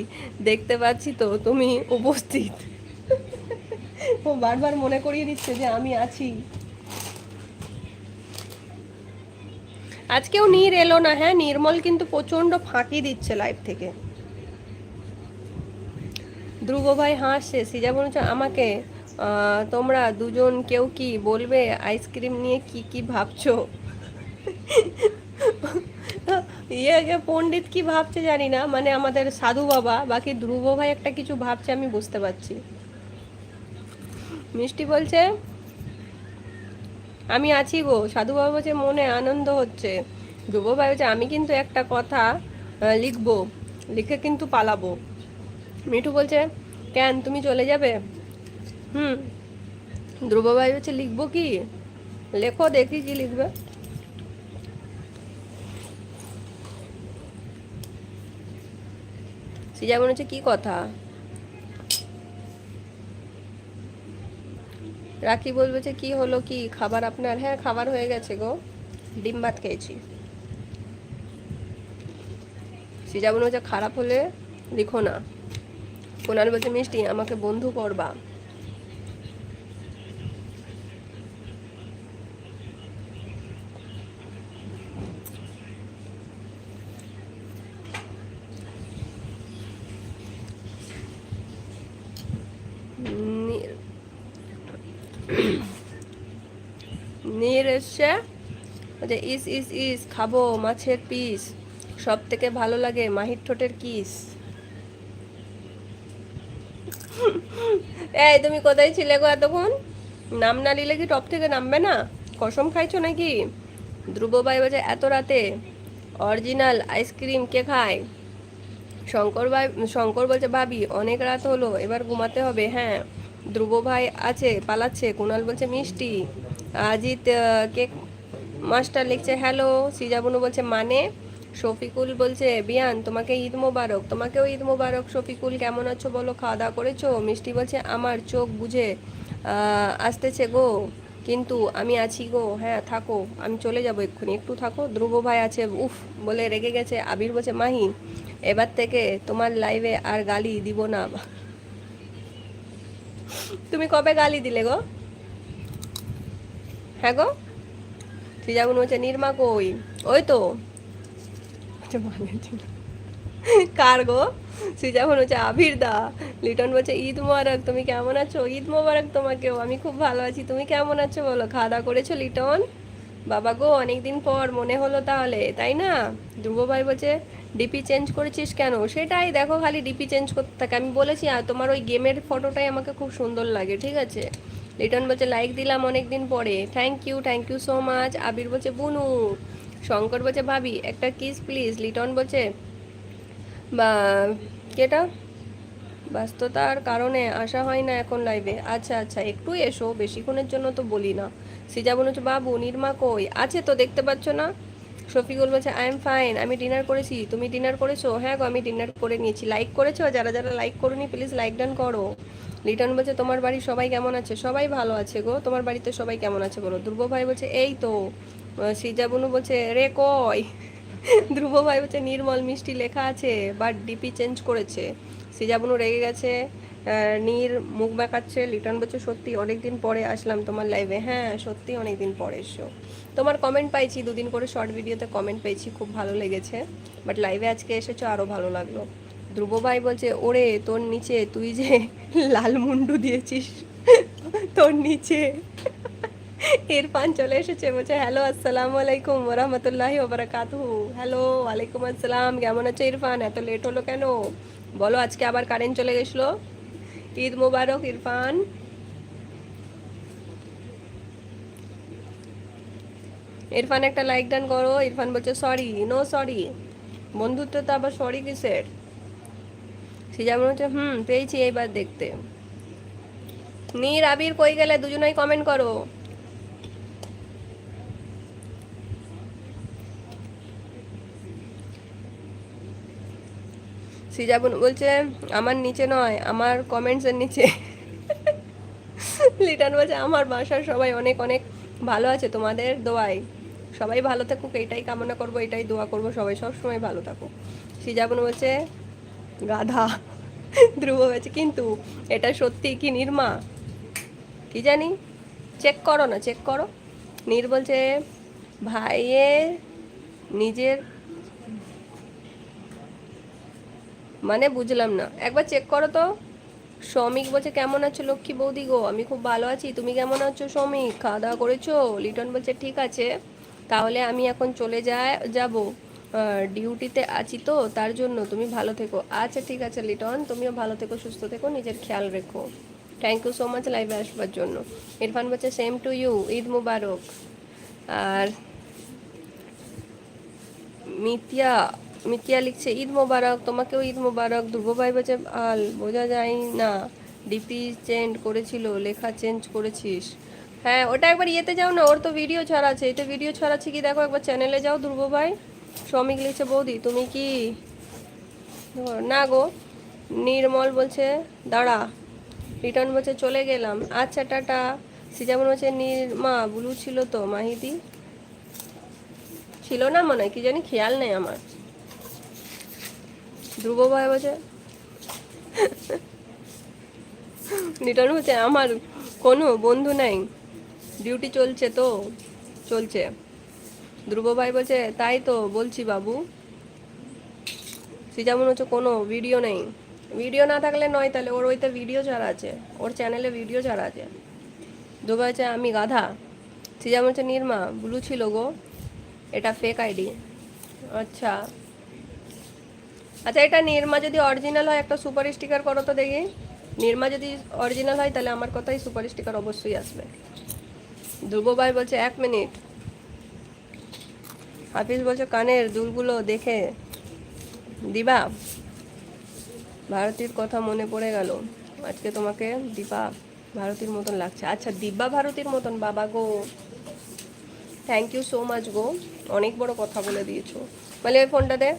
দেখতে পাচ্ছি তো তুমি উপস্থিত। ও বারবার মনে করিয়ে দিচ্ছে যে আমি আছি। আজকেও নীর এলো না। হ্যাঁ, নির্মল কিন্তু প্রচন্ড ফাঁকি দিচ্ছে লাইভ থেকে। ধ্রুব ভাই হাসছে। সিজা বলছে আমাকে তোমরা দুজন কেউ কি বলবে আইসক্রিম নিয়ে কি কি ভাবছো? ইয়ে পণ্ডিত কি ভাবছে জানি না, মানে আমাদের সাধু বাবা, বাকি ধ্রুব ভাই একটা কিছু ভাবছে আমি বুঝতে পারছি। মিষ্টি বলছে আমি আছি গো। সাধু বাবা বলছে মনে আনন্দ হচ্ছে। ধ্রুব ভাই বলছে আমি কিন্তু একটা কথা লিখবো, লিখে কিন্তু পালাবো। মিঠু বলছে কেন, তুমি চলে যাবে? হুম। ধ্রুব ভাই বলছে লিখবো কি? লেখো দেখি কি লিখবে। সিজা মনে হচ্ছে কি কথা। রাখি বলবে যে কি হলো, কি খাবার আপনার? হ্যাঁ খাবার হয়ে গেছে গো, ডিম ভাত খেয়েছি। সিজা মনে হচ্ছে খারাপ হলে লিখো না। কোনাল বলছে মিষ্টি আমাকে বন্ধু করবা? নীর এসছে বলছে ইস ইস ইস খাবো মাছের পিস, সব থেকে ভালো লাগে মাহির ঠোঁটের কিস। এই তুমি কোথায় ছিলে গো এতক্ষণ? নাম না নিলে কি টপ থেকে নামবে না? কসম খাইছো নাকি? ধ্রুব ভাই বলছে এত রাতে অরিজিনাল আইসক্রিম কে খায়? শঙ্কর ভাই, শঙ্কর বলছে ভাবি অনেক রাত হলো, এবার ঘুমাতে হবে। হ্যাঁ। ধ্রুব ভাই আছে পালাচ্ছে। কুণাল বলছে মিষ্টি আজিত কেক মাস্টার লিখছে হ্যালো। সিজাবনু বলছে মানে। শফিকুল বলছে বিয়ান তোমাকে ঈদ মোবারক। তোমাকেও ঈদ মোবারক শফিকুল, কেমন আছো বলো, খাওয়া দাওয়া করেছো? মিষ্টি বলছে আমার চোখ বুঝে আসতেছে গো, কিন্তু আমি আছি গো। হ্যাঁ থাকো, আমি চলে যাবো এক্ষুনি, একটু থাকো। ধ্রুব ভাই আছে উফ বলে রেগে গেছে। আবির বলছে মাহি এবার থেকে তোমার লাইভে আর গালি দিব না। তুমি কবে গালি দিলে গো? হ্যাঁ গো। সিজাগুন বলছে নির্মা কই? ওই তো। আচ্ছা, মানে ছিল। কার গো? সিজাগুন হচ্ছে আবির দা। লিটন বলছে ঈদ মোবারক, তুমি কেমন আছো? ঈদ মোবারক তোমাকেও, আমি খুব ভালো আছি, তুমি কেমন আছো বলো? খাওয়া দাওয়া করেছো লিটন? বাবা গো অনেকদিন পর মনে হলো তাহলে, তাই না? ধ্রুব ভাই বলছে ডিপি চেঞ্জ করেছিস কেন? সেটাই দেখো, খালি ডিপি চেঞ্জ করতে থাকে। আমি বলেছি আর তোমার ওই গেমের ফটোটাই আমাকে খুব সুন্দর লাগে, ঠিক আছে? লিটন বলছে লাইক দিলাম অনেক দিন পরে, থ্যাংক ইউ সো মাচ। আবির বলছে বুনু। শঙ্কর বলছে ভাবি একটা কিস প্লিজ। লিটন বলছে বা কেটা ব্যস্ততার কারণে আসা হয় না এখন লাইভে। আচ্ছা আচ্ছা, একটু এসো, বেশিক্ষণের জন্য তো বলি না। সিজা বলছে বাবু নির্মা কই? আছে তো, দেখতে পাচ্ছ না? শফিকুল বলছে আই এম ফাইন, আমি ডিনার করেছি, তুমি ডিনার করেছো? হ্যাঁ গো আমি ডিনার করে নিয়েছি। লাইক করেছো? যারা যারা লাইক করোনি প্লিজ লাইক ডান করো। লিটন বলছে তোমার বাড়ির সবাই কেমন আছে? সবাই ভালো আছে গো, তোমার বাড়িতে সবাই কেমন আছে বলো। ধ্রুব ভাই বলছে এই তো। সিজা বুনু বলছে রে কই? ধ্রুব ভাই বলছে নির্মল মিষ্টি লেখা আছে বাট ডিপি চেঞ্জ করেছে। সিজাবনু রেগে গেছে। নীর মুখ বেঁকাচ্ছে। লিটন বলছে সত্যি অনেকদিন পরে আসলাম তোমার লাইভে। হ্যাঁ সত্যি অনেকদিন পরে এসো। তোমার কমেন্ট পাইছি, দুদিন করে শর্ট ভিডিওতে কমেন্ট পেয়েছি, খুব ভালো লেগেছে। বাট লাইভে আজকে এসেছো, আরও ভালো লাগলো। ধ্রুব ভাই বলছে ওরে তোর নিচে তুই যে লাল মুন্ডু দিয়েছিস, তোর নিচে ইরফান চলে এসেছে। বলছে হ্যালো আসসালামু আলাইকুম ওরহমতুল্লাহি ওবারাকাতুহু। হ্যালো ওয়ালাইকুম আসসালাম, কেমন আছো ইরফান? এত লেট হলো কেন বলো? আজকে আবার কারেন্ট চলে গেছিলো। ঈদ মোবারক ইরফান। ইরফান একটা লাইক ডান করো। ইরফান বলছে সরি, নো সরি, বন্ধুত্ব তো আবার সরি কিসের। সিজামন হচ্ছে পেয়েছি এইবার দেখতে। নীর আবির কই গেলে, দুজনেই কমেন্ট করো। সিজাবন বলছে আমার নিচে নয়, আমার কমেন্টসের নিচে। লিটন বলছে আমার বাসার সবাই অনেক অনেক ভালো আছে তোমাদের দোয়ায়, সবাই ভালো থাকুক এটাই কামনা করব, এটাই দোয়া করব, সবাই সব সময় ভালো থাকুক। সিজাবন বলছে গাধা। ধ্রুব বলছে কিন্তু এটা সত্যি কি নির্মা, কি জানি, চেক করো না, চেক করো। নীর বলছে ভাইয়ে নিজের, মানে বুঝলাম না, একবার চেক করো তো। শ্রমিক বলছে কেমন আছো লক্ষ্মী বৌদি গো, আমি খুব ভালো আছি, তুমি কেমন আছো শ্রমিক, খাওয়া দাওয়া করেছো? লিটন বলছে ঠিক আছে, তাহলে আমি এখন চলে যাব, ডিউটিতে আছি তো তার জন্য, তুমি ভালো থেকো। আচ্ছা ঠিক আছে লিটন, তুমিও ভালো থেকো, সুস্থ থেকো, নিজের খেয়াল রেখো। থ্যাংক ইউ সো মাচ লাইভে আসবার জন্য। ইরফান বলছে সেম টু ইউ, ঈদ মুবারক। আর মিতিয়া মিতিয়া লিখছে ঈদ মোবারক, তোমাকেও ঈদ মোবারক। ধ্রুব ভাই বলছে আল বোঝা যায় না, ডিপি চেঞ্জ করেছিল, লেখা চেঞ্জ করেছিস। হ্যাঁ ওটা একবার ইয়েতে যাও না, ওর তো ভিডিও ছাড়া আছে, এটা ভিডিও ছাড়াচ্ছে কি দেখো, একবার চ্যানেলে যাও ধ্রুব ভাই। শ্রমিক লিখছে বৌদি তুমি কি, না গো। নির্মল বলছে দাঁড়া। রিটার্ন বলছে চলে গেলাম, আচ্ছা টাটা। সিজামন বলছে নির্মা ব্লু ছিল তো মাহিদি, ছিল না মনে হয়, কি জানি খেয়াল নেই আমার। ধ্রুব ভাই বলছে রিটার্ন হচ্ছে আমার কোনো বন্ধু নেই, ডিউটি চলছে তো, চলছে। ধ্রুব ভাই বলছে তাই তো বলছি বাবু। সে যেমন হচ্ছে কোনো ভিডিও নেই, ভিডিও না থাকলে নয়, তাহলে ওর ওইতে ভিডিও ছাড়া আছে, ওর চ্যানেলে ভিডিও ছাড়া আছে। ধ্রুব হচ্ছে আমি গাধা। সে যেমন হচ্ছে নির্মা ব্লু ছিল গো, এটা ফেক আইডি। আচ্ছা আচ্ছা, এটা নির্মা যদি অরিজিনাল হয় একটা সুপার স্টিকার করো তো দেখি। নির্মা যদি অরিজিনাল হয় তাহলে আমার কথাই সুপার স্টিকার অবশ্যই আসবে। ধ্রুব ভাই বলছে 1 মিনিট। হাফিজ বলছে কানের দুলগুলো দেখে দিবা, ভারতীর কথা মনে পড়ে গেল, আজকে তোমাকে দীপা ভারতীর মতন লাগছে। আচ্ছা দিব্যা ভারতীর মতন, বাবা গো, থ্যাংক ইউ সো মাচ গো, অনেক বড় কথা বলে দিয়েছো। বলে ওই ফোনটা দে।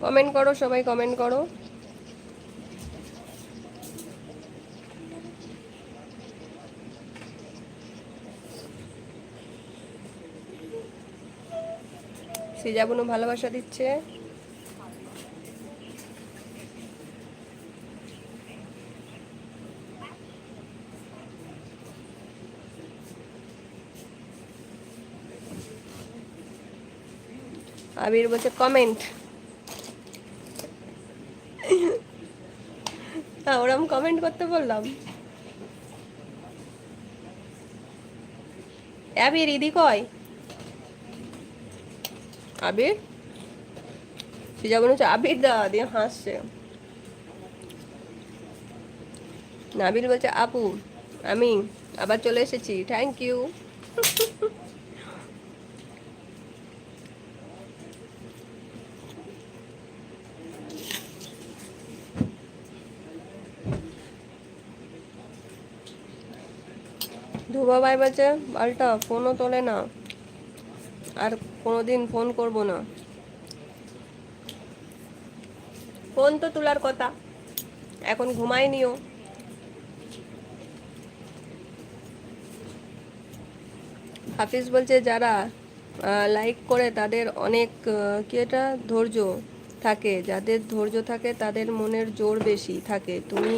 কমেন্ট করো সবাই, কমেন্ট করো। সিজাবনু ভালোবাসা দিচ্ছে। আবির বলছে কমেন্ট, হ্যাঁ ওরম কমেন্ট করতে বললাম। আবির ইদি কয়, আবির সিজাবনু হচ্ছে আবির দা দিয়ে হাসছে। নাবিল বলছে আপু আমি আবার চলে এসেছি, থ্যাংক ইউ। ধুবা ভাই বলছে পাল্টা ফোনও তোলে না, আর কোনোদিন ফোন করব না। ফোন তো তোলার কথা, এখন ঘুমায়নিও। হাফিজ বলছে যারা লাইক করে তাদের অনেক কি এটা ধৈর্য থাকে, যাদের ধৈর্য থাকে তাদের মনের জোর বেশি থাকে, তুমি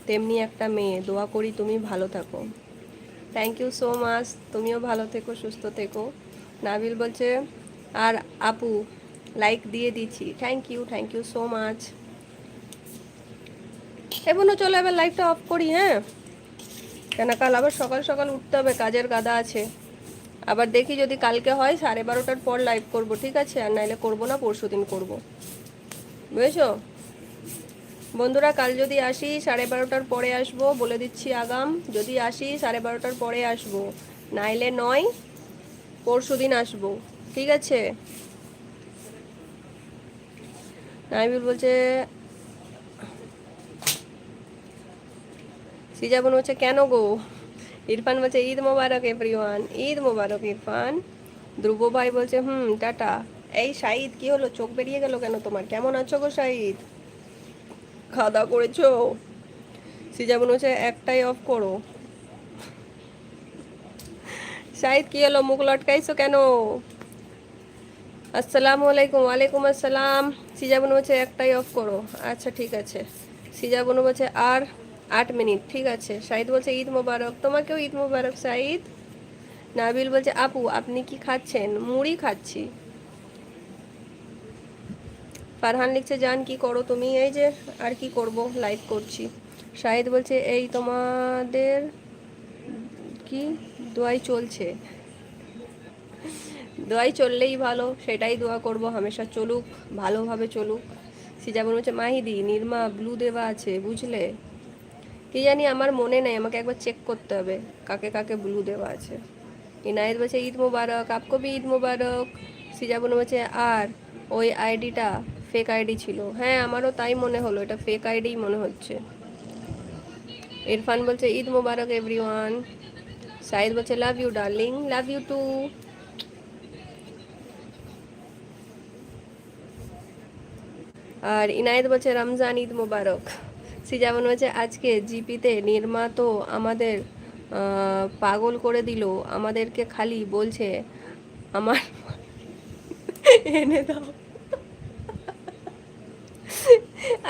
তেমনি একটা মেয়ে, দোয়া করি তুমি ভালো থাকো। থ্যাংক ইউ সো মাচ, তুমিও ভালো থেকো, সুস্থ থেকো। নাবিল বলছে আর আপু লাইক দিয়ে দিচ্ছি, থ্যাংক ইউ সো মাচ। এমনও চলো এবার লাইভটা অফ করি, হ্যাঁ কেন কাল আবার সকাল সকাল উঠতে হবে, কাজের গাদা আছে। আবার দেখি যদি কালকে হয় 12:30টার পর লাইভ করব, ঠিক আছে? আর নাইলে করব না, পরশু দিন করবো, বুঝেছো বন্ধুরা? কাল যদি আসি 12:30টার পরে আসবো, বলে দিচ্ছি আগাম। যদি আসি 12:30টার পরে আসবো, নাইলে নয়, পরশু দিন আসবো, ঠিক আছে? নাইবুল বলছে, সিজাবন বলছে কেন গো? ইরফান বলছে ঈদ মোবারক এভরিওয়ান, ঈদ মোবারক ইরফান। ধ্রুব ভাই বলছে টাটা। এই শাহিদ, কি হলো, চোখ বেরিয়ে গেল কেন তোমার? কেমন আছো গো শাহিদ? খাওয়া দাওয়া করেছো? সিজাবন বলছে একটাই অফ করো। শাহিদ কি হলো, মুখ লটকাইছো কেন? আসসালামু আলাইকুম। ওয়ালাইকুম আসসালাম। সিজাবন বলছে একটাই অফ করো। আচ্ছা ঠিক আছে। সিজাবন বলছে আর 8 মিনিট, ঠিক আছে। শাহিদ বলছে ঈদ মোবারক, তোমাকেও ঈদ মোবারক শাহিদ। নাবিল বলছে আপু আপনি কি খাচ্ছেন? মুড়ি খাচ্ছি। ফারহান লিখছে জান কি করো তুমি? এই যে আর কি করব, লাইভ করছি। শাহিদ বলছে এই তোমাদের কি দোয়াই চলছে? দোয়াই চললেই ভালো, সেটাই দোয়া করব, হামেশা চলুক, ভালোভাবে চলুক। সিজাবন হচ্ছে মাহিদি নির্মা ব্লু দেওয়া আছে বুঝলে? কি জানি, আমার মনে নেই, আমাকে একবার চেক করতে হবে কাকে কাকে ব্লু দেওয়া আছে। ইনায়েত বলছে ঈদ মুবারক, আপকো ভি ঈদ মুবারক। সিজাবন বলছে আর ওই আইডিটা ফেক আইডি ছিল। হ্যাঁ আমারও তাই মনে হলো, এটা ফেক আইডি মনে হচ্ছে। ইরফান বলছে ঈদ মুবারক এভরিওয়ান। সাইদ বলছে love you darling, love you too. আর ইনায়েত বলছে রমজান ঈদ মুবারক। সিজাবন বলছে আজকে জিপিতে নির্মা তো আমাদের পাগল করে দিল, আমাদেরকে খালি বলছে আমার এনে দাও।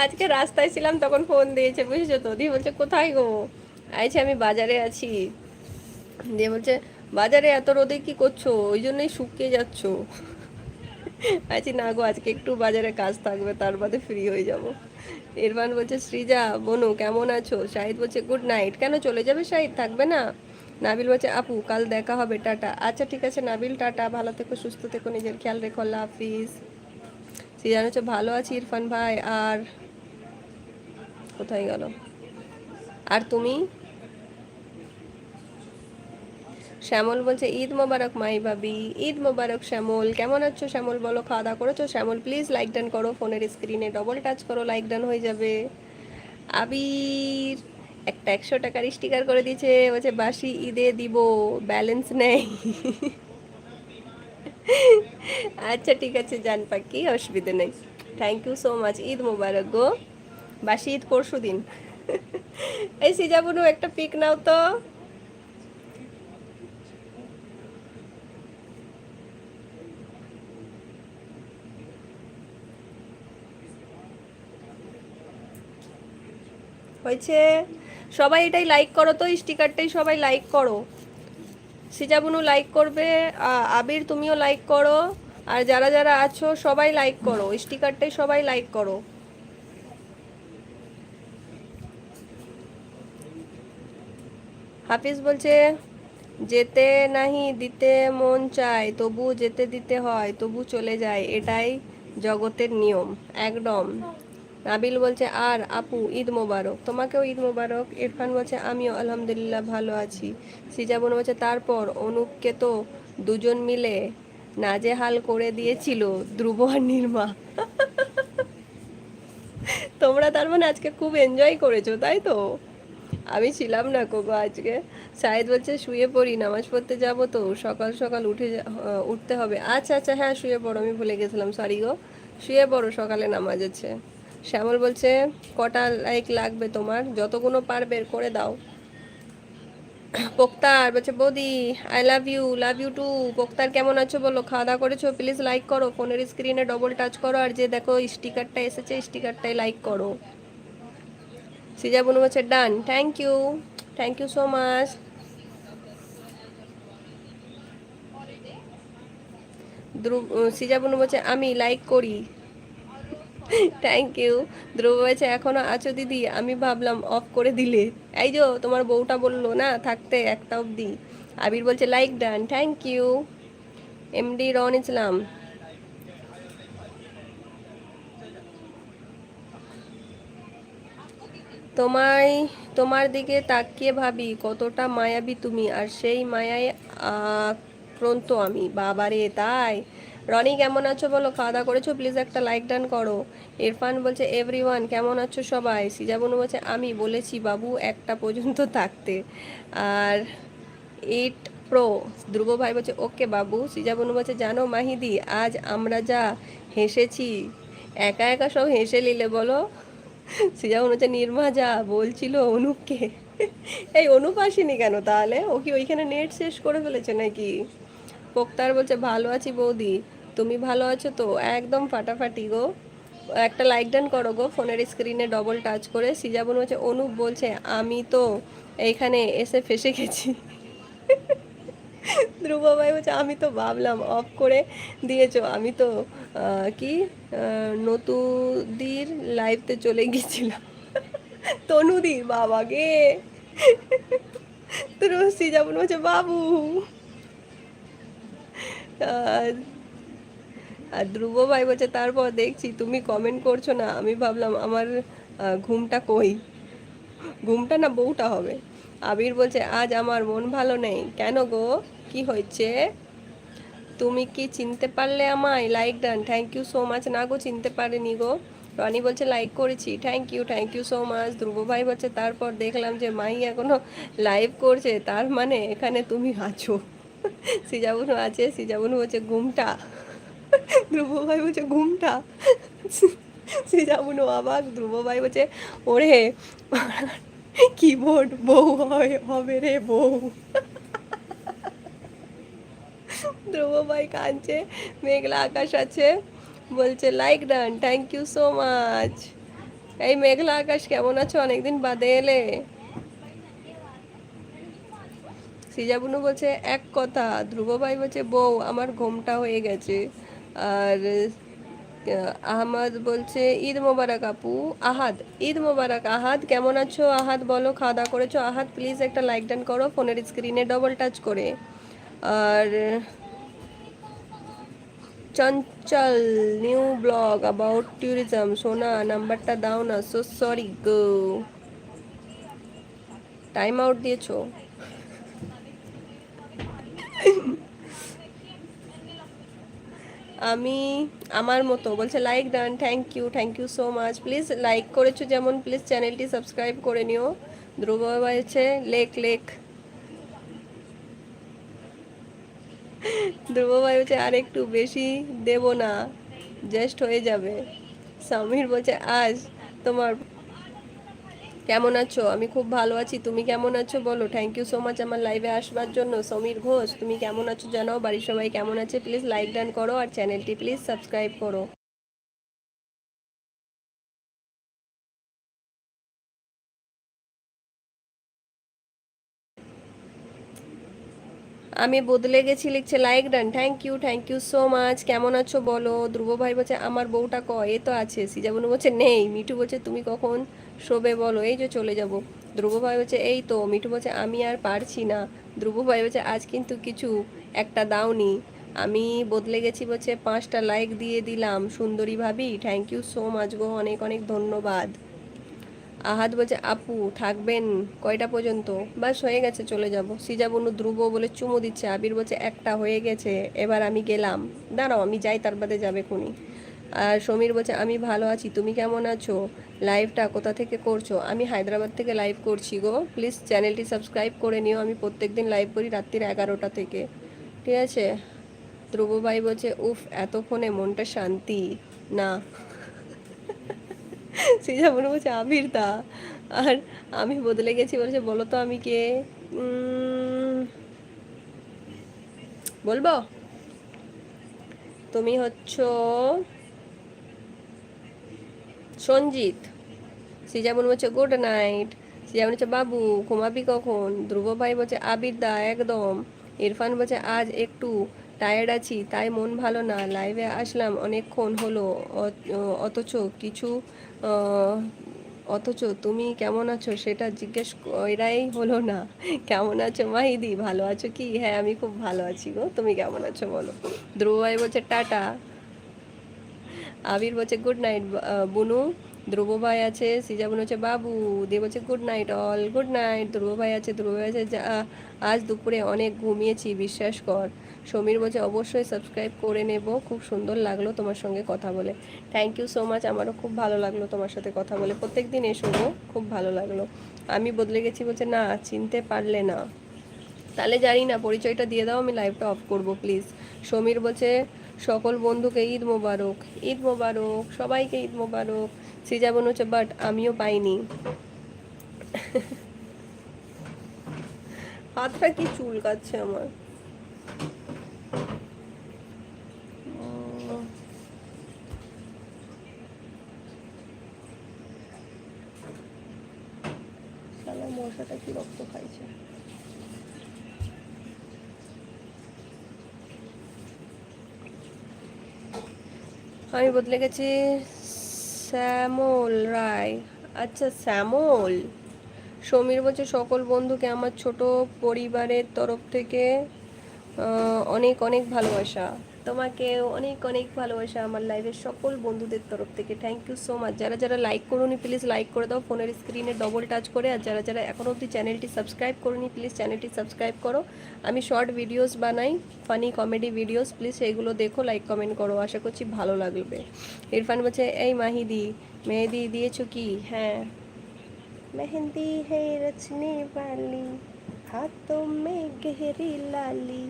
আজকে রাস্তায় ছিলাম তখন ফোন দিয়েছে, বুঝেছো তো? দিয়ে বলছে কোথায় গো? আইছে আমি বাজারে আছি। দিয়ে বলছে বাজারে এত রোদে কি করছো? ওই জন্যই শুকিয়ে যাচ্ছ। আছি না গো, আজকে একটু বাজারে কাজ থাকবে, তার বাদে ফ্রি হয়ে যাব। ইরফান বলছে সৃজা বনু কেমন আছো? শাহিদ বলছে গুড নাইট। কেন চলে যাবে শাহিদ, থাকবে না? নাবিল বলছে আপু কাল দেখা হবে, টাটা। আচ্ছা ঠিক আছে নাবিল, টাটা, ভালো থেকো, সুস্থ থেকো, নিজের খেয়াল রেখো, আল্লাহ হাফিজ। সিজান হচ্ছে ভালো আছি ইরফান ভাই। আর কোথায় গেল? আর তুমি? শ্যামল বলছে ঈদ মোবারক মাই ভাবি, ঈদ মোবারক শ্যামল। কেমন আছো শ্যামল বলো, খাওয়া দাওয়া করেছো? শ্যামল প্লিজ লাইক ডান করো, ফোনের স্ক্রিনে ডবল টাচ করো, লাইক ডান হয়ে যাবে। আবির একটা 100 টাকার স্টিকার করে দিয়েছে, বলছে বাসি ঈদে দিব, ব্যালেন্স নেই। আচ্ছা ঠিক আছে জান পাখি, অসুবিধা নেই। Thank you so much, Eid মোবারক গো। বাসি ঈদ পরশু দিন। এই সিজাবুনু একটা পিক নাও তো। হয়েছে, সবাই এটাই লাইক করো তো, স্টিকারটাই সবাই লাইক করো। সিজাবুনু লাইক করবে, আবির তুমিও লাইক করো, আর যারা যারা আছো সবাই লাইক করো, স্টিকারটাই সবাই লাইক করো। হাফিজ বলছে যেতে নাহি দিতে মন চায়, তবু যেতে দিতে হয়, তবু চলে যায়, এটাই জগতের নিয়ম। একদম। নাবিল বলছে আর আপু ঈদ মোবারক, তোমাকেও ঈদ মোবারক। ইরফান বলছে আমিও আলহামদুলিল্লাহ ভালো আছি। সিজাবন বলছে তারপর অনুপকে তো দুজন মিলে নাজেহাল করে দিয়েছিল ধ্রুব আর নির্মা। তোমরা তার মানে আজকে খুব এনজয় করেছো তাই তো? আমি ছিলাম না কোগো আজকে। সাইদ বলছে শুয়ে পড়ি, নামাজ পড়তে যাব তো, সকাল সকাল উঠতে হবে। আচ্ছা আচ্ছা হ্যাঁ শুয়ে পড়ো, আমি ভুলে গেছিলাম, সরি গো। শুয়ে পড়ো, সকালে নামাজ আছে। শ্যামল বলছে কটা লাইক লাগবে তোমার? যতগুলো পার বের করে দাও। পোক্তার বলছে বৌদি লাভ ইউ টু। পোক্তার কেমন আছো বলো, খাওয়া দাওয়া করেছো? প্লিজ লাইক করো, ফোনের স্ক্রিনে ডবল টাচ করো, আর যে দেখো স্টিকারটা এসেছে স্টিকারটাই লাইক করো। সিজাবুনু বলছে ডান, থ্যাংক ইউ সো মাচ। সিজাবুনু বলছে আমি লাইক করি। Thank you. ধ্রুব বলছে এখনো আছো দিদি, আমি ভাবলাম অফ করে দিলে। এই যে তোমার বউটা বললো না থাকতে একটা অবধি। আবির বলছে like done, thank you. MD Ron Islam, তোমায় তোমার দিকে তাকিয়ে ভাবি কতটা মায়াবী তুমি, আর সেই মায়ায় আক্রান্ত আমি। বাবারে তাই? রনি কেমন আছো বলো, খাওয়া দাওয়া করেছো? প্লিজ একটা লাইক ডান করো। ইরফান বলছে এভরিওয়ান কেমন আছো সবাই। সিজাবনু বলছে আমি বলেছি বাবু একটা পর্যন্ত থাকতে। আর ইট প্রো ধ্রুব ভাই বলছে ওকে বাবু। সিজাবনু বলছে জানো মাহিদি, আজ আমরা যা হেসেছি, একা একা সব হেসে নিলে বলো। যেমন হচ্ছে নির্মা যা বলছিল অনুপকে, এই অনুপ আসেনি কেন তাহলে? ও কি ওইখানে নেট শেষ করে ফেলেছে নাকি? পোক্তার বলছে ভালো আছি বৌদি, তুমি ভালো আছো তো? একদম ফাটাফাটি গো। একটা লাইক ডান করো গো ফোনের স্ক্রিনে ডবল টাচ করে। সিজাবন হচ্ছে অনুপ বলছে আমি তো এইখানে এসে ফেসে গেছি। ধ্রুব ভাই বলছে আমি তো ভাবলাম অফ করে দিয়েছো, আমি তো কি নতুদির লাইভতে চলে গেছিলাম। তনুদি বাবা গে। তো রসি যেমন বলছে বাবু। আর আর ধ্রুব ভাই বলছে তারপর দেখছি তুমি কমেন্ট করছো না, আমি ভাবলাম আমার ঘুমটা কই। ঘুমটা না বউটা হবে। আবির বলছে আজ আমার মন ভালো নেই কেন গো, কি হয়েছে? তুমি কি চিনতে পারলে আমায়? Like done, thank you so much. না গো চিনতে পারিনি গো। রনি বলছে লাইক করেছি, thank you so much. Dhruv ভাই বলছে তারপর দেখলাম যে মাই এখনো লাইভ করছে, তার মানে এখানে তুমি আছো। সিজাবুনু আছে, সিজাবুনু বলছে ঘুমটা। ধ্রুব ভাই বলছে ঘুমটা। সিজাবুনু অবাক, ধ্রুব ভাই বলছে ওরে কিবোর্ড বউ হবে রে বউ। ধ্রুব ভাই কাঁদছে, মেঘলা আকাশ আছে, বলছে like done, thank you so much. এই মেঘলা আকাশ কেমন আছো, অনেকদিন বাদে এলে। সিজাবুনু বলছে এক কথা। ধ্রুব ভাই বলছে বউ আমার ঘুমটা হয়ে গেছে। আর আহমদ বলছে ঈদ মোবারক আপু। আহাদ, ঈদ মোবারক আহাদ, কেমন আছো আহাদ বলো, খাওয়া দাওয়া করেছো? আহাদ প্লিজ একটা লাইক ডান করো ফোনের স্ক্রিনে ডবল টাচ করে। আর Chanchal new blog about tourism, সোনা নাম্বারটা দাও না। সো সরি গো, টাইম আউট দিয়েছো। আমি আমার মতো বলছে like done, thank you so much. Please like করেছো যেমন, প্লিজ চ্যানেলটি সাবস্ক্রাইব করে নিও। ধ্রুব বলছে লেখ লেখ। ধ্রুব ভাই বলছে আর একটু বেশি দেব না, জাস্ট হয়ে যাবে। সমীর বলছে আজ তোমার কেমন আছো? আমি খুব ভালো আছি, তুমি কেমন আছো বলো। থ্যাংক ইউ সো মাচ আমার লাইভে আসবার জন্য। সমীর ঘোষ তুমি কেমন আছো জানাও, বাড়ির সবাই কেমন আছে প্লিজ লাইক ডান করো, আর চ্যানেলটি প্লিজ সাবস্ক্রাইব করো। আমি বদলে গেছি লিখছে like done, thank you so much. কেমন আছো বলো। ধ্রুব ভাই বলছে আমার বউটা কয়, এ তো আছে। সিজাবনু বলছে নেই। মিঠু বলছে তুমি কখন শোবে বলো, এই যে চলে যাব। ধ্রুব ভাই বলছে এই তো। মিঠু বলছে আমি আর পারছি না। ধ্রুব ভাই বলছে আজ কিন্তু কিছু একটা দাওনি। আমি বদলে গেছি বলছে 5টা লাইক দিয়ে দিলাম সুন্দরী ভাবি, থ্যাংক ইউ সো মাচ গো, অনেক অনেক ধন্যবাদ। আহাদ বলছে আপু থাকবেন কয়টা পর্যন্ত? বাস হয়ে গেছে চলে যাব। সিজাবনু ধ্রুব বলে চুমু দিচ্ছে। আবির বলছে একটা হয়ে গেছে, এবার আমি গেলাম। দাঁড়াও আমি যাই, তার বাদে যাবে খুনি। আর সমীর বলছে আমি ভালো আছি, তুমি কেমন আছো? লাইভটা কোথা থেকে করছো? আমি হায়দ্রাবাদ থেকে লাইভ করছি গো, প্লিজ চ্যানেলটি সাবস্ক্রাইব করে নিও। আমি প্রত্যেকদিন লাইভ করি রাত্রির 11টা থেকে, ঠিক আছে? ধ্রুব ভাই বলছে উফ এতক্ষণে মনটা শান্তি না। সিজা মনে বলছে আবির দা। আর আমি বদলে গেছি বলছে বলো তো আমি কে। উম, বলবো তুমি হচ্ছ সঞ্জিত। সিজামন বলছে গুড নাইট। সিজামন হচ্ছে বাবু ঘুমাবি কখন? ধ্রুব ভাই বলছে আবির দা একদম। ইরফান বলছে আজ একটু টায়ার্ড আছি তাই মন ভালো না, লাইভে আসলাম অনেকক্ষণ হলো, অথচ কিছু আহ, অথচ তুমি কেমন আছো সেটা জিজ্ঞেস করাই হলো না। কেমন আছো মাহিদি, ভালো আছো কি? হ্যাঁ আমি খুব ভালো আছি গো, তুমি কেমন আছো বলো? ধ্রুব ভাই বলছে টাটা, আবির বলছে গুড নাইট বুনু, ধ্রুব ভাই আছে, সিজা বোন হচ্ছে বাবু, দিয়ে বলছে good night all, good night. Dhruv ভাই আছে, ধ্রুব ভাই আছে আজ দুপুরে অনেক ঘুমিয়েছি বিশ্বাস কর। সমীর বলছে অবশ্যই সাবস্ক্রাইব করে নেব, খুব সুন্দর লাগলো তোমার সঙ্গে কথা বলে। থ্যাংক ইউ সো মাচ, আমারও খুব ভালো লাগলো তোমার সাথে কথা বলে, প্রত্যেক দিন এসো গো, খুব ভালো লাগলো। আমি বদলে গেছি বলছে না চিনতে পারলে না, তাহলে জানি না, পরিচয়টা দিয়ে দাও, আমি লাইভটা অফ করব প্লিজ। সমীর বলছে সকল বন্ধুকে ঈদ মোবারক, ঈদ মোবারক, সবাইকে ঈদ মোবারক। সৃজা বোন হচ্ছে বাট আমিও পাইনি। হাতটা কি চুল কাচ্ছে আমার। শালা মশাটা কি রক্ত খাইছে। আমি বদলে গেছি, শ্যামল রায়। আচ্ছা শ্যামল। সমীর বলছে সকল বন্ধুকে আমার ছোট পরিবারের তরফ থেকে অনেক অনেক ভালোবাসা। তোমাকেও অনেক অনেক ভালোবাসা আমার লাইভের সকল বন্ধুদের তরফ থেকে, থ্যাংক ইউ সো মাচ। যারা যারা লাইক করোনি প্লিজ লাইক করে দাও ফোনের স্ক্রিনে ডবল টাচ করে, আর যারা যারা এখনও অবধি চ্যানেলটি সাবস্ক্রাইব করোনি প্লিজ চ্যানেলটি সাবস্ক্রাইব করো। আমি শর্ট ভিডিওস বানাই, ফানি কমেডি ভিডিওস, প্লিজ সেইগুলো দেখো, লাইক কমেন্ট করো, আশা করছি ভালো লাগবে। ইরফান বলছে এই মাহিদি মেহেদি দিয়েছো কি? হ্যাঁ मेहंदी है रचने वाली, हाथों में गहरी लाली।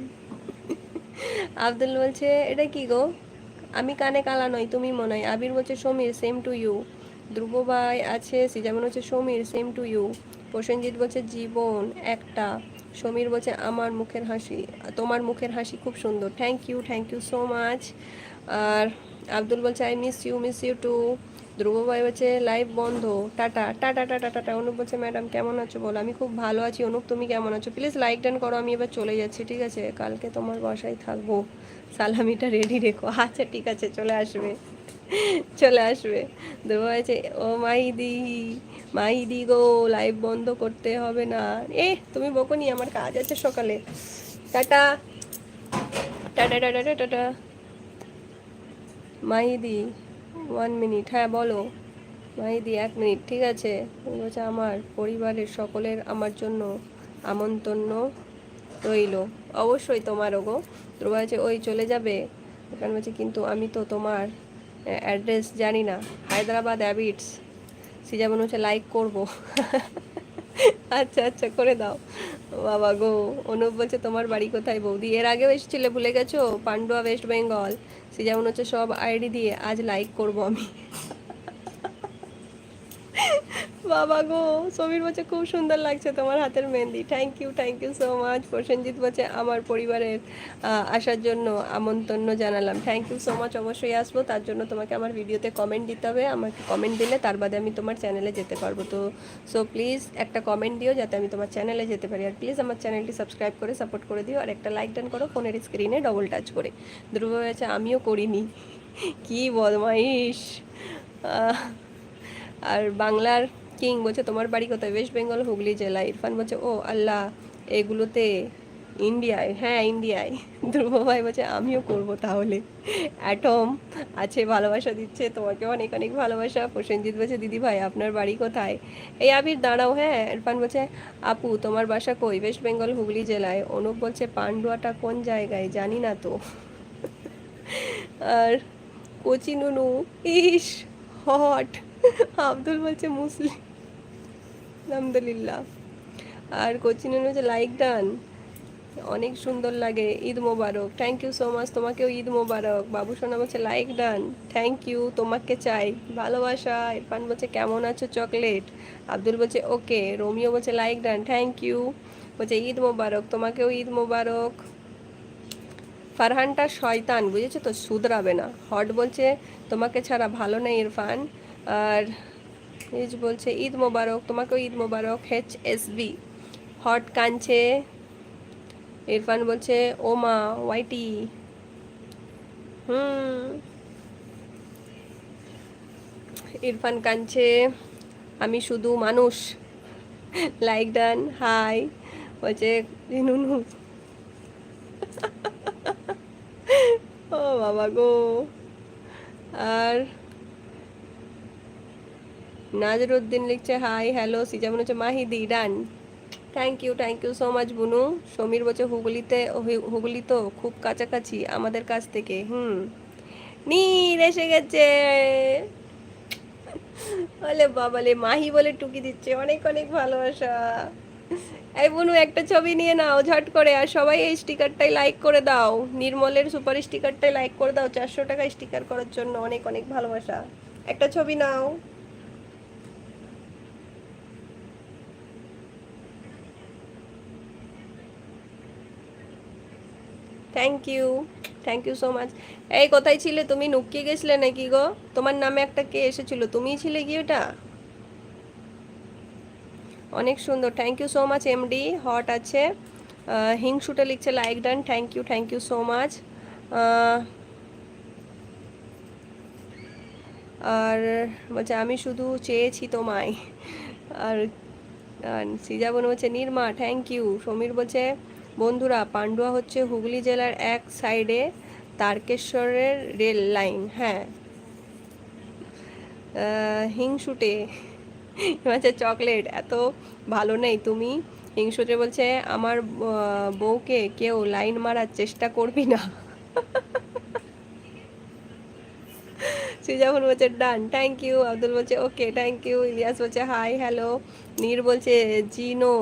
আব্দুল বলছে এটা কি গো, আমি কানে কালা নই, তুমি মনে হয়। আবির বলছে Samir same to you. Dhruv ভাই আছে, যেমন হচ্ছে Samir same to you. Prosenjit বলছে জীবন একটা। সমীর বলছে আমার মুখের হাসি, তোমার মুখের হাসি খুব সুন্দর, থ্যাংক ইউ সো মাচ। আর আব্দুল বলছে আই মিস ইউ টু। ধ্রুব ভাই বলছে লাইভ বন্ধ, tata tata tata tata. Anup বলছে ম্যাডাম কেমন আছো বলো? আমি খুব ভালো আছি অনুপ, তুমি কেমন আছো? প্লিজ লাইক ডান করো, আমি এবার চলে যাচ্ছি, ঠিক আছে? কালকে তোমার বাসায় থাকবো, সালামিটা রেডি রেখো। আচ্ছা ঠিক আছে, চলে আসবে, চলে আসবে। ধ্রুব আছে, ও মাইদি, মাইদি গো লাইভ বন্ধ করতে হবে না। তুমি বকনি, আমার কাজ আছে সকালে। Tata tata tata tata tata. Mahidi 1 minute, হ্যাঁ বলো। মাহিদি 1 মিনিট, ঠিক আছে। বলছে আমার পরিবারের সকলের আমার জন্য আমন্ত্রণ রইল, অবশ্যই তোমারও গো। ধ্রুব আছে ওই চলে যাবে, ওখানে বলছে কিন্তু আমি তো তোমার অ্যাড্রেস জানি না, হায়দ্রাবাদ অ্যাবিটস। সিজা মনে হচ্ছে লাইক করবো। আচ্ছা আচ্ছা করে দাও বাবা গো। অনুপ বলছে তোমার বাড়ি কোথায় বৌদি? এর আগেও এসেছিলে ভুলে গেছো? পান্ডুয়া ওয়েস্ট বেঙ্গল। সে যেমন হচ্ছে সব আইডি দিয়ে আজ লাইক করব আমি। বাবা গো। সমীর বলছে খুব সুন্দর লাগছে তোমার হাতের mehndi, thank you so much. Prosenjit বলছে আমার পরিবারের আসার জন্য আমন্ত্রণ জানালাম, থ্যাংক ইউ সো মাচ। অবশ্যই আসবো, তার জন্য তোমাকে আমার ভিডিওতে কমেন্ট দিতে হবে, আমাকে কমেন্ট দিলে তার বাদে আমি তোমার চ্যানেলে যেতে পারবো। তো সো প্লিজ একটা কমেন্ট দিও যাতে আমি তোমার চ্যানেলে যেতে পারি, আর প্লিজ আমার চ্যানেলটি সাবস্ক্রাইব করে সাপোর্ট করে দিও, আর একটা লাইক ডান করো ফোনের স্ক্রিনে ডবল টাচ করে। ধ্রুব হয়েছে আমিও করিনি, কি বদমাইশ। আর বাংলার কিং বলছে তোমার বাড়ি কোথায়? ওয়েস্ট বেঙ্গল হুগলি জেলা। ইরফান বলছে ও আল্লাহ এগুলোতে ইন্ডিয়ায়, হ্যাঁ ইন্ডিয়ায়। ধ্রুব ভাই বলছে আমিও করব তাহলে। অ্যাটম আছে ভালোবাসা দিচ্ছে, তোমাকে অনেক অনেক ভালোবাসা। প্রসেনজিৎ বলছে দিদি ভাই আপনার বাড়ি কোথায়? এই আবির দাঁড়াও, হ্যাঁ। ইরফান বলছে আপু তোমার বাসা কই? ওয়েস্ট বেঙ্গল হুগলি জেলায়। অনুপ বলছে পান্ডুয়াটা কোন জায়গায় জানি না তো। আর কোচি নুনু, ইস হট। আব্দুল বলছে মুসলিম, আলহামদুলিল্লাহ। আর কোচি নুনু যে লাইক ডান, অনেক সুন্দর লাগে, ঈদ মোবারক, থ্যাংক ইউ সো মাচ। তোমাকেও ঈদ মোবারক। বাবু সোনা বলছে লাইক ডান, থ্যাংক ইউ, তোমাকে চাই ভালোবাসা। ইরফান বলছে কেমন আছো চকলেট। আব্দুল বলছে ওকে। রোমিও বলছে লাইক ডান, থ্যাংক ইউ। বলছে ঈদ মোবারক, তোমাকেও ঈদ মোবারক। ফারহানটা শয়তান বুঝেছো তো, শুধরাবে না। হট বলছে তোমাকে ছাড়া ভালো নেই ইরফান। আর ইজ বলছে ঈদ মোবারক, তোমাকেও ঈদ মোবারক। HSB হট কাঁদছে, ইরফান বলছে ও মা ওয়াইটি। হুম। ইরফান কাঁদছে আমি শুধু মানুষ। লাইক ডান, হাই বলছে নুনু। ও বাবা গো। আর নাজরুদ্দিন লিখছে হাই হ্যালো, যেমন হচ্ছে মাহিদি ডান। থ্যাংক ইউ সো মাচ বুনু। সমীর বলছে হুগলি তো খুব কাছাকাছি আমাদের কাছ থেকে। নীর এসে গেছে। বলে বাবালে মাহি বলে টুকি দিচ্ছে, অনেক অনেক ভালোবাসা। এই বুনু একটা ছবি নিয়ে নাও ঝট করে, আর সবাই এই স্টিকারটাই লাইক করে দাও, নির্মলের সুপার স্টিকারটাই লাইক করে দাও 400 টাকা স্টিকার করার জন্য, অনেক অনেক ভালোবাসা। একটা ছবি নাও। Thank you so much. এই কোথায় ছিলে তুমি, নুকিয়ে গেছিলে নাকি গো? তোমার নামে একটা কে এসেছিল, তুমিই ছিলে কি ওটা? অনেক সুন্দর, thank you so much MD hot আছে। হিংসুটা লিখছে like done, thank you so much. আর বলছে আমি শুধু চেয়েছি তোমায়। আর সিজা বোন বলছে নির্মা থ্যাংক ইউ। সমীর বলছে বন্ধুরা পান্ডুয়া হচ্ছে হুগলি জেলার এক সাইডে তারকেশ্বরের রেল লাইন। হ্যাঁ। হিংসুটে বলছে চকলেট এত ভালো নেই তুমি। হিংসুটে বলছে আমার বউকে কেউ লাইন মারার চেষ্টা করবি না। সৃজা বলছে ডান, থ্যাংক ইউ। আব্দুল বলছে ওকে থ্যাংক ইউ। ইলিয়াস বলছে হাই হ্যালো। নীর বলছে জিনো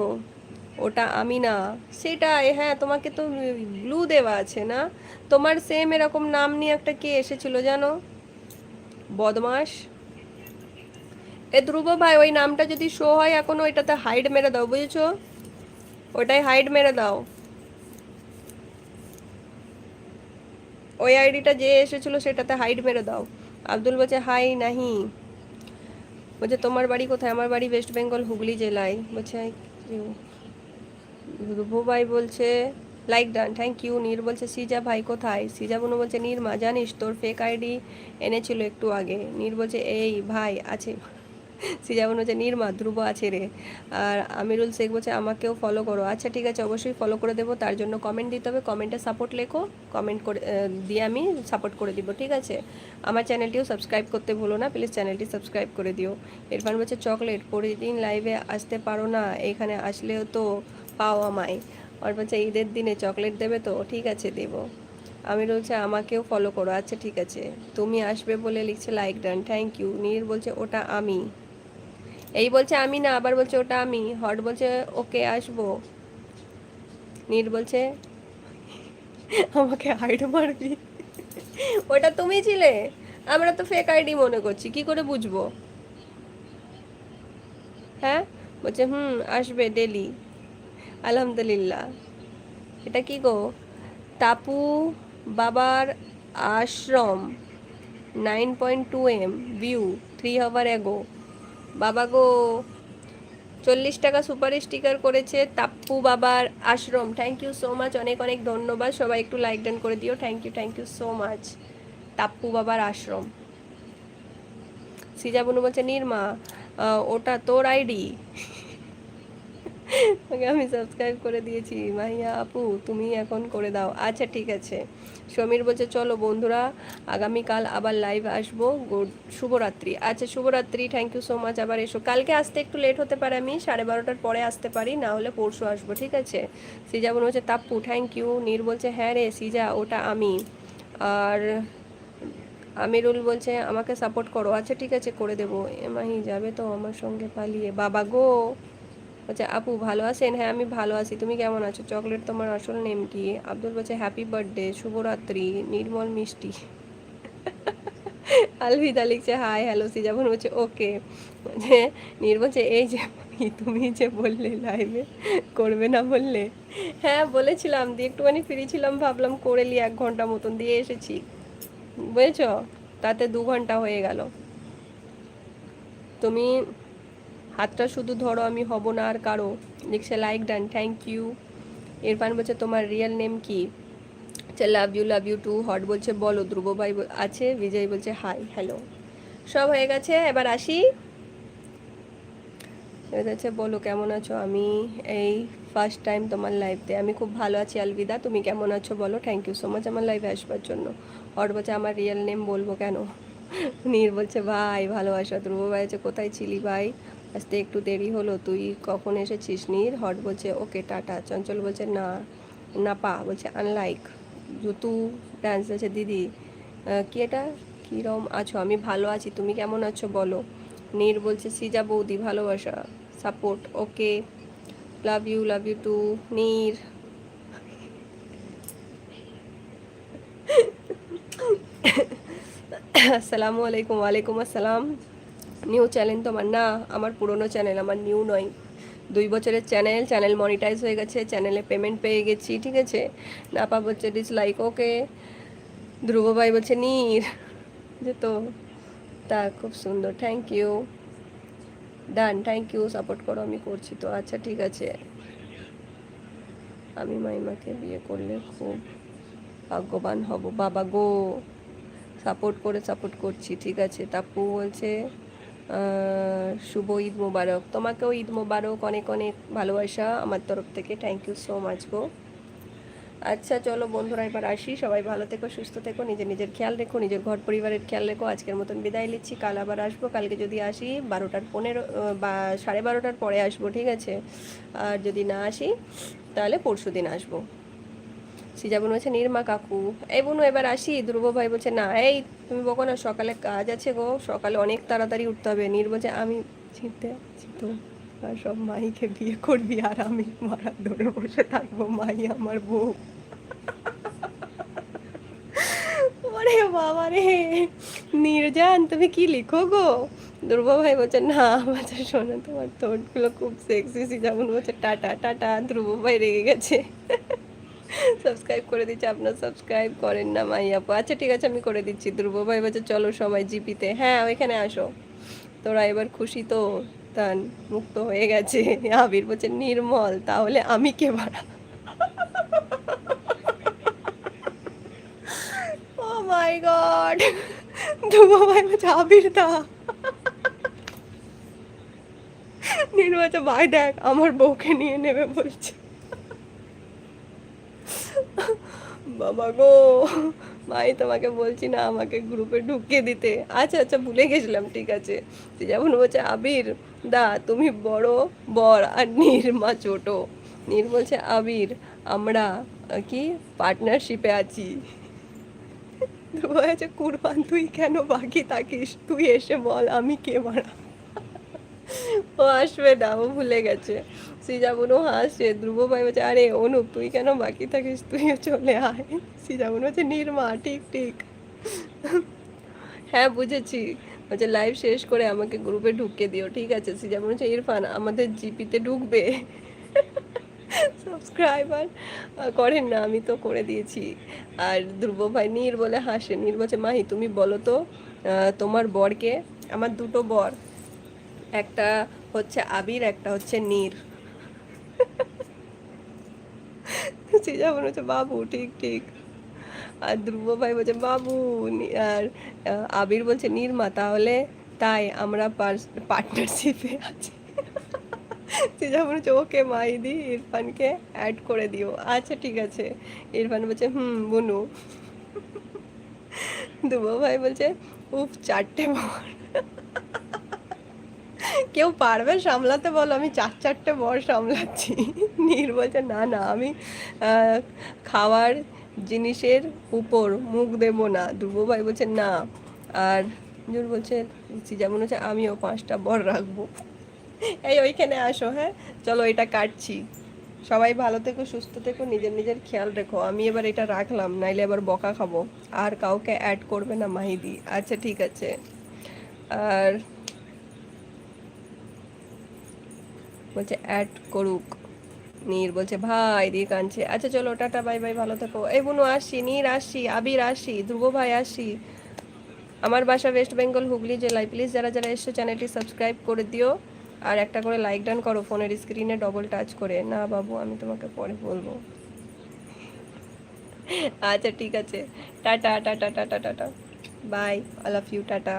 ওটা আমি না। সেটাই, হ্যাঁ তোমাকে তো ব্লু দেওয়া আছে না? তোমার সেম এরকম নাম নিয়ে একটা কে এসেছিল জানো, বদমাস। এ ধ্রুব ভাই ওই নামটা যদি শো হয় এখনো, ওইটাতে হাইড মেরে দাও বুঝেছো, ওটাই হাইড মেরে দাও। ওই আইডিটা যে এসেছিল সেটাতে হাইড মেরে দাও। আব্দুল বলছে হাই নাহি। বলছে তোমার বাড়ি কোথায়? আমার বাড়ি ওয়েস্ট বেঙ্গল হুগলি জেলায়। বলছে ধ্রুব ভাই বলছে লাইক ডান, থ্যাংক ইউ। নীর বলছে সিজা ভাই কোথায়? সিজা বুনু বলছে নির্মা জানিস তোর ফেক আইডি এনেছিল একটু আগে। নীর বলছে এই ভাই আছে। সিজা বুনু বলছে নির্মা ধ্রুব আছে রে। আর আমিরুল শেখ বলছে আমাকেও ফলো করো। আচ্ছা ঠিক আছে, অবশ্যই ফলো করে দেবো, তার জন্য কমেন্ট দিতে হবে, কমেন্টে সাপোর্ট লেখো, কমেন্ট করে দিয়ে আমি সাপোর্ট করে দিব, ঠিক আছে। আমার চ্যানেলটিও সাবস্ক্রাইব করতে ভুলো না, প্লিজ চ্যানেলটি সাবস্ক্রাইব করে দিও। ইরফান বলছে চকলেট প্রতিদিন লাইভে আসতে পারো না, এখানে আসলেও তো পাও আমায়। আর বলছে ঈদের দিনে চকলেট দেবে তো, ঠিক আছে দেবো। আমি বলছে আমাকেও ফলো করো। আচ্ছা ঠিক আছে, তুমি আসবে বলে লিখছে লাইক ডান, থ্যাংক ইউ। নীর বলছে ওটা আমি। এই বলছে আমি না, আবার বলছে ওটা আমি। হট বলছে ওকে আসবো। নীর বলছে আমাকে হাইড মারবি। ওটা তুমি ছিলে, আমরা তো ফেক আইডি মনে করছি, কি করে বুঝবো? হ্যাঁ। বলছে আসবে ডেলি। আলহামদুলিল্লাহ। এটা কি গো? তাপু বাবার আশ্রম 9.2 M ভিউ 3 আওয়ার এগো। বাবা গো, 40 টাকা সুপার স্টিকার করেছে তাপ্পু বাবার আশ্রম। থ্যাংক ইউ সো মাচ, অনেক অনেক ধন্যবাদ। সবাই একটু লাইক ডান করে দিও। Thank you so much. Tappu বাবার আশ্রম। সিজা বনু বলছে নির্মা ওটা তোর আইডি? ওকে আমি সাবস্ক্রাইব করে দিয়েছি মাহিয়া আপু, তুমি এখন করে দাও। আচ্ছা ঠিক আছে। সমীর বলছে চলো বন্ধুরা আগামীকাল আবার লাইভ আসবো, গুড শুভরাত্রি। আচ্ছা শুভরাত্রি, থ্যাংক ইউ সো মাচ। আবার এসো, কালকে আসতে একটু লেট হতে পারে, আমি 12:30টার পরে আসতে পারি, না হলে পরশু আসবো, ঠিক আছে। সিজা বোন বলছে তাপ্পু থ্যাংক ইউ। নীর বলছে হ্যাঁ রে সিজা ওটা আমি। আর আমিরুল বলছে আমাকে সাপোর্ট করো। আচ্ছা ঠিক আছে করে দেবো। মাহি যাবে তো আমার সঙ্গে পালিয়ে? বাবা গো। বলছে আপু ভালো আছেন? হ্যাঁ আমি ভালো আছি, তুমি কেমন আছো? চকলেট তোমার আসল নেম কি? আব্দুল বলছে হ্যাপি বার্থডে, শুভরাত্রি নির্মল মিষ্টি। আলভিদা লিখছে হাই হ্যালো। সিজাবন বলছে ওকে। বলছে নীর বলছে এই যে তুমি যে বললে লাইভে করবে না বললে, হ্যাঁ বলেছিলাম, দিয়ে একটুখানি ফ্রি ছিলাম, ভাবলাম করে নি, 1 ঘন্টা মতন দিয়ে এসেছি, বুঝেছো, তাতে 2 ঘন্টা হয়ে গেল। তুমি হাতটা শুধু ধরো, আমি হব না আর কারো। লিখছে like done, thank you. Irfan বলছে তোমার রিয়েল নেম কি? লাভ ইউ টু। হট বলছে বলো। ধ্রুব ভাই আছে। বিজয় বলছে হাই হ্যালো। সব হয়ে গেছে, এবার আসি। এবার হচ্ছে বলো কেমন আছো? আমি এই ফার্স্ট টাইম তোমার লাইভতে। আমি খুব ভালো আছি আলবিদা, তুমি কেমন আছো বলো? থ্যাংক ইউ সো মাচ আমার লাইভে আসবার জন্য। হট বলছে আমার রিয়েল নেম বলবো কেন? নীর বলছে ভাই ভালোবাসা। ধ্রুব ভাই আছে কোথায় ছিলি ভাই, আসতে একটু দেরি হলো, তুই কখন এসেছিস নীর? হট বলছে ওকে টাটা। চঞ্চল বলছে না না পা বলছে আনলাইক জুতু ডান্স আছে দিদি। কি এটা কীরম আছো? আমি ভালো আছি, তুমি কেমন আছো বলো? নীর বলছে সিজা বৌদি ভালোবাসা support okay. Love you too Neer. আসসালামু আলাইকুম। ওয়ালাইকুম আসসালাম। নিউ চ্যানেল তোমার? না আমার পুরনো চ্যানেল, আমার নিউ নয়। 2 বছরের চ্যানেল, চ্যানেল মনিটাইজ হয়ে গেছে, চ্যানেলে পেমেন্ট পেয়ে গেছি, ঠিক আছে। নাপা বলছে ডিসলাইক ওকে। ধ্রুব ভাই বলছে নীর যে তো তা খুব সুন্দর, thank you. Done, thank you, support করো, আমি করছি তো। আচ্ছা ঠিক আছে। আমি মাইমাকে বিয়ে করলে খুব ভাগ্যবান হব বাবা গো। সাপোর্ট করছি, ঠিক আছে। তাপু বলছে শুভ ঈদ মোবারক। তোমাকেও ঈদ মোবারক, অনেক অনেক ভালোবাসা আমার তরফ থেকে, থ্যাংক ইউ সো মাচ গো। আচ্ছা চলো বন্ধুরা এবার আসি। সবাই ভালো থেকো, সুস্থ থেকো, নিজের নিজের খেয়াল রেখো, নিজের ঘর পরিবারের খেয়াল রেখো। আজকের মতন বিদায় নিচ্ছি, কাল আবার আসবো। কালকে যদি আসি 12:15 বা 12:30 পরে আসবো, ঠিক আছে। আর যদি না আসি তাহলে পরশু দিন আসবো। সিজা বোন বলছে নির্মা কাকু। এই বোনু এবার আসি। ধ্রুব ভাই বলছে না এই তুমি বকো না, সকালে কাজ আছে গো, সকালে অনেক তাড়াতাড়ি উঠতে হবে। নীর বলছে আমি চিনতে আছি তো, আর সব মাইকে বিয়ে করবি আর আমি মারা ধরে বসে থাকবো, মাই আমার বউ। ওরে বাবা রে, নির্জান তুমি কি লিখো গো? ধ্রুব ভাই বলছে না বলছে শোনো তোমার ঠোঁটগুলো খুব সেক্সি। যেমন বলছে টাটা টাটা। ধ্রুব ভাই রেগে গেছে। সাবস্ক্রাইব করে দিচ্ছি, আপনার সাবস্ক্রাইব করেন না মাই আপু। আচ্ছা ঠিক আছে আমি করে দিচ্ছি। ধ্রুব ভাই বলছে চলো সবাই জিপিতে। হ্যাঁ ওইখানে আসো, তোরা এবার খুশি তো? তান মুক্ত হয়ে গেছে। আবির বলছে নির্মল তাহলে আমি কে বাড়া? ও মাই গড। ধ্রুব ভাই বলছে আবির দা। নীর বলছে ভাই দেখ আমার বউকে নিয়ে নেবে বলছে। বাবা গো, মাই তোমাকে বলছি না আমাকে গ্রুপে ঢুকিয়ে দিতে। আচ্ছা আচ্ছা ভুলে গেছিলাম, ঠিক আছে। যেমন বলছে আবির দা তুমি বড় বর আর নির্মা ছোট। নীর বলছে আবির আমরা কি পার্টনারশিপে আছি। তো বলছে কুরবান তুই কেন বাকি থাকিস, তুই এসে বল আমি কে মারা। ও আসবে না, ও ভুলে গেছে। সিজা বোনও হাসছে। ধ্রুব ভাই বলছে আরে অনুপ তুই কেন বাকি থাকিস, তুইও চলে আয়। সিজা বোন বলছে নির্মা ঠিক ঠিক। হ্যাঁ বুঝেছি। বলছে লাইভ শেষ করে আমাকে গ্রুপে ঢুকিয়ে দিও, ঠিক আছে। সিজা বোন বলছে ইরফান আমাদের জিপিতে ঢুকবে? সাবস্ক্রাইবার করেন না, আমি তো করে দিয়েছি। আর ধ্রুব ভাই নীর বলে হাসে। নীর বলছে মাহি তুমি বলো তো তোমার বরকে? আমার দুটো বর, একটা হচ্ছে আবির, একটা হচ্ছে নীর। সিজা মনে হচ্ছে বাবু ঠিক ঠিক। আর ধ্রুব ভাই বলছে বাবু। আর আবির বলছে নির্মা তাহলে তাই আমরা পার্টনারশিপে আছি। সিজা মনে হচ্ছে ওকে মাইদি ইরফানকে অ্যাড করে দিও। আচ্ছা ঠিক আছে। ইরফান বলছে বুনু। ধ্রুব ভাই বলছে উফ 4টে বর। কেউ পারবে সামলাতে বলো, আমি 4টে বর সামলাচ্ছি। নীর বলছে না না আমি খাওয়ার জিনিসের উপর মুখ দেব না। ধ্রুব ভাই বলছে না। আর জোর বলছে যেমন হচ্ছে আমিও 5টা বর রাখবো। এই ওইখানে আসো, হ্যাঁ চলো এটা কাটছি। সবাই ভালো থেকো, সুস্থ থেকো, নিজের নিজের খেয়াল রেখো। আমি এবার এটা রাখলাম, নাইলে এবার বকা খাবো। আর কাউকে অ্যাড করবে না মাহিদি, আচ্ছা ঠিক আছে। আর বলছে অ্যাড করুক। নীর বলছে ভাই দিয়ে কাঁদছে। আচ্ছা চলো টাটা বাই বাই, ভালো থেকো। এই বুনু আসছি, নীর আসছি, আবির আসছি, ধ্রুব ভাই আসছি। আমার বাসা ওয়েস্ট বেঙ্গল হুগলি জেলায়। প্লিজ যারা যারা এসছো চ্যানেলটি সাবস্ক্রাইব করে দিও। আর একটা করে লাইক ডান করো ফোনের স্ক্রিনে ডবল টাচ করে। না বাবু, আমি তোমাকে পরে বলবো। আচ্ছা ঠিক আছে, tata tata tata tata, bye, I love you, tata.